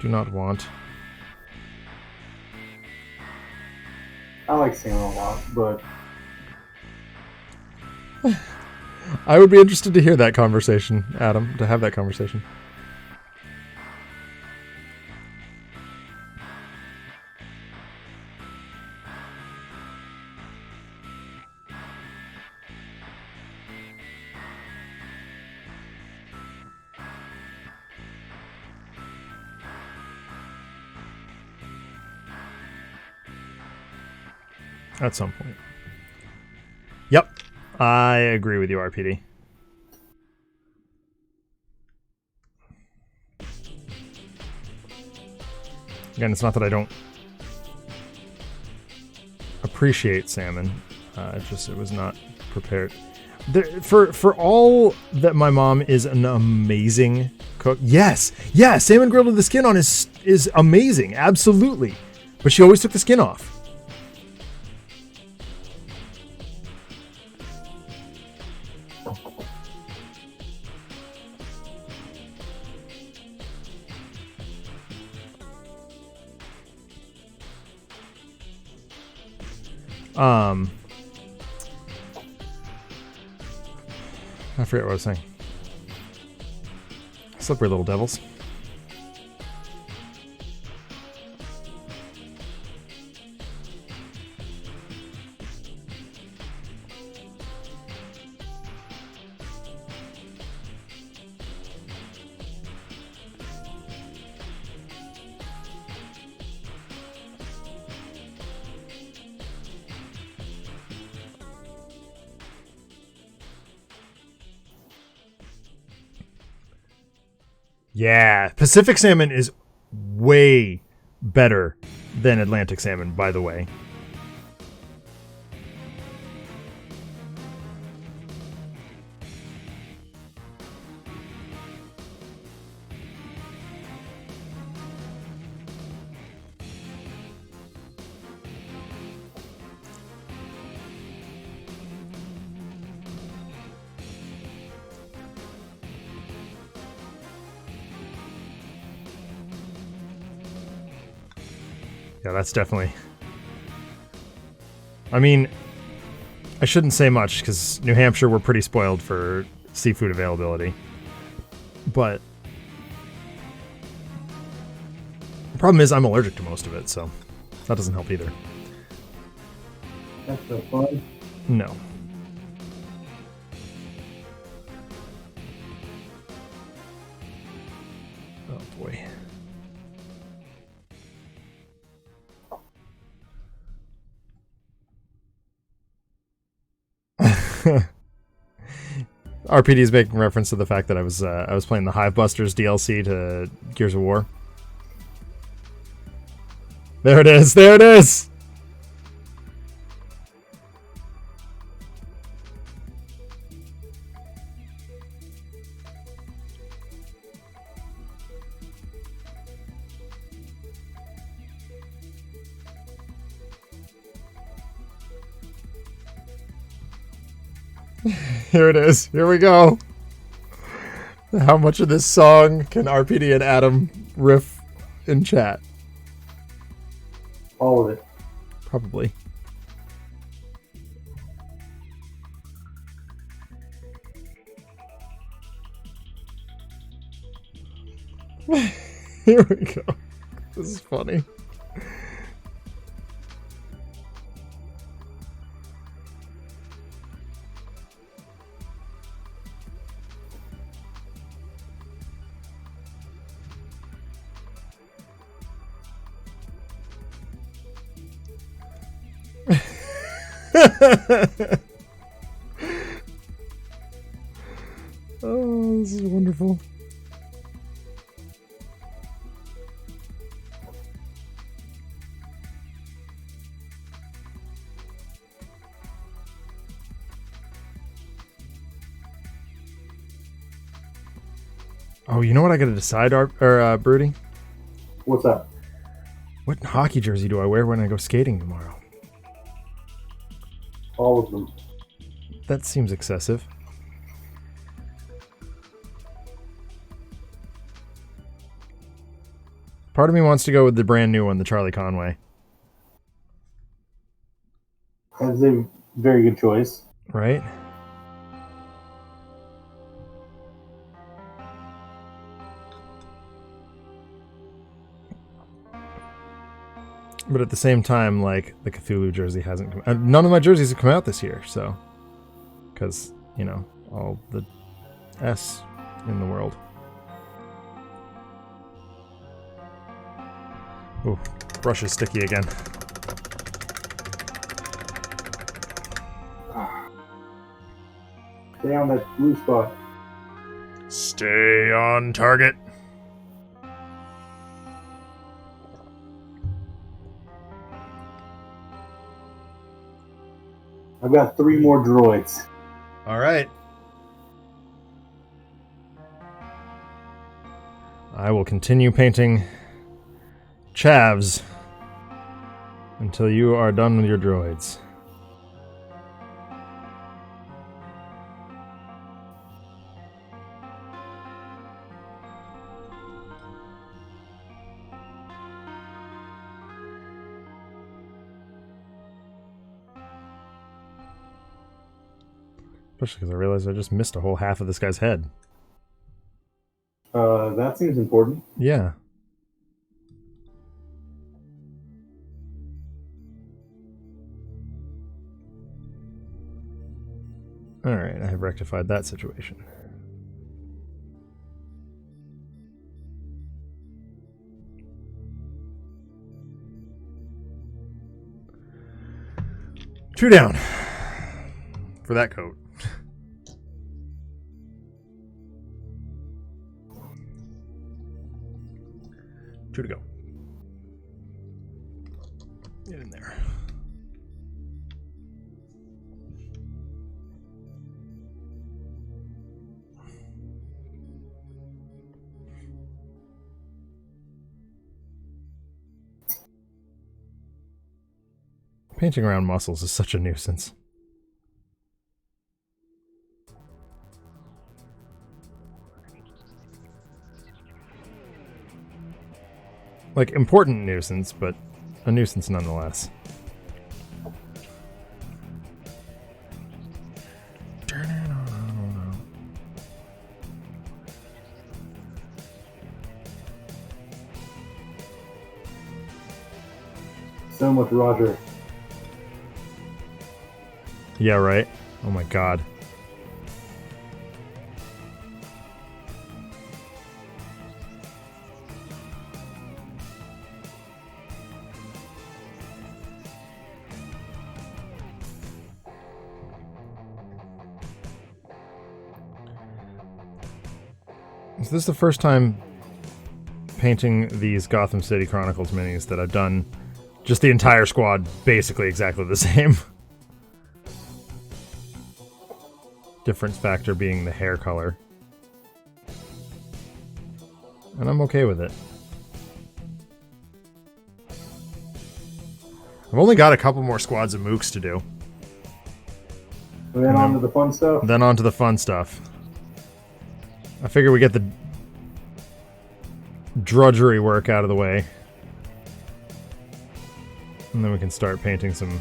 Do not want. I like salmon a lot, but I would be interested to hear that conversation, Adam, to have that conversation. At some point. Yep. I agree with you, RPD. Again, it's not that I don't appreciate salmon. It was not prepared. For all that my mom is an amazing cook. Yes, salmon grilled with the skin on is amazing, absolutely. But she always took the skin off. I forget what I was saying. Slippery little devils. Yeah, Pacific salmon is way better than Atlantic salmon, by the way. Yeah, that's definitely... I mean, I shouldn't say much, because New Hampshire, we're pretty spoiled for seafood availability. But the problem is I'm allergic to most of it, so that doesn't help either. that's so fun. No. Oh, boy. RPD is making reference to the fact that I was playing the Hivebusters DLC to Gears of War. There it is. There it is. Here it is. Here we go. How much of this song can RPD and Adam riff in chat? All of it. Probably. Here we go. This is funny. Oh, this is wonderful. Oh, you know what I gotta decide, Broody? What's that? What hockey jersey do I wear when I go skating tomorrow? All of them. That seems excessive. Part of me wants to go with the brand new one, the Charlie Conway. That's a very good choice. Right? But at the same time, like, the Cthulhu jersey hasn't come out. None of my jerseys have come out this year, so. Because, you know, all the S in the world. Ooh, brush is sticky again. Stay on that blue spot. Stay on target. I've got 3 more droids. All right. I will continue painting chavs until you are done with your droids. Especially because I realized I just missed a whole half of this guy's head. That seems important. Yeah. Alright, I have rectified that situation. Two down for that coat. Two to go. Get in there. Painting around muscles is such a nuisance. Like, important nuisance, but a nuisance nonetheless. So much Roger. Yeah, right? Oh my god. So this is the first time painting these Gotham City Chronicles minis that I've done just the entire squad basically exactly the same. Difference factor being the hair color. And I'm okay with it. I've only got a couple more squads of mooks to do. And then on to the fun stuff. Then on to the fun stuff. I figure we get the drudgery work out of the way. And then we can start painting some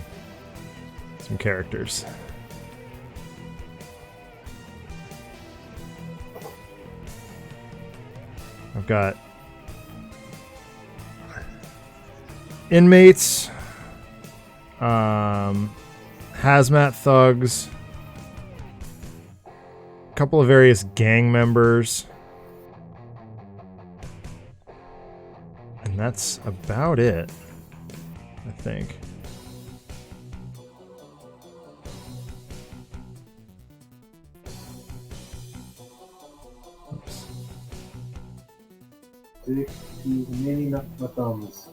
characters. I've got inmates, hazmat thugs, a couple of various gang members, and that's about it, I think. stick these mini nuts my thumbs.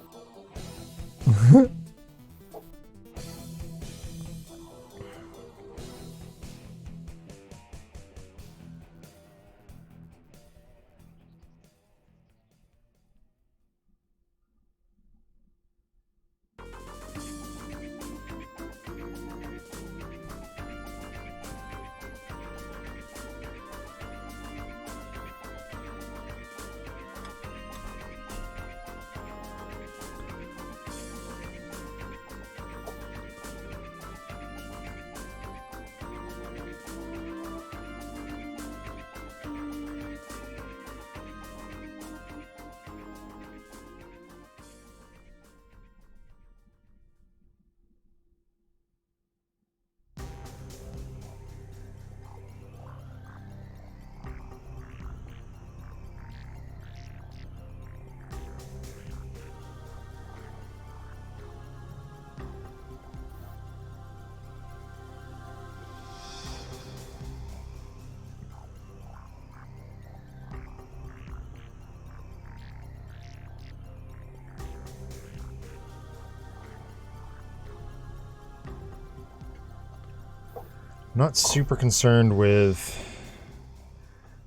Not super concerned with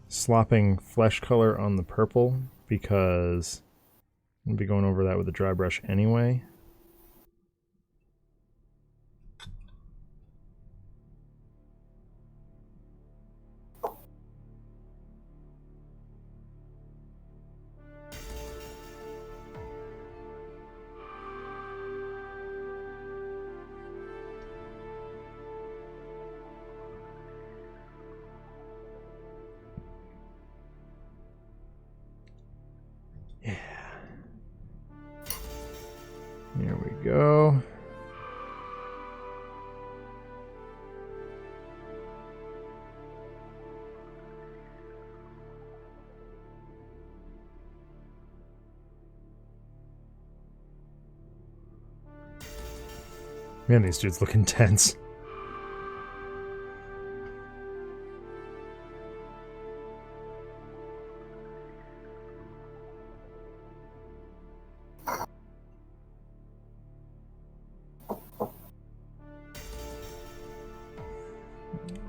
slopping flesh color on the purple because I'm going to be going over that with a dry brush anyway. There we go. Man, these dudes look intense.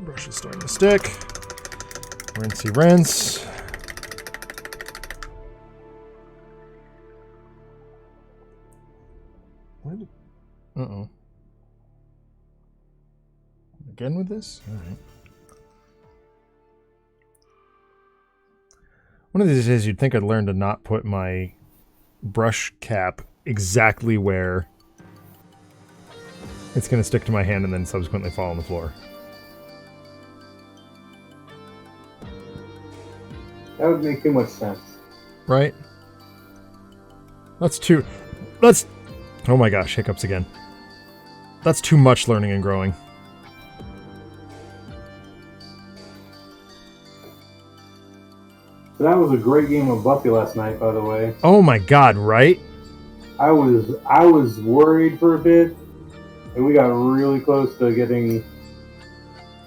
Brush is starting to stick. Rinsey rinse. What? Uh-oh. Again with this? Alright. One of these days you'd think I'd learn to not put my brush cap exactly where it's going to stick to my hand and then subsequently fall on the floor. That would make too much sense. Right? That's oh my gosh, hiccups again. That's too much learning and growing. So that was a great game of Buffy last night, by the way. Oh my god, right? I was worried for a bit, and we got really close to getting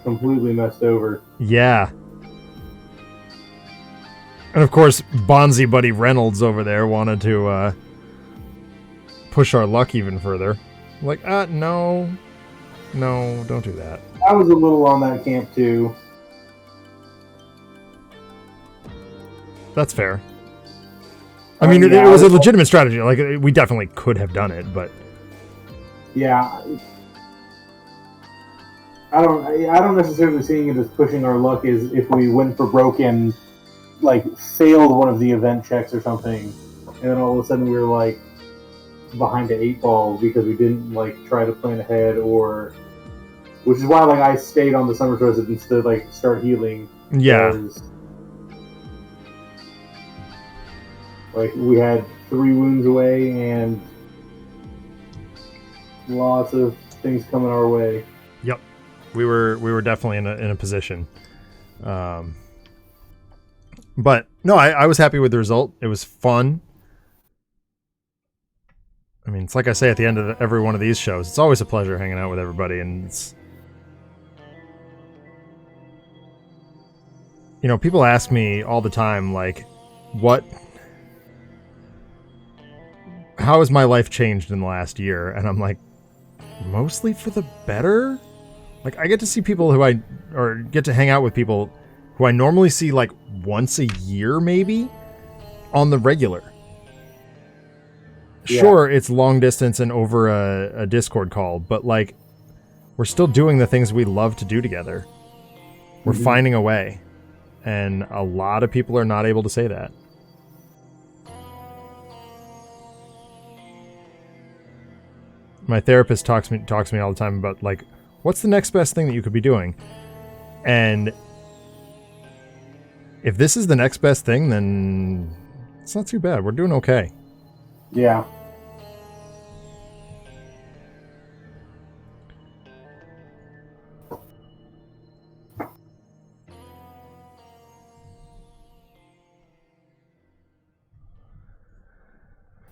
completely messed over. Yeah. And of course, Bonzi buddy Reynolds over there wanted to push our luck even further. Like, no. No, don't do that. I was a little on that camp too. That's fair. I mean, it was a legitimate strategy. Like, we definitely could have done it, but... Yeah. I don't necessarily seeing it as pushing our luck as if we went for broke and, like, failed one of the event checks or something, and then all of a sudden we were, like, behind the 8 ball because we didn't, like, try to plan ahead, or... Which is why, like, I stayed on the Summer Twisted instead of, like, start healing. Yeah. Because, like, we had 3 wounds away and lots of things coming our way. Yep. We were definitely in a position. But no, I was happy with the result. It was fun. I mean, it's like I say at the end of every one of these shows, it's always a pleasure hanging out with everybody, and it's... You know, people ask me all the time, like, what how has my life changed in the last year? And I'm like, mostly for the better. Like, I get to see people or get to hang out with people who I normally see like once a year, maybe, on the regular. Yeah. Sure, it's long distance and over a Discord call, but like, we're still doing the things we love to do together. We're finding a way. And a lot of people are not able to say that. My therapist talks to me all the time about, like, what's the next best thing that you could be doing? And if this is the next best thing, then it's not too bad. We're doing okay. Yeah.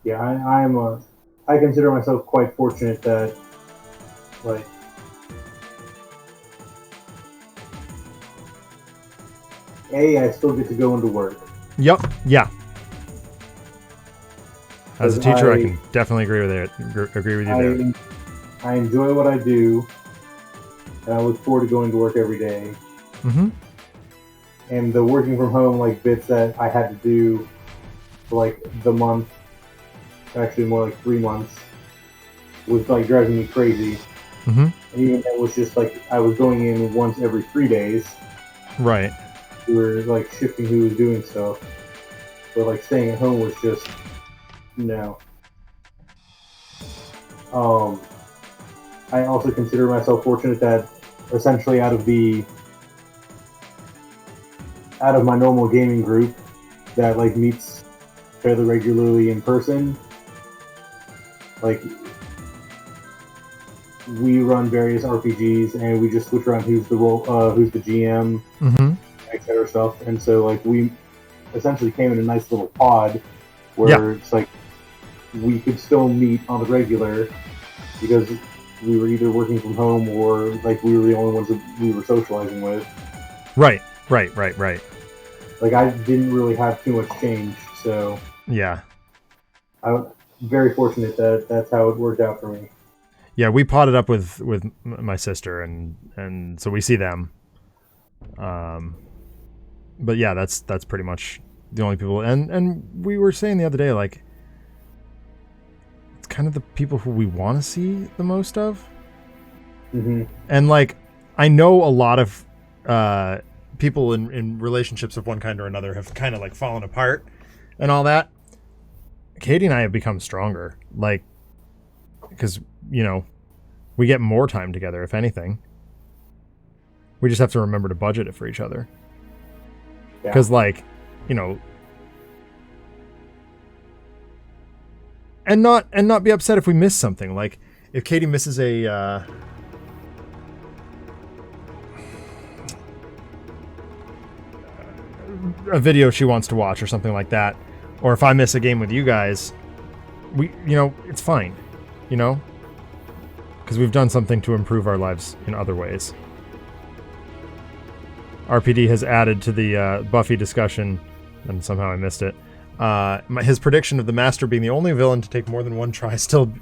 Yeah, I consider myself quite fortunate that, like, I still get to go into work. Yep. Yeah. As a teacher, I I can definitely agree with it. Agree with you there. I enjoy what I do, and I look forward to going to work every day. Mm-hmm. And the working from home, like, bits that I had to do for, like, the month, actually more like 3 months, was, like, driving me crazy. Mm-hmm. And even that was just, like, I was going in once every 3 days. Right. We were, like, shifting who was doing stuff. But, like, staying at home was just, no. I also consider myself fortunate that essentially out of my normal gaming group that, like, meets fairly regularly in person, like, we run various RPGs and we just switch around who's the GM, etc. stuff. And so, like, we essentially came in a nice little pod where it's like we could still meet on the regular because we were either working from home or, like, we were the only ones that we were socializing with. Right. Like, I didn't really have too much change, so Yeah. I'm very fortunate that that's how it worked out for me. Yeah, we potted up with my sister, and so we see them. But yeah, that's pretty much the only people. And we were saying the other day, like, it's kind of the people who we want to see the most of. Mm-hmm. And, like, I know a lot of people in relationships of one kind or another have kind of, like, fallen apart and all that. Katie and I have become stronger, like, because, you know, we get more time together, if anything. We just have to remember to budget it for each other. Because, like, you know, and not be upset if we miss something. Like, if Katie misses a video she wants to watch or something like that, or if I miss a game with you guys, it's fine, because we've done something to improve our lives in other ways. RPD has added to the Buffy discussion, and somehow I missed it. His prediction of the Master being the only villain to take more than one try still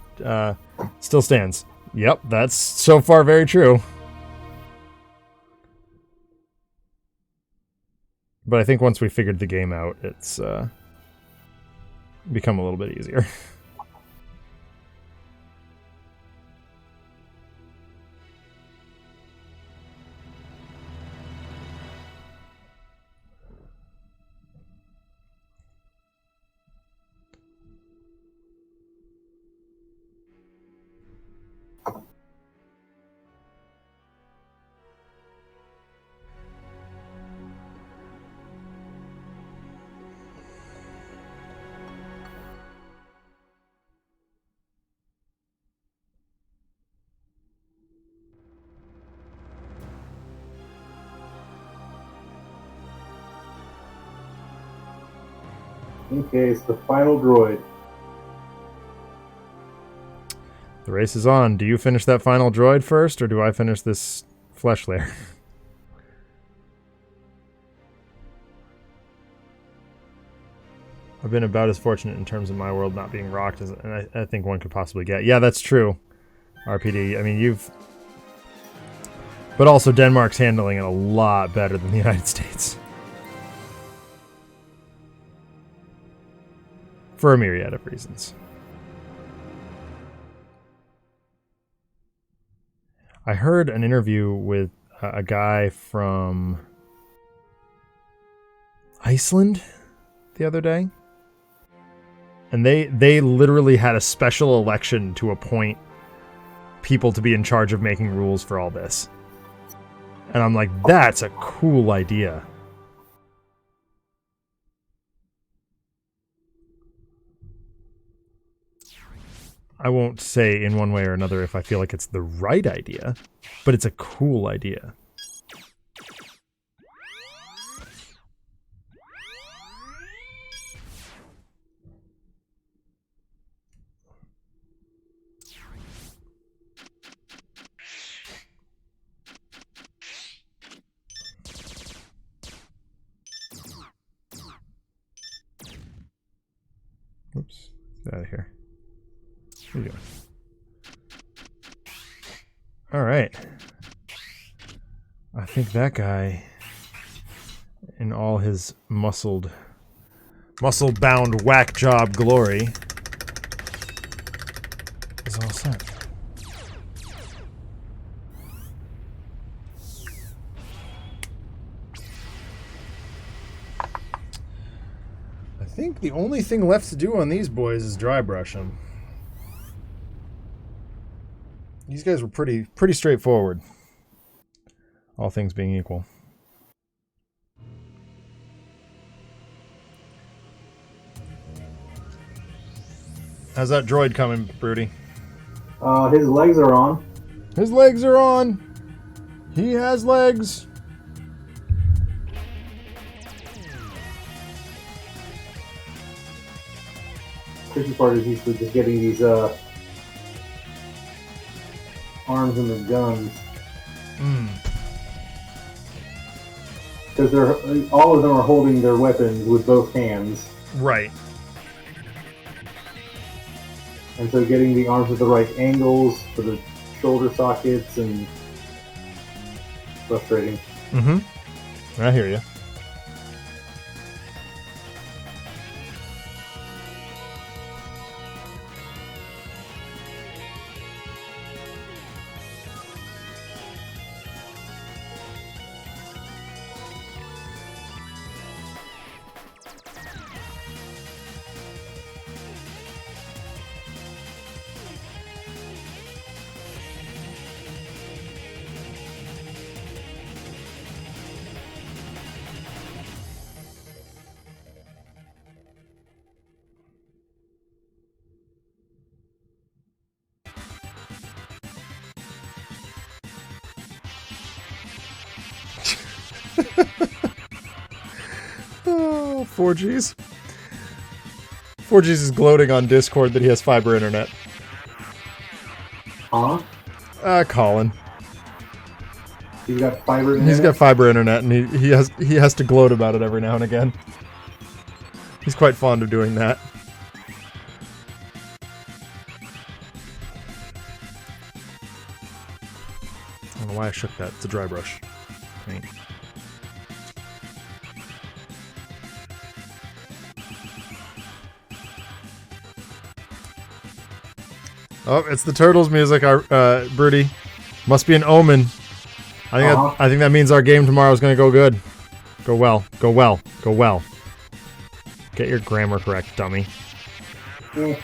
stands. Yep, that's so far very true. But I think once we figured the game out, it's become a little bit easier. Okay, it's the final droid. The race is on. Do you finish that final droid first, or do I finish this flesh layer? I've been about as fortunate in terms of my world not being rocked as I think one could possibly get. Yeah, that's true. RPD. I mean, you've... But also Denmark's handling it a lot better than the United States. For a myriad of reasons. I heard an interview with a guy from Iceland the other day. And they literally had a special election to appoint people to be in charge of making rules for all this. And I'm like, that's a cool idea. I won't say in one way or another if I feel like it's the right idea, but it's a cool idea. Oops, get out of here. What are you doing? All right. I think that guy, in all his muscle-bound whack job glory, is all set. I think the only thing left to do on these boys is dry brush them. These guys were pretty straightforward, all things being equal. How's that droid coming, Broody? His legs are on. His legs are on. He has legs. Tricky part is he's just getting these arms and the guns. Because all of them are holding their weapons with both hands. Right. And so getting the arms at the right angles for the shoulder sockets and frustrating. I hear you. Oh, 4Gs. 4Gs is gloating on Discord that he has fiber internet. Huh? Colin. He's got fiber internet? He's got fiber internet, and he has to gloat about it every now and again. He's quite fond of doing that. I don't know why I shook that. It's a dry brush. Paint. Oh, it's the Turtles music, Broody. Must be an omen. I think that means our game tomorrow is going to go good. Go well. Go well. Go well. Get your grammar correct, dummy. If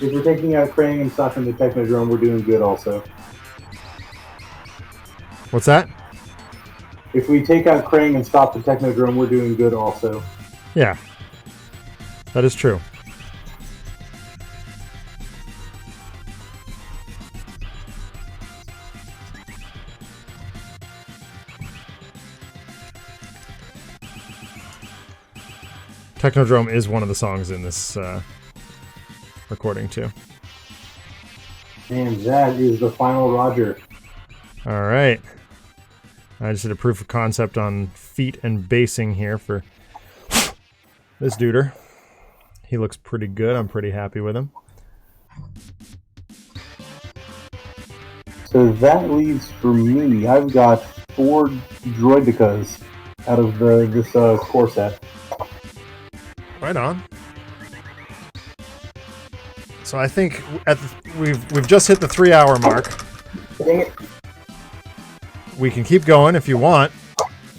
we're taking out Krang and stopping the Technodrome, we're doing good also. What's that? If we take out Krang and stop the Technodrome, we're doing good also. Yeah. That is true. Technodrome is one of the songs in this recording, too. And that is the final Roger. All right. I just did a proof of concept on feet and basing here for this duder. He looks pretty good. I'm pretty happy with him. So that leaves for me, I've got 4 Droidicas out of this core set. Right on. So I think we've just hit the 3-hour mark. Dang it. We can keep going if you want,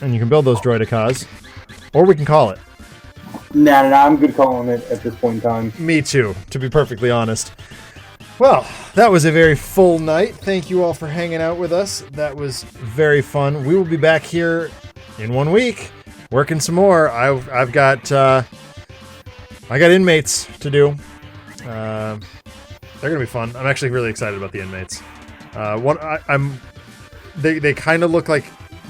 and you can build those Droidicas, or we can call it. Nah, I'm good calling it at this point in time. Me too, to be perfectly honest. Well, that was a very full night. Thank you all for hanging out with us. That was very fun. We will be back here in 1 week, working some more. I've got inmates to do. They're gonna be fun. I'm actually really excited about the inmates. They kind of look like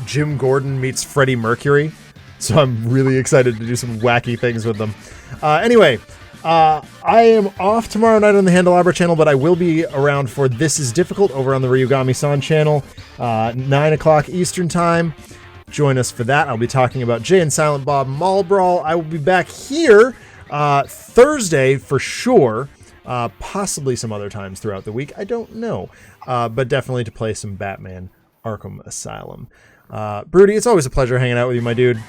Jim Gordon meets Freddie Mercury, so I'm really excited to do some wacky things with them. Anyway. I am off tomorrow night on the Handelabra channel, but I will be around for This Is Difficult over on the Ryugami-san channel, 9 o'clock Eastern Time. Join us for that. I'll be talking about Jay and Silent Bob Mall Brawl. I will be back here Thursday for sure, possibly some other times throughout the week. I don't know, but definitely to play some Batman Arkham Asylum. Broody, it's always a pleasure hanging out with you, my dude,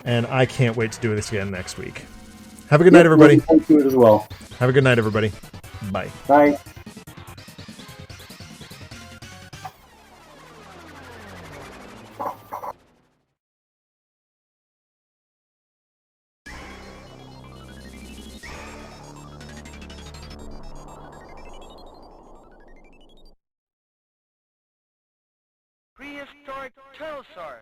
and I can't wait to do this again next week. Have a good night, everybody. Thank you as well. Have a good night, everybody. Bye. Bye. Prehistoric pterosaur.